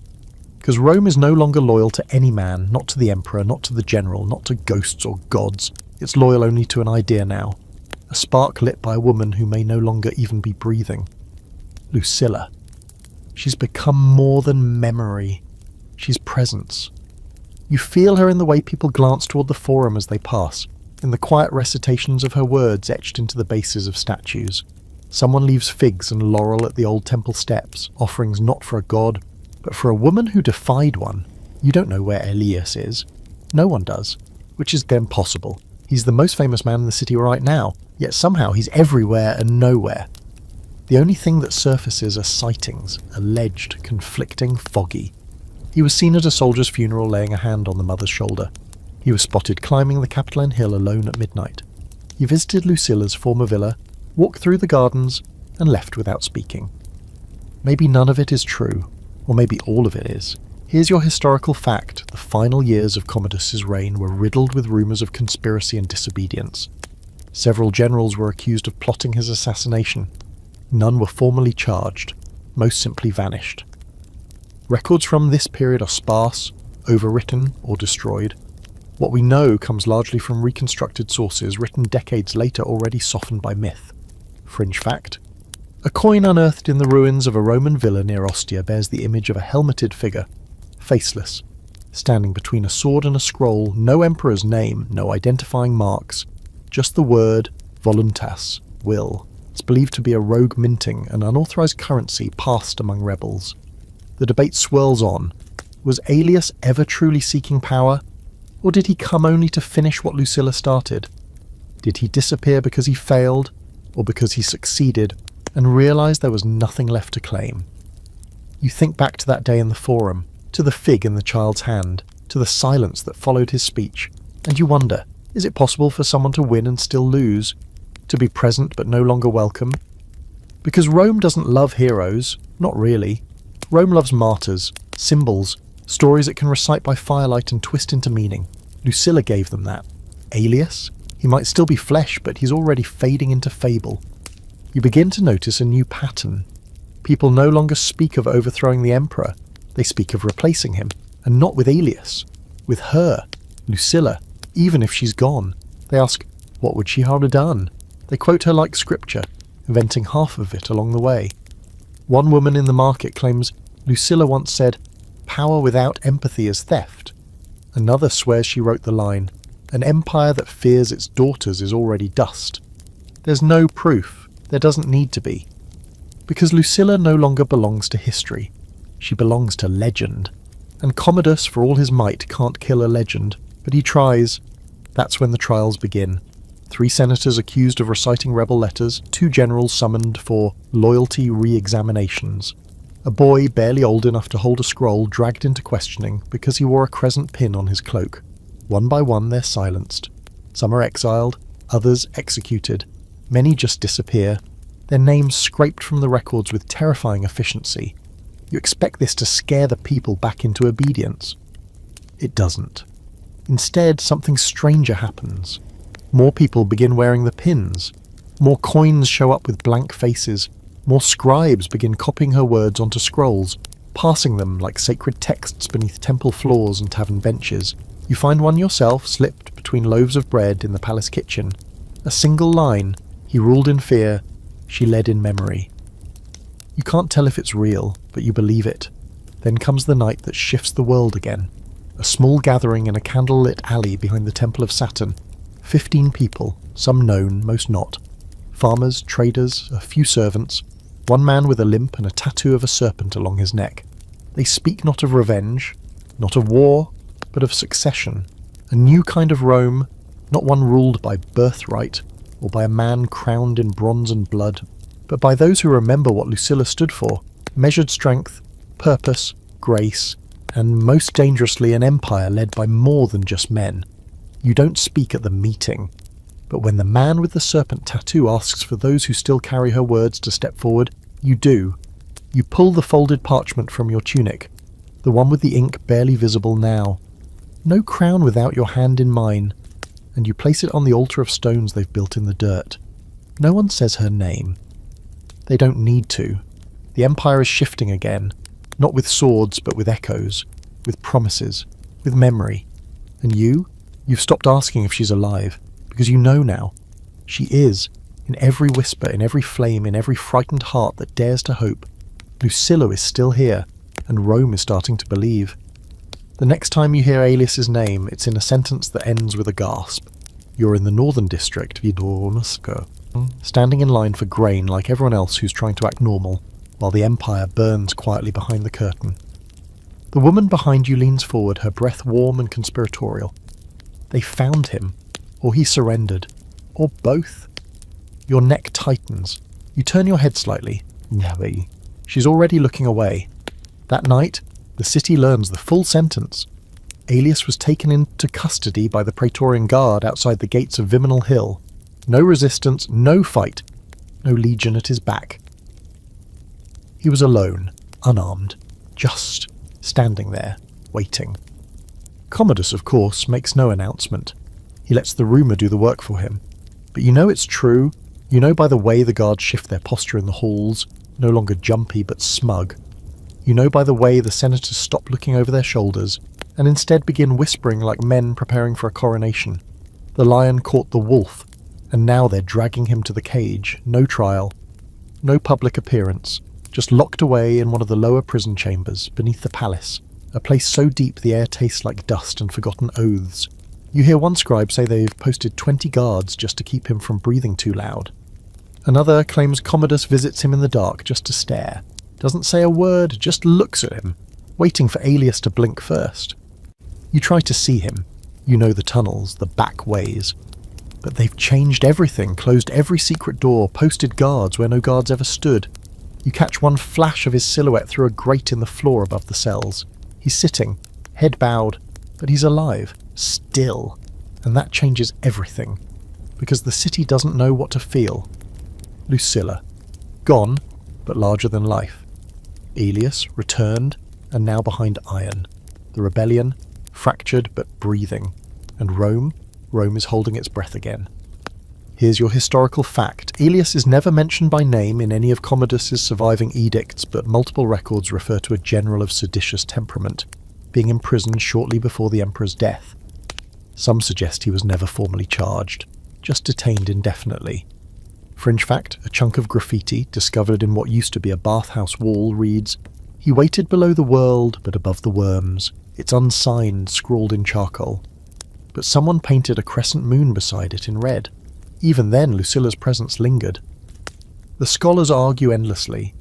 Because Rome is no longer loyal to any man, not to the emperor, not to the general, not to ghosts or gods. It's loyal only to an idea now. A spark lit by a woman who may no longer even be breathing. Lucilla. She's become more than memory. She's presence. You feel her in the way people glance toward the forum as they pass, in the quiet recitations of her words etched into the bases of statues. Someone leaves figs and laurel at the old temple steps, offerings not for a god, but for a woman who defied one. You don't know where Aelius is. No one does, which is then possible. He's the most famous man in the city right now, yet somehow he's everywhere and nowhere. The only thing that surfaces are sightings, alleged, conflicting, foggy. He was seen at a soldier's funeral laying a hand on the mother's shoulder. He was spotted climbing the Capitoline Hill alone at midnight. He visited Lucilla's former villa, walked through the gardens, and left without speaking. Maybe none of it is true, or maybe all of it is. Here's your historical fact. The final years of Commodus's reign were riddled with rumours of conspiracy and disobedience. Several generals were accused of plotting his assassination. None were formally charged, most simply vanished. Records from this period are sparse, overwritten, or destroyed. What we know comes largely from reconstructed sources written decades later, already softened by myth. Fringe fact. A coin unearthed in the ruins of a Roman villa near Ostia bears the image of a helmeted figure, faceless, standing between a sword and a scroll, no emperor's name, no identifying marks, just the word voluntas, will. It's believed to be a rogue minting, an unauthorized currency passed among rebels. The debate swirls on. Was Aelius ever truly seeking power? Or did he come only to finish what Lucilla started? Did he disappear because he failed, or because he succeeded, and realised there was nothing left to claim? You think back to that day in the forum, to the fig in the child's hand, to the silence that followed his speech, and you wonder, is it possible for someone to win and still lose? To be present but no longer welcome? Because Rome doesn't love heroes, not really. Rome loves martyrs, symbols, stories it can recite by firelight and twist into meaning. Lucilla gave them that. Aelius? He might still be flesh, but he's already fading into fable. You begin to notice a new pattern. People no longer speak of overthrowing the emperor. They speak of replacing him, and not with Aelius. With her, Lucilla, even if she's gone. They ask, what would she have done? They quote her like scripture, inventing half of it along the way. One woman in the market claims Lucilla once said, "Power without empathy is theft." Another swears she wrote the line, "An empire that fears its daughters is already dust." There's no proof. There doesn't need to be. Because Lucilla no longer belongs to history. She belongs to legend. And Commodus, for all his might, can't kill a legend, but he tries. That's when the trials begin. 3 senators accused of reciting rebel letters, 2 generals summoned for loyalty re-examinations. A boy, barely old enough to hold a scroll, dragged into questioning because he wore a crescent pin on his cloak. One by one they're silenced. Some are exiled, others executed. Many just disappear, their names scraped from the records with terrifying efficiency. You expect this to scare the people back into obedience. It doesn't. Instead, something stranger happens. More people begin wearing the pins. More coins show up with blank faces. More scribes begin copying her words onto scrolls, passing them like sacred texts beneath temple floors and tavern benches. You find one yourself slipped between loaves of bread in the palace kitchen. A single line: he ruled in fear, she led in memory. You can't tell if it's real, but you believe it. Then comes the night that shifts the world again. A small gathering in a candlelit alley behind the Temple of Saturn. 15 people, some known, most not. Farmers, traders, a few servants, one man with a limp and a tattoo of a serpent along his neck. They speak not of revenge, not of war, but of succession. A new kind of Rome, not one ruled by birthright, or by a man crowned in bronze and blood, but by those who remember what Lucilla stood for: measured strength, purpose, grace, and most dangerously an empire led by more than just men. You don't speak at the meeting, but when the man with the serpent tattoo asks for those who still carry her words to step forward, you do. You pull the folded parchment from your tunic, the one with the ink barely visible now. No crown without your hand in mine, and you place it on the altar of stones they've built in the dirt. No one says her name. They don't need to. The empire is shifting again, not with swords but with echoes, with promises, with memory. And you've stopped asking if she's alive, because you know now. She is, in every whisper, in every flame, in every frightened heart that dares to hope. Lucilla is still here, and Rome is starting to believe. The next time you hear Aelius's name, it's in a sentence that ends with a gasp. You're in the northern district, Vidornuska, standing in line for grain like everyone else who's trying to act normal, while the empire burns quietly behind the curtain. The woman behind you leans forward, her breath warm and conspiratorial. They found him, or he surrendered, or both. Your neck tightens. You turn your head slightly. She's already looking away. That night, the city learns the full sentence. Aelius was taken into custody by the Praetorian Guard outside the gates of Viminal Hill. No resistance, no fight, no legion at his back. He was alone, unarmed, just standing there, waiting. Commodus, of course, makes no announcement. He lets the rumour do the work for him. But you know it's true. You know by the way the guards shift their posture in the halls, no longer jumpy but smug. You know by the way the senators stop looking over their shoulders and instead begin whispering like men preparing for a coronation. The lion caught the wolf, and now they're dragging him to the cage. No trial, no public appearance, just locked away in one of the lower prison chambers beneath the palace, a place so deep the air tastes like dust and forgotten oaths. You hear one scribe say they've posted 20 guards just to keep him from breathing too loud. Another claims Commodus visits him in the dark just to stare. Doesn't say a word, just looks at him, waiting for Aelius to blink first. You try to see him. You know the tunnels, the back ways. But they've changed everything, closed every secret door, posted guards where no guards ever stood. You catch one flash of his silhouette through a grate in the floor above the cells. He's sitting, head bowed, but he's alive, still. And that changes everything, because the city doesn't know what to feel. Lucilla. Gone, but larger than life. Aelius, returned, and now behind iron. The rebellion, fractured but breathing. And Rome is holding its breath again. Here's your historical fact. Aelius is never mentioned by name in any of Commodus's surviving edicts, but multiple records refer to a general of seditious temperament, being imprisoned shortly before the emperor's death. Some suggest he was never formally charged, just detained indefinitely. Fringe fact, a chunk of graffiti discovered in what used to be a bathhouse wall reads, "He waited below the world, but above the worms. It's unsigned, scrawled in charcoal." But someone painted a crescent moon beside it in red. Even then, Lucilla's presence lingered. The scholars argue endlessly.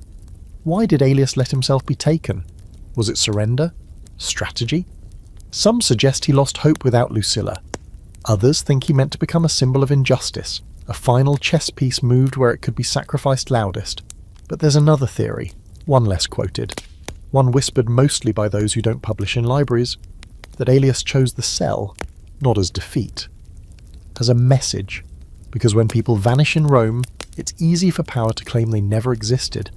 Why did Aelius let himself be taken? Was it surrender? Strategy? Some suggest he lost hope without Lucilla. Others think he meant to become a symbol of injustice, a final chess piece moved where it could be sacrificed loudest. But there's another theory, one less quoted, one whispered mostly by those who don't publish in libraries, that Aelius chose the cell, not as defeat, as a message, because when people vanish in Rome, it's easy for power to claim they never existed.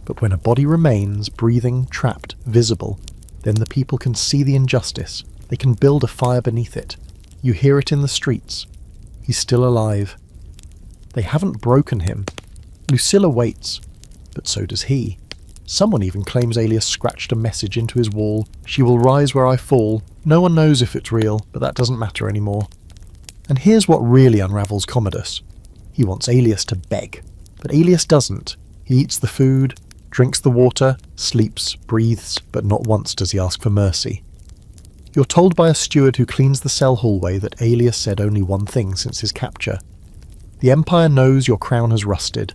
But when a body remains, breathing, trapped, visible, then the people can see the injustice, they can build a fire beneath it. You hear it in the streets. He's still alive. They haven't broken him. Lucilla waits, but so does he. Someone even claims Aelius scratched a message into his wall. "She will rise where I fall." No one knows if it's real, but that doesn't matter anymore. And here's what really unravels Commodus. He wants Aelius to beg, but Aelius doesn't. He eats the food, drinks the water, sleeps, breathes, but not once does he ask for mercy. You're told by a steward who cleans the cell hallway that Aelius said only one thing since his capture. The Empire knows your crown has rusted.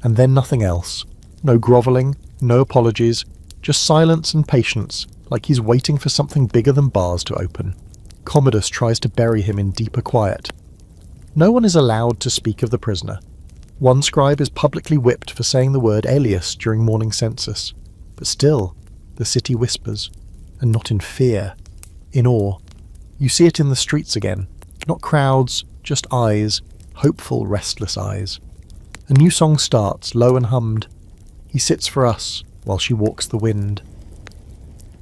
And then nothing else. No grovelling, no apologies, just silence and patience, like he's waiting for something bigger than bars to open. Commodus tries to bury him in deeper quiet. No one is allowed to speak of the prisoner. One scribe is publicly whipped for saying the word Aelius during morning census. But still, the city whispers, and not in fear, in awe. You see it in the streets again. Not crowds, just eyes, hopeful, restless eyes. A new song starts, low and hummed. He sits for us, while she walks the wind.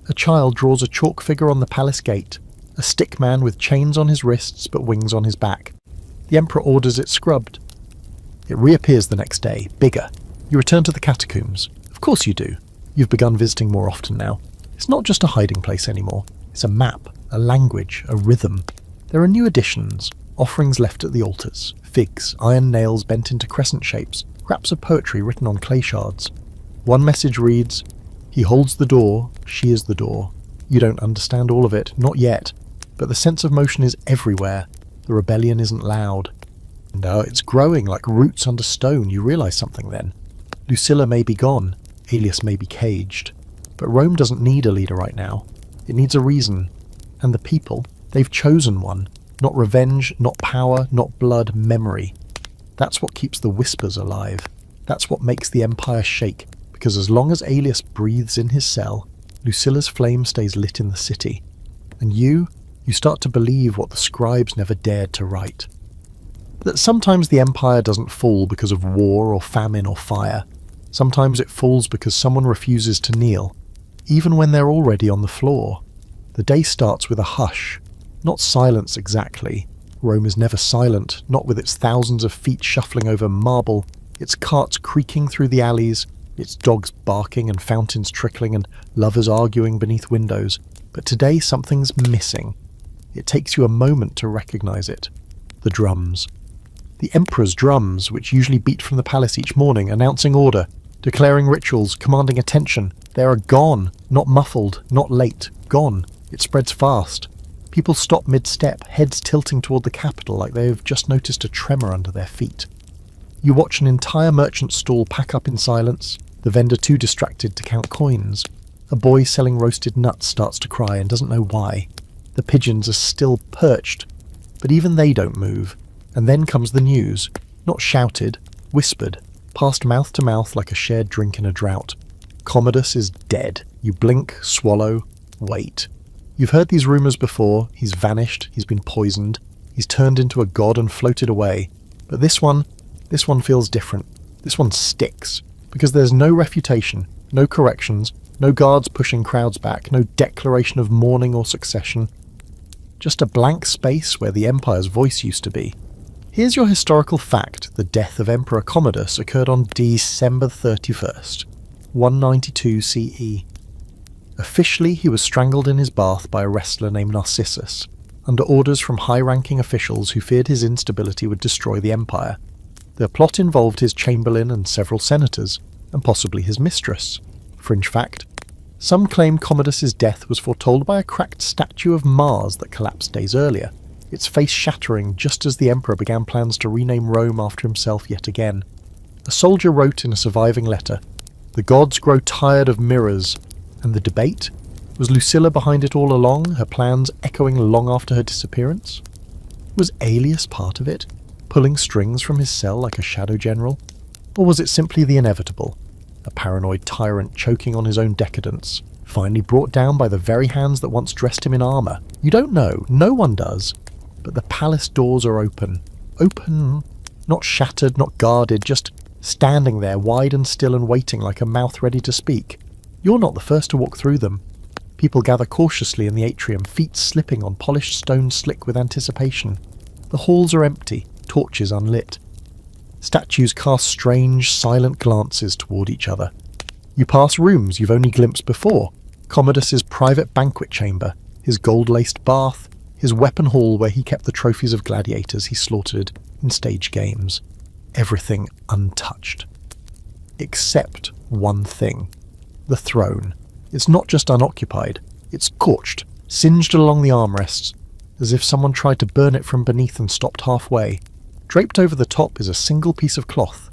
A child draws a chalk figure on the palace gate, a stick man with chains on his wrists but wings on his back. The emperor orders it scrubbed. It reappears the next day, bigger. You return to the catacombs. Of course you do. You've begun visiting more often now. It's not just a hiding place anymore. It's a map, a language, a rhythm. There are new additions, offerings left at the altars, figs, iron nails bent into crescent shapes, scraps of poetry written on clay shards. One message reads, "He holds the door, she is the door." You don't understand all of it, not yet, but the sense of motion is everywhere. The rebellion isn't loud. No, it's growing like roots under stone. You realise something then. Lucilla may be gone, Aelius may be caged, but Rome doesn't need a leader right now. It needs a reason. And the people, they've chosen one. Not revenge, not power, not blood, memory. That's what keeps the whispers alive. That's what makes the empire shake, because as long as Aelius breathes in his cell, Lucilla's flame stays lit in the city. And you start to believe what the scribes never dared to write. That sometimes the empire doesn't fall because of war or famine or fire. Sometimes it falls because someone refuses to kneel, even when they're already on the floor. The day starts with a hush, not silence exactly. Rome is never silent, not with its thousands of feet shuffling over marble, its carts creaking through the alleys, its dogs barking and fountains trickling and lovers arguing beneath windows. But today something's missing. It takes you a moment to recognize it. The drums. The emperor's drums, which usually beat from the palace each morning, announcing order, declaring rituals, commanding attention. They are gone, not muffled, not late, gone. It spreads fast. People stop mid-step, heads tilting toward the capital like they have just noticed a tremor under their feet. You watch an entire merchant stall pack up in silence, the vendor too distracted to count coins. A boy selling roasted nuts starts to cry and doesn't know why. The pigeons are still perched, but even they don't move. And then comes the news, not shouted, whispered, passed mouth to mouth like a shared drink in a drought. Commodus is dead. You blink, swallow, wait. You've heard these rumours before. He's vanished, he's been poisoned, he's turned into a god and floated away. But this one feels different. This one sticks, because there's no refutation, no corrections, no guards pushing crowds back, no declaration of mourning or succession. Just a blank space where the Empire's voice used to be. Here's your historical fact. The death of Emperor Commodus occurred on December 31st, 192 CE. Officially, he was strangled in his bath by a wrestler named Narcissus, under orders from high-ranking officials who feared his instability would destroy the Empire. The plot involved his chamberlain and several senators, and possibly his mistress. Fringe fact. Some claim Commodus's death was foretold by a cracked statue of Mars that collapsed days earlier, its face shattering just as the emperor began plans to rename Rome after himself yet again. A soldier wrote in a surviving letter, "The gods grow tired of mirrors," and the debate? Was Lucilla behind it all along, her plans echoing long after her disappearance? Was Aelius part of it, pulling strings from his cell like a shadow general? Or was it simply the inevitable? A paranoid tyrant choking on his own decadence, finally brought down by the very hands that once dressed him in armour. You don't know, no one does. But the palace doors are open. Open, not shattered, not guarded, just standing there wide and still and waiting like a mouth ready to speak. You're not the first to walk through them. People gather cautiously in the atrium, feet slipping on polished stone slick with anticipation. The halls are empty, torches unlit. Statues cast strange, silent glances toward each other. You pass rooms you've only glimpsed before. Commodus's private banquet chamber, his gold-laced bath, his weapon hall where he kept the trophies of gladiators he slaughtered in stage games. Everything untouched. Except one thing. The throne. It's not just unoccupied, it's scorched, singed along the armrests, as if someone tried to burn it from beneath and stopped halfway. Draped over the top is a single piece of cloth.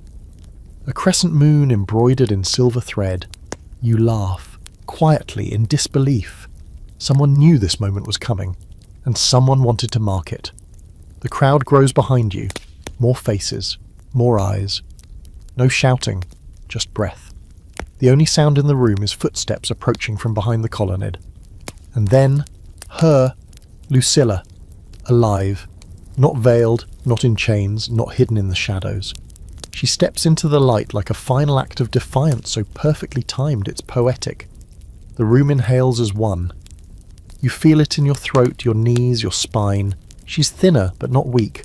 A crescent moon embroidered in silver thread. You laugh, quietly, in disbelief. Someone knew this moment was coming, and someone wanted to mark it. The crowd grows behind you. More faces, more eyes. No shouting, just breath. The only sound in the room is footsteps approaching from behind the colonnade. And then, her, Lucilla, alive, not veiled, not in chains, not hidden in the shadows. She steps into the light like a final act of defiance so perfectly timed it's poetic. The room inhales as one. You feel it in your throat, your knees, your spine. She's thinner, but not weak.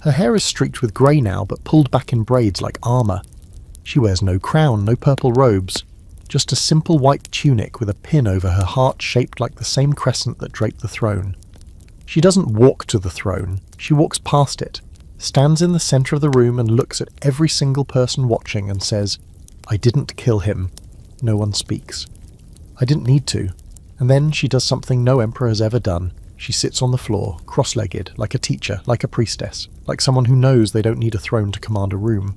Her hair is streaked with grey now, but pulled back in braids like armour. She wears no crown, no purple robes, just a simple white tunic with a pin over her heart shaped like the same crescent that draped the throne. She doesn't walk to the throne, she walks past it, stands in the centre of the room and looks at every single person watching and says, "I didn't kill him." No one speaks. "I didn't need to." And then she does something no emperor has ever done. She sits on the floor, cross-legged, like a teacher, like a priestess, like someone who knows they don't need a throne to command a room.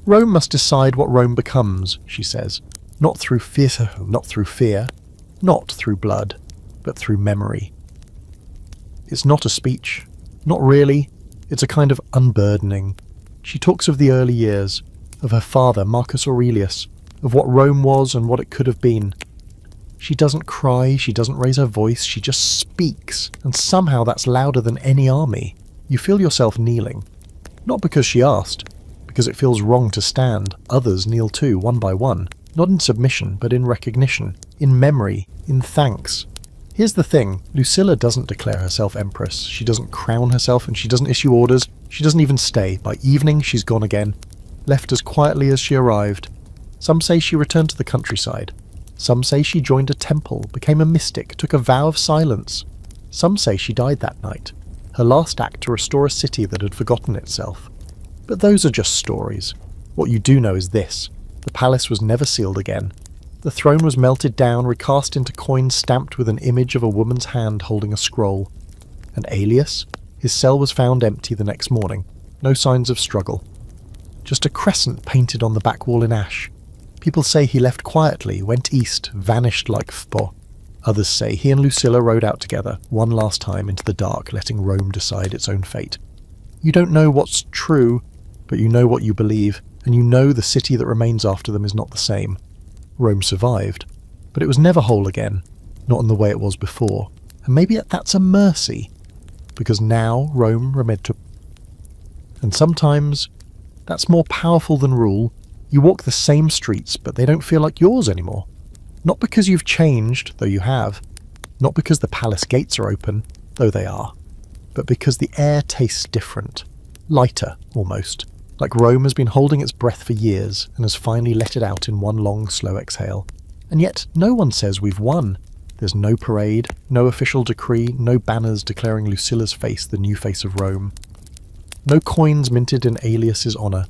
Rome must decide what Rome becomes, she says, not through fear, not through blood, but through memory. It's not a speech. Not really. It's a kind of unburdening. She talks of the early years, of her father, Marcus Aurelius, of what Rome was and what it could have been. She doesn't cry, she doesn't raise her voice, she just speaks, and somehow that's louder than any army. You feel yourself kneeling. Not because she asked, because it feels wrong to stand. Others kneel too, one by one, not in submission, but in recognition, in memory, in thanks. Here's the thing, Lucilla doesn't declare herself empress, she doesn't crown herself, and she doesn't issue orders, she doesn't even stay. By evening she's gone again, left as quietly as she arrived. Some say she returned to the countryside. Some say she joined a temple, became a mystic, took a vow of silence. Some say she died that night, her last act to restore a city that had forgotten itself. But those are just stories. What you do know is this: the palace was never sealed again. The throne was melted down, recast into coins stamped with an image of a woman's hand holding a scroll. And Aelius? His cell was found empty the next morning. No signs of struggle. Just a crescent painted on the back wall in ash. People say he left quietly, went east, vanished like Fpo. Others say he and Lucilla rode out together, one last time into the dark, letting Rome decide its own fate. You don't know what's true, but you know what you believe, and you know the city that remains after them is not the same. Rome survived, but it was never whole again, not in the way it was before. And maybe that's a mercy, because now Rome remained to... And sometimes that's more powerful than rule. You walk the same streets, but they don't feel like yours anymore. Not because you've changed, though you have. Not because the palace gates are open, though they are. But because the air tastes different. Lighter, almost. Like Rome has been holding its breath for years and has finally let it out in one long, slow exhale. And yet no one says we've won. There's no parade, no official decree, no banners declaring Lucilla's face the new face of Rome. No coins minted in Aelius's honour.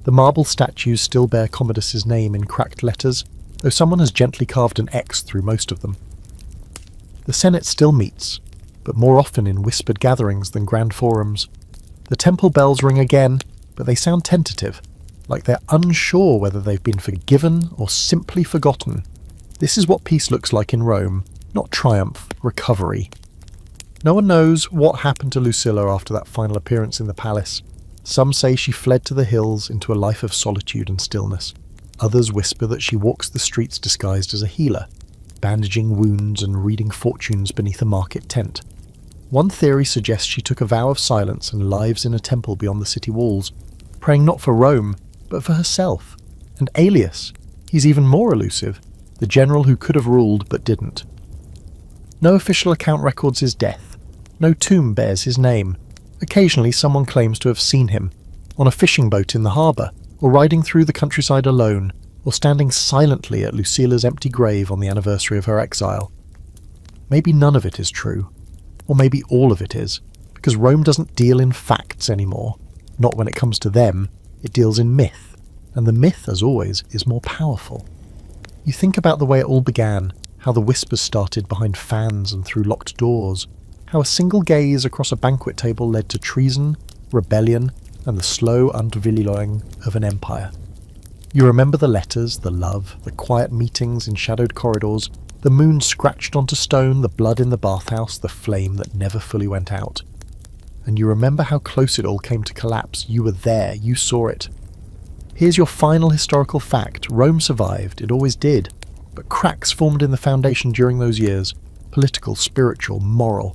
The marble statues still bear Commodus's name in cracked letters, though someone has gently carved an X through most of them. The Senate still meets, but more often in whispered gatherings than grand forums. The temple bells ring again, but they sound tentative, like they're unsure whether they've been forgiven or simply forgotten. This is what peace looks like in Rome, not triumph, recovery. No one knows what happened to Lucilla after that final appearance in the palace. Some say she fled to the hills into a life of solitude and stillness. Others whisper that she walks the streets disguised as a healer, bandaging wounds and reading fortunes beneath a market tent. One theory suggests she took a vow of silence and lives in a temple beyond the city walls, praying not for Rome, but for herself. And Aelius, he's even more elusive, the general who could have ruled but didn't. No official account records his death. No tomb bears his name. Occasionally someone claims to have seen him, on a fishing boat in the harbour, or riding through the countryside alone, or standing silently at Lucilla's empty grave on the anniversary of her exile. Maybe none of it is true. Or maybe all of it is, because Rome doesn't deal in facts anymore. Not when it comes to them, it deals in myth. And the myth, as always, is more powerful. You think about the way it all began, how the whispers started behind fans and through locked doors, how a single gaze across a banquet table led to treason, rebellion, and the slow unveiling of an empire. You remember the letters, the love, the quiet meetings in shadowed corridors, the moon scratched onto stone, the blood in the bathhouse, the flame that never fully went out. And you remember how close it all came to collapse. You were there, you saw it. Here's your final historical fact. Rome survived, it always did. But cracks formed in the foundation during those years, political, spiritual, moral.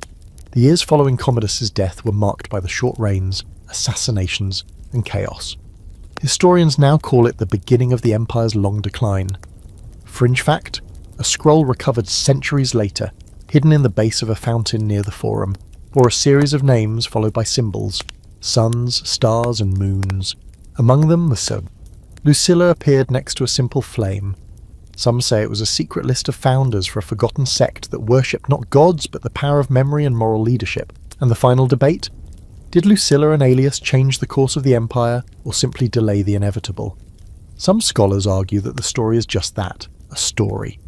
The years following Commodus' death were marked by the short reigns, assassinations, and chaos. Historians now call it the beginning of the empire's long decline. Fringe fact: a scroll recovered centuries later, hidden in the base of a fountain near the Forum, bore a series of names followed by symbols: suns, stars, and moons. Among them was Lucilla appeared next to a simple flame. Some say it was a secret list of founders for a forgotten sect that worshipped not gods but the power of memory and moral leadership. And the final debate? Did Lucilla and Aelius change the course of the empire, or simply delay the inevitable? Some scholars argue that the story is just that, a story.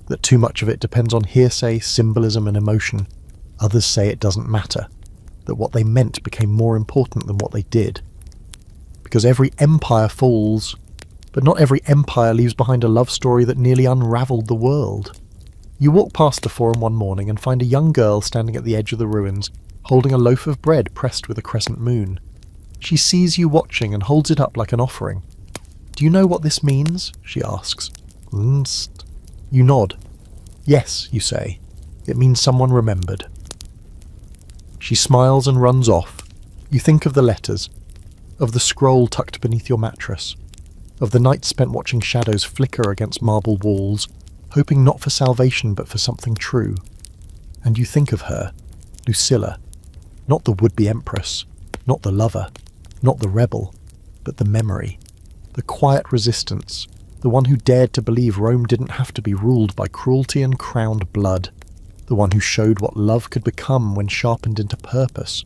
That too much of it depends on hearsay, symbolism, and emotion. Others say it doesn't matter, that what they meant became more important than what they did. Because every empire falls, but not every empire leaves behind a love story that nearly unravelled the world. You walk past the Forum one morning and find a young girl standing at the edge of the ruins, holding a loaf of bread pressed with a crescent moon. She sees you watching and holds it up like an offering. "Do you know what this means?" she asks. You nod. "Yes," you say. "It means someone remembered." She smiles and runs off. You think of the letters, of the scroll tucked beneath your mattress, of the nights spent watching shadows flicker against marble walls, hoping not for salvation but for something true. And you think of her, Lucilla, not the would-be empress, not the lover, not the rebel, but the memory, the quiet resistance, the one who dared to believe Rome didn't have to be ruled by cruelty and crowned blood, the one who showed what love could become when sharpened into purpose.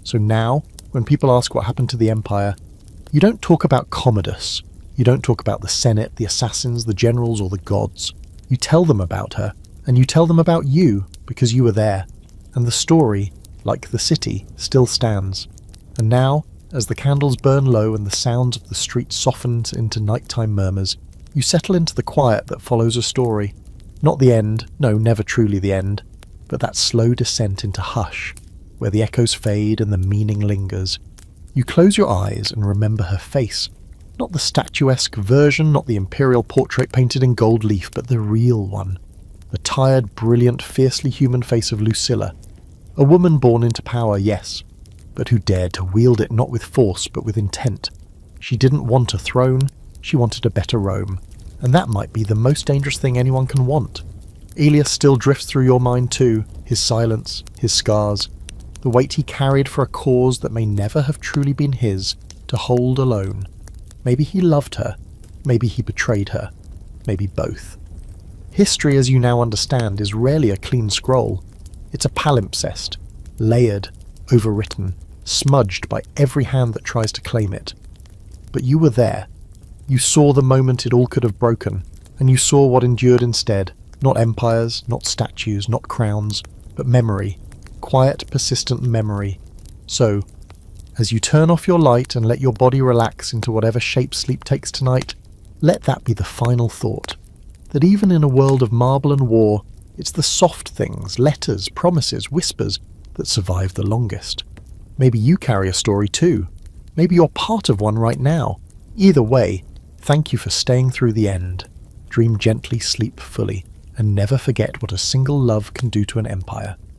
So now, when people ask what happened to the empire, you don't talk about Commodus, you don't talk about the Senate, the assassins, the generals, or the gods. You tell them about her, and you tell them about you, because you were there. And the story, like the city, still stands. And now, as the candles burn low and the sounds of the street soften into nighttime murmurs, you settle into the quiet that follows a story. Not the end, no, never truly the end, but that slow descent into hush, where the echoes fade and the meaning lingers. You close your eyes and remember her face. Not the statuesque version, not the imperial portrait painted in gold leaf, but the real one. The tired, brilliant, fiercely human face of Lucilla. A woman born into power, yes, but who dared to wield it not with force but with intent. She didn't want a throne, she wanted a better Rome, and that might be the most dangerous thing anyone can want. Aelius still drifts through your mind too, his silence, his scars, the weight he carried for a cause that may never have truly been his, to hold alone. Maybe he loved her, maybe he betrayed her, maybe both. History, as you now understand, is rarely a clean scroll. It's a palimpsest, layered, overwritten, smudged by every hand that tries to claim it. But you were there. You saw the moment it all could have broken, and you saw what endured instead. Not empires, not statues, not crowns, but memory. Quiet, persistent memory. So, as you turn off your light and let your body relax into whatever shape sleep takes tonight, let that be the final thought. That even in a world of marble and war, it's the soft things, letters, promises, whispers, that survive the longest. Maybe you carry a story too. Maybe you're part of one right now. Either way, thank you for staying through the end. Dream gently, sleep fully, and never forget what a single love can do to an empire.